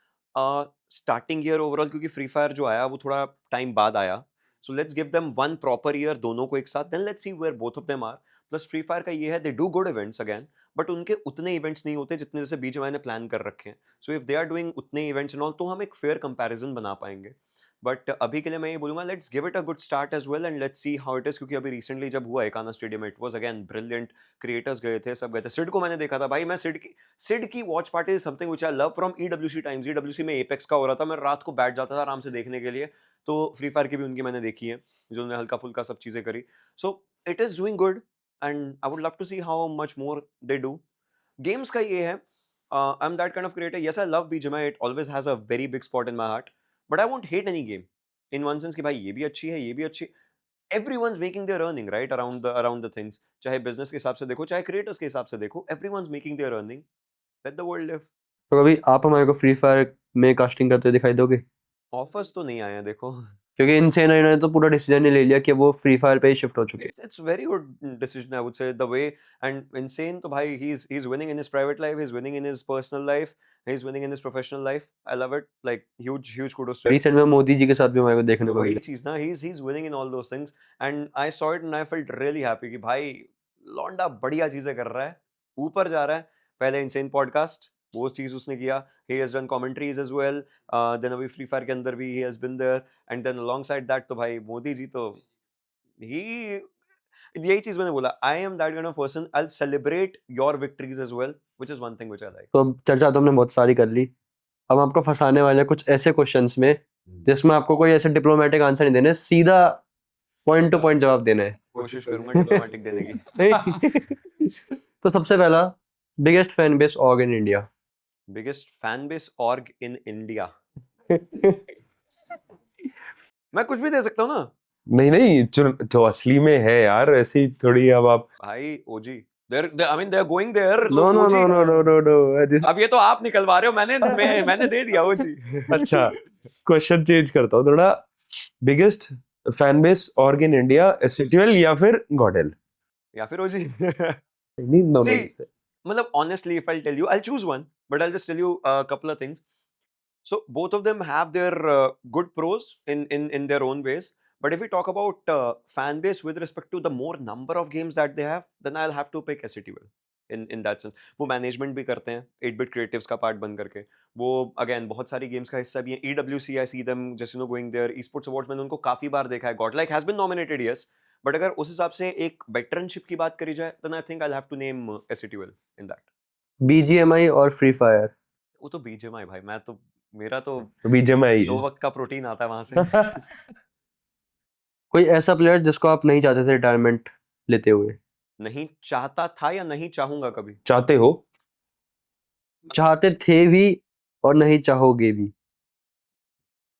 starting year overall, क्योंकि फ्री फायर जो आया वो थोड़ा टाइम बाद आया. So let's give them one proper year दोनों को एक साथ. Then let's see where both of them are. Plus free fire का ये है, they do good events again, but उनके उतने इवेंट्स नहीं होते जितने जैसे बीजीएमआई ने प्लान कर रखे हैं. So if they are doing उतने इवेंट्स एंड ऑल तो हम एक फेयर कंपैरिजन बना पाएंगे. बट अभी के लिए मैं ये बोलूंगा let's give it a good start as well and let's see how it is. क्योंकि अभी रिसेंटली जब हुआ Ekana stadium, it was again brilliant. Creators गए थे, सब गए थे. सिड को मैंने देखा था भाई. मैं सिड की watch party is something which I love from EWC times. EWC में एपेक्स का हो रहा था, मैं रात को बैठ जाता था आराम से देखने के लिए. तो फ्री फायर की भी उनकी मैंने देखी है, जो उन्होंने हल्का फुल्का सब चीजें करी. So it is doing good and I would love to see how much more they do. Games का ये है, I am that kind of creator. Yes, I love BGMI, it always has a very big spot in my heart, but I won't hate any game in one sense कि भाई ये भी अच्छी है, ये भी अच्छी. everyone's making their earning right around the things. चाहे बिजनेस के हिसाब से देखो, चाहे क्रिएटर्स के हिसाब से देखो, everyone's making their earning. Let the world live. तो कभी आप हमारे को फ्री फायर में कास्टिंग करते हुए दिखाई दोगे? ऑफर्स तो नहीं आए हैं देखो. क्योंकि इनसेन ने तो पूरा डिसीजन ही ले लिया कि वो फ्री फायर पे ही शिफ्ट हो चुके हैं. It's very good decision, I would say. The way and insane तो भाई he's winning in his private life, he's winning in his personal life, he's winning in his professional life. I love it. Like huge kudos to him. Recent में मोदी जी के साथ भी हमारे को देखने को वही मिला. चीज ना, he's winning in all those things and I saw it and I felt really happy कि भाई लौंडा बढ़िया चीजें कर रहा है, ऊपर जा रहा है. पहले इंसेन पॉडकास्ट, वो चीज उसने किया. he has done commentaries as well. then अभी फ्री फायर के अंदर भी he has been there and then alongside that तो भाई मोदी जी तो he, यही चीज मैंने बोला, I am that kind of person. I'll celebrate your victories as well, which is one thing which I like. तो अब चर्चा तो हमने बहुत सारी कर ली. अब आपको फंसाने वाले हैं कुछ ऐसे क्वेश्चंस में जिसमें आपको कोई ऐसे डिप्लोमेटिक आंसर नहीं देने, सीधा पॉइंट टू पॉइंट जवाब देना है. कोशिश करूंगा डिप्लोमेटिक देने की. नहीं. तो सबसे पहला, biggest fan base org in India. Biggest fan base org in India. मैं कुछ भी दे सकता हूँ ना नहीं जो असली में है यार, ऐसी थोड़ी. अब आप भाई. OG, I mean they're going there. No no no no no no no. अब ये तो आप निकलवा रहे हो, मैंने दे दिया ओजी. अच्छा, क्वेश्चन चेंज करता हूँ थोड़ा. Biggest fan base org in India, STL या फिर गॉडेल? या फिर ओजी. नहीं, दोनों See, में से. मतलब honestly if I'll tell you, I'll choose one, but I'll just tell you a couple of things. So both of them have their good pros in their own ways. But if we talk about fan base with respect to the more number of games that they have, then I'll have to pick SCTL. In that sense. वो management भी करते हैं 8-बिट creatives का part बन करके। वो again बहुत सारी गेम्स का हिस्सा भी है। EWC I see them just going there. Esports awards मैंने उनको काफी बार देखा है। Godlike has been nominated, yes, but अगर उस हिसाब से एक वेटरनशिप की बात करी जाए then I think I have to name SCTUL in that. BGMI और फ्री फायर? वो तो BGMI भाई, मैं तो मेरा तो बीजेएमआई 2 वक्त का प्रोटीन आता है वहां से। कोई ऐसा प्लेयर जिसको आप नहीं चाहते थे रिटायरमेंट लेते हुए? नहीं चाहता था या नहीं चाहूंगा कभी? चाहते हो? चाहते थे भी और नहीं चाहोगे भी?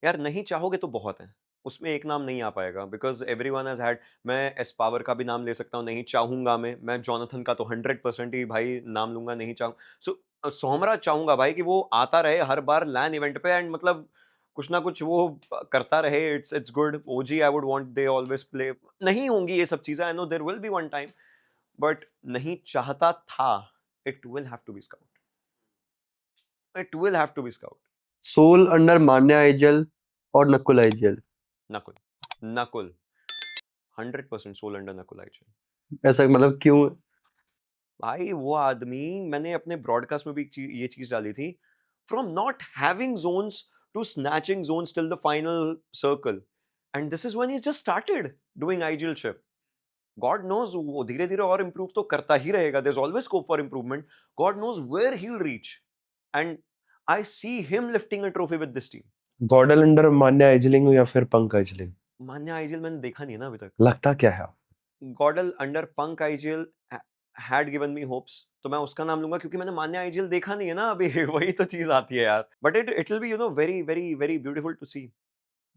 यार नहीं चाहोगे तो बहुत है, उसमें एक नाम नहीं आ पाएगा बिकॉज एवरीवन हैज हैड। मैं एस पावर का भी नाम ले सकता हूँ, नहीं चाहूंगा मैं जोनाथन का तो 100% ही भाई नाम लूंगा, नहीं चाहूँ। सो सोमरा चाहूंगा भाई कि वो आता रहे हर बार लैन इवेंट पे एंड मतलब कुछ ना कुछ वो करता रहे। It's good. OG I would want they always play. नहीं होंगी ये सब चीजें, I know there will be one time, but नहीं चाहता था। It will have to be Scout, it will have to be Scout. Soul under Manya IGL और Nakul IGL? Nakul, Nakul 100% Soul under Nakul IGL. ऐसा मतलब क्यों? भाई वो आदमी, मैंने अपने ब्रॉडकास्ट में भी ये चीज डाली थी, from not having zones to snatching zones till the final circle, and this is when he just started doing IGLship. God knows वो धीरे धीरे और इंप्रूव तो करता ही रहेगा, there is always scope for improvement. God knows where he will reach, and I see him lifting a trophy with this team. GodL under Manya IGLing या फिर पंक आइजलिंग? मान्या आइजल मैंने देखा नहीं है ना अभी तक। लगता क्या है? GodL under Punk IGL had given me hopes, तो मैं उसका नाम लूंगा क्योंकि मैंने मान्या आइजल देखा नहीं है ना अभी। वही तो चीज आती है यार, but it will be very very very beautiful to see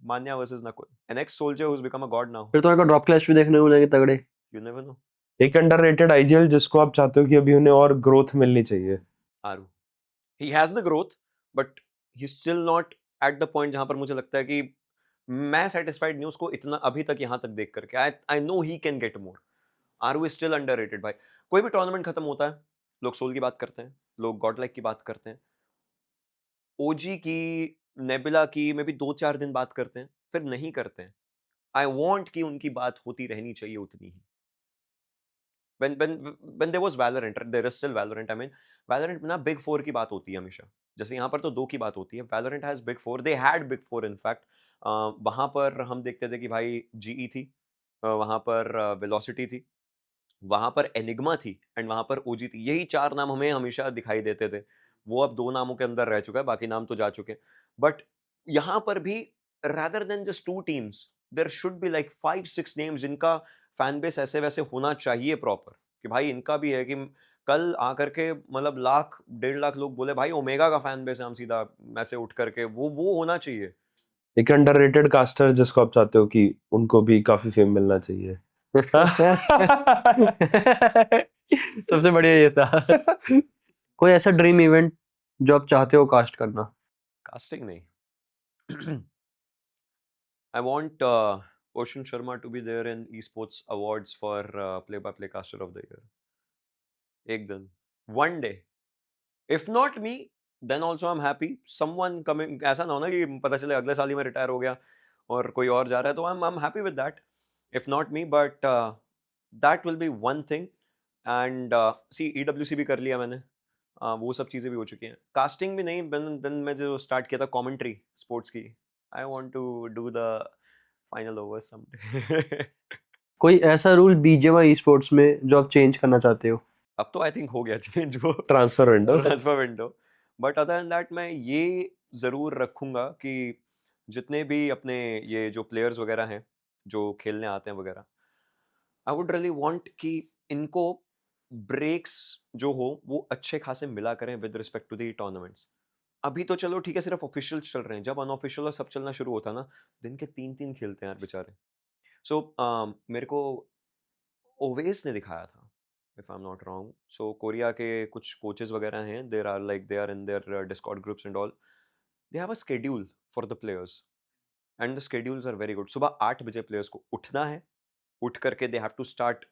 Manya versus Nakul, an ex soldier who's become a god now. फिर तो मेरे को ड्रॉप क्लैश भी देखने को मिलेंगे तगड़े। You never know. एक अंडररेटेड आइजल जिसको आप चाहते हो कि अभी उन्हें और ग्रोथ मिलनी चाहिए? Aru, he has the growth, but he's still not at the point जहां पर मुझे लगता है कि मैं satisfied नहीं उसको इतना अभी तक यहाँ तक देख करके। I know he can get more. Aaru is still underrated भाई। कोई भी टूर्नामेंट खत्म होता है, लोग सोल की बात करते हैं, लोग गॉड लाइक की बात करते हैं, ओजी की, नेबुला की में भी 2-4 दिन बात करते हैं, फिर नहीं करते हैं। आई वांट कि उनकी बात होती रहनी चाहिए उतनी ही। when there was Valorant, there is still Valorant, I mean Valorant में ना बिग 4 की बात होती है हमेशा। जैसे यहाँ पर तो 2 की बात होती है, Valorant has big 4, they had big 4 in fact। वहां पर हम देखते थे कि भाई जीई थी, वहां पर वेलोसिटी थी, वहां पर एनिग्मा थी एंड वहां पर ओजी थी। यही 4 नाम हमें हमेशा दिखाई देते थे। वो अब 2 नामों के अंदर रह चुका है, बाकी नाम तो जा चुके हैं। बट यहाँ पर भी rather than just 2 teams, there should be like 5-6 names जिनका फैन बेस ऐसे वैसे होना चाहिए प्रॉपर, कि भाई इनका भी है कि कल आकर के मतलब 1,00,000-1.5 लाख लोग बोले भाई ओमेगा का फैन बेस है, हम सीधा ऐसे उठ करके वो होना चाहिए। एक अंडररेटेड कास्टर जिसको आप चाहते हो कि उनको भी काफी फेम मिलना चाहिए? सबसे बढ़िया ये था। कोई ऐसा ड्रीम इवेंट जो आप चाहते हो कास्ट करना? कास्टिंग नहीं। I want Ocean Sharma to be there in esports awards for play-by-play caster of the year. एक दिन, one day. If not me, then also I'm happy. Someone coming, ऐसा ना हो ना कि पता चले अगले साल ही मैं रिटायर हो गया और कोई और जा रहा है, तो I'm happy with that. If not me, but that will be one thing. And see, EWC भी कर लिया मैंने, वो सब चीज़ें भी हो चुकी हैं। कास्टिंग भी नहीं, then मैं जो स्टार्ट किया था कमेंट्री स्पोर्ट्स की, I want to do the final overs someday. कोई ऐसा रूल BGMI स्पोर्ट्स में जो आप चेंज करना चाहते हो? अब तो आई थिंक हो गया चेंज वो transfer window. Transfer window, but other than that मैं ये जरूर रखूंगा कि जितने भी अपने ये जो प्लेयर्स वगैरह हैं जो खेलने आते हैं वगैरह, आई वुड रियली वांट कि इनको ब्रेक्स जो हो वो अच्छे खासे मिला करें with respect to the tournaments. अभी तो चलो ठीक है सिर्फ ऑफिशियल चल रहे हैं, जब अनऑफिशियल और सब चलना शुरू होता ना, दिन के 3-3 खेलते हैं यार बेचारे। सो मेरे को ओवेस ने दिखाया था, if I'm not wrong. So Korea के कुछ कोचेस वगैरह हैं, they are in their Discord groups and all. They have a schedule for the players and the schedules are very good. सुबह 8 बजे प्लेयर्स को उठना है, उठ करके they have to start,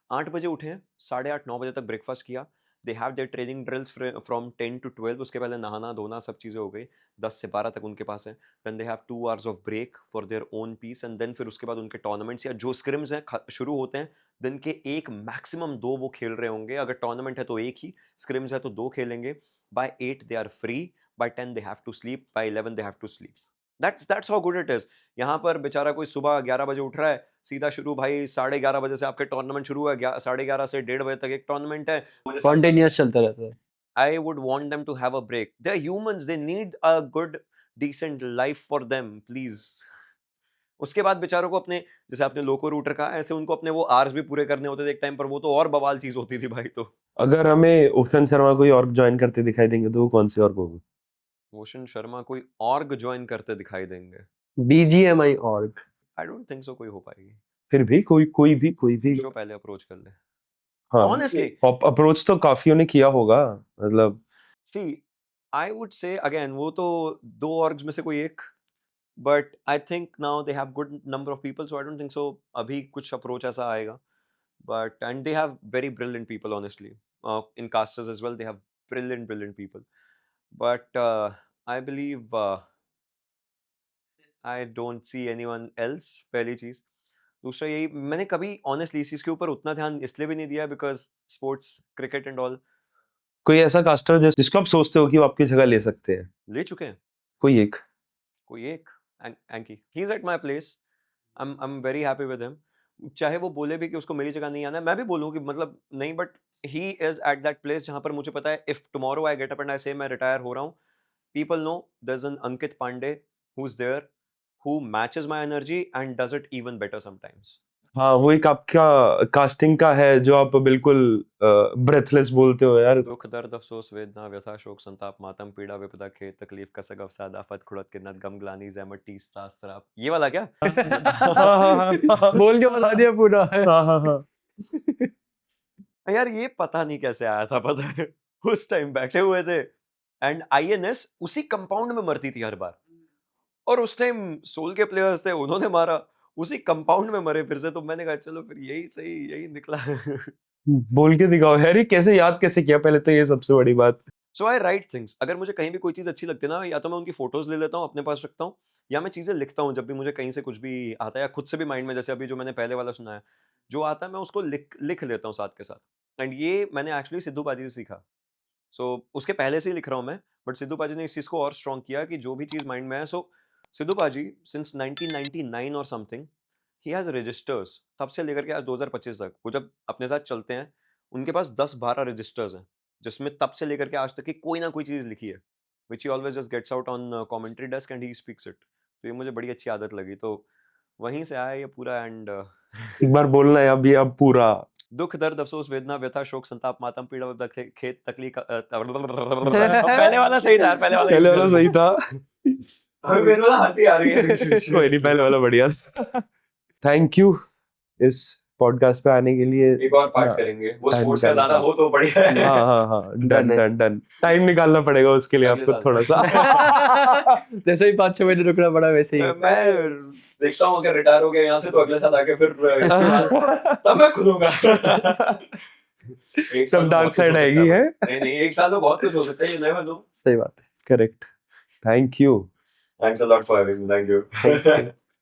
8 बजे उठे, 8:30-9 बजे तक ब्रेकफास्ट किया, they have their training drills from 10 to 12, उसके पहले नहाना धोना सब चीज़ें हो गई, 10 से 12 तक उनके पास है, then they have 2 hours of break for their own peace, and then फिर उसके बाद उनके टूर्नामेंट्स या जो स्क्रिम्स हैं शुरू होते हैं, दिन के एक मैक्सिमम 2 वो खेल रहे होंगे, अगर टूर्नामेंट है तो एक ही, स्क्रिम्स है तो 2 खेलेंगे, by 8 they are free, by 10 they have to sleep, by 11 they have to sleep. That's how good it is। यहाँ पर बेचारा कोई सुबह 11 बजे उठ रहा है, सीधा शुरू भाई 11:30 बजे से आपके टूर्नामेंट शुरू है, 11:30 से 1:30 बजे तक एक टूर्नामेंट है। कॉन्टिन्यूस चलता रहता है। I would want them to have a break। They're humans, they need a good decent life for them, please। उसके बाद बेचारों को अपने, जैसे आपने लोको रूटर कहा, ऐसे उनको अपने वो आर्स भी पूरे करने होते थे एक टाइम पर, वो तो और बवाल चीज होती थी भाई। तो अगर हमें ओशन शर्मा कोई और ज्वाइन करते दिखाई देंगे तो वो कौन सी और होगी? ओशन शर्मा कोई ऑर्ग ज्वाइन करते दिखाई देंगे? BGMI org। I don't think सो कोई हो पाएगी। फिर भी कोई भी जो पहले अप्रोच कर ले। हाँ Honestly, अप्रोच तो काफियों ने किया होगा, मतलब see, I would say again, वो तो 2 orgs में से कोई एक, but I think now they have good number of people, so I don't think so अभी कुछ approach ऐसा आएगा, but and they have very brilliant people honestly, in casters as well they have brilliant people, but I believe I don't see anyone else, पहली चीज। दूसरा यही, मैंने कभी honestly इस चीज के ऊपर उतना ध्यान इसलिए भी नहीं दिया because sports cricket and all कोई ऐसा कास्टर जिसको आप सोचते हो कि वो आपकी जगह ले सकते हैं? ले चुके हैं। कोई एक कोई एक एंकी, he is at my place, I am very happy with him. चाहे वो बोले भी कि उसको मेरी जगह नहीं आना है, मैं भी बोलूँ कि मतलब नहीं, but he is at that place जहाँ पर मुझे पता है if tomorrow I get up and I say मैं रिटायर हो रहा हूँ, people know there is an Ankit Pandey who is there, who matches my energy and does it even better sometimes. हाँ वो एक आपका कास्टिंग का है जो आप बिल्कुल ब्रेथलेस बोलते हो यार। दुख दर्द अफसोस वेदना व्यथा शोक संताप मातम पीड़ा विपदा खेद तकलीफ कसक अवसाद आफत खुड़त किन्नत गम ग्लानि ज़हमत टीस त्रास तराप, ये वाला क्या? बोल के बता दिया पूरा। हाँ यार ये पता नहीं कैसे आया था, पता है उस टाइम बैठे हुए थे एंड INS उसी कंपाउंड में मरती थी हर बार, और उस टाइम सोल के प्लेयर्स थे, उन्होंने मारा, उसी कंपाउंड में मरे फिर से, तो मैंने कहा चलो फिर यही सही, यही निकला। बोल के दिखाओ हैरी, कैसे याद कैसे किया पहले तो ये सबसे बड़ी बात। सो आई राइट थिंग्स, अगर मुझे कहीं भी कोई चीज़ अच्छी लगती है ना, या तो मैं उनकी फोटोज ले लेता हूँ अपने पास रखता हूँ, या मैं चीज़ें लिखता हूँ जब भी मुझे कहीं से कुछ भी आता है, या खुद से भी माइंड में, जैसे अभी जो मैंने पहले वाला सुना है, जो आता है मैं उसको लिख लेता हूँ साथ के साथ। एंड ये मैंने एक्चुअली सिद्धू पाजी से सीखा। सो उसके पहले से ही लिख रहा हूँ मैं, बट सिद्धू पाजी ने इस चीज़ को और स्ट्रॉन्ग किया कि जो भी चीज़ माइंड में है। सो सिद्धू पाजी सिंस 1999 और समथिंग ही हैज़ रजिस्टर्स, तब से लेकर के आज 2025 तक वो जब अपने साथ चलते हैं, उनके पास 10-12 रजिस्टर्स हैं, जिसमें तब से लेकर के आज तक की कोई ना कोई चीज़ लिखी है, which he always just gets out on commentary desk and he speaks it. तो ये मुझे बड़ी अच्छी आदत लगी, तो वहीं से आया ये पूरा। एंड एक बार बोलना है अभी अब पूरा। दुख दर्द अफसोस वेदना व्यथा शोक संताप मातम पीड़ा विपदा खेद तकलीफ पहले वाला सही था, पहले वाला सही था। मेरे वाला हंसी आ रही है। कोई नहीं, पहले वाला बढ़िया। थैंक यू इस पॉडकास्ट पे आने के लिए। एक और पार्ट करेंगे, वो स्पोर्ट्स का ज्यादा हो तो बढ़िया है। हाँ डन। टाइम निकालना पड़ेगा उसके लिए आपको थोड़ा सा। जैसे ही 5-6 महीने रुकना पड़ा वैसे ही। मैं देखता हूँ अगर रिटायर हो गया यहाँ से तो अगले साल आके फिर तब मैं खुलूंगा। सब डार्क साइड आएगी है। नहीं, एक साल में बहुत कुछ हो सकता है, ये नेवर नो। सही बात है। Correct. Thank you. Thanks a lot for having me. Thank you.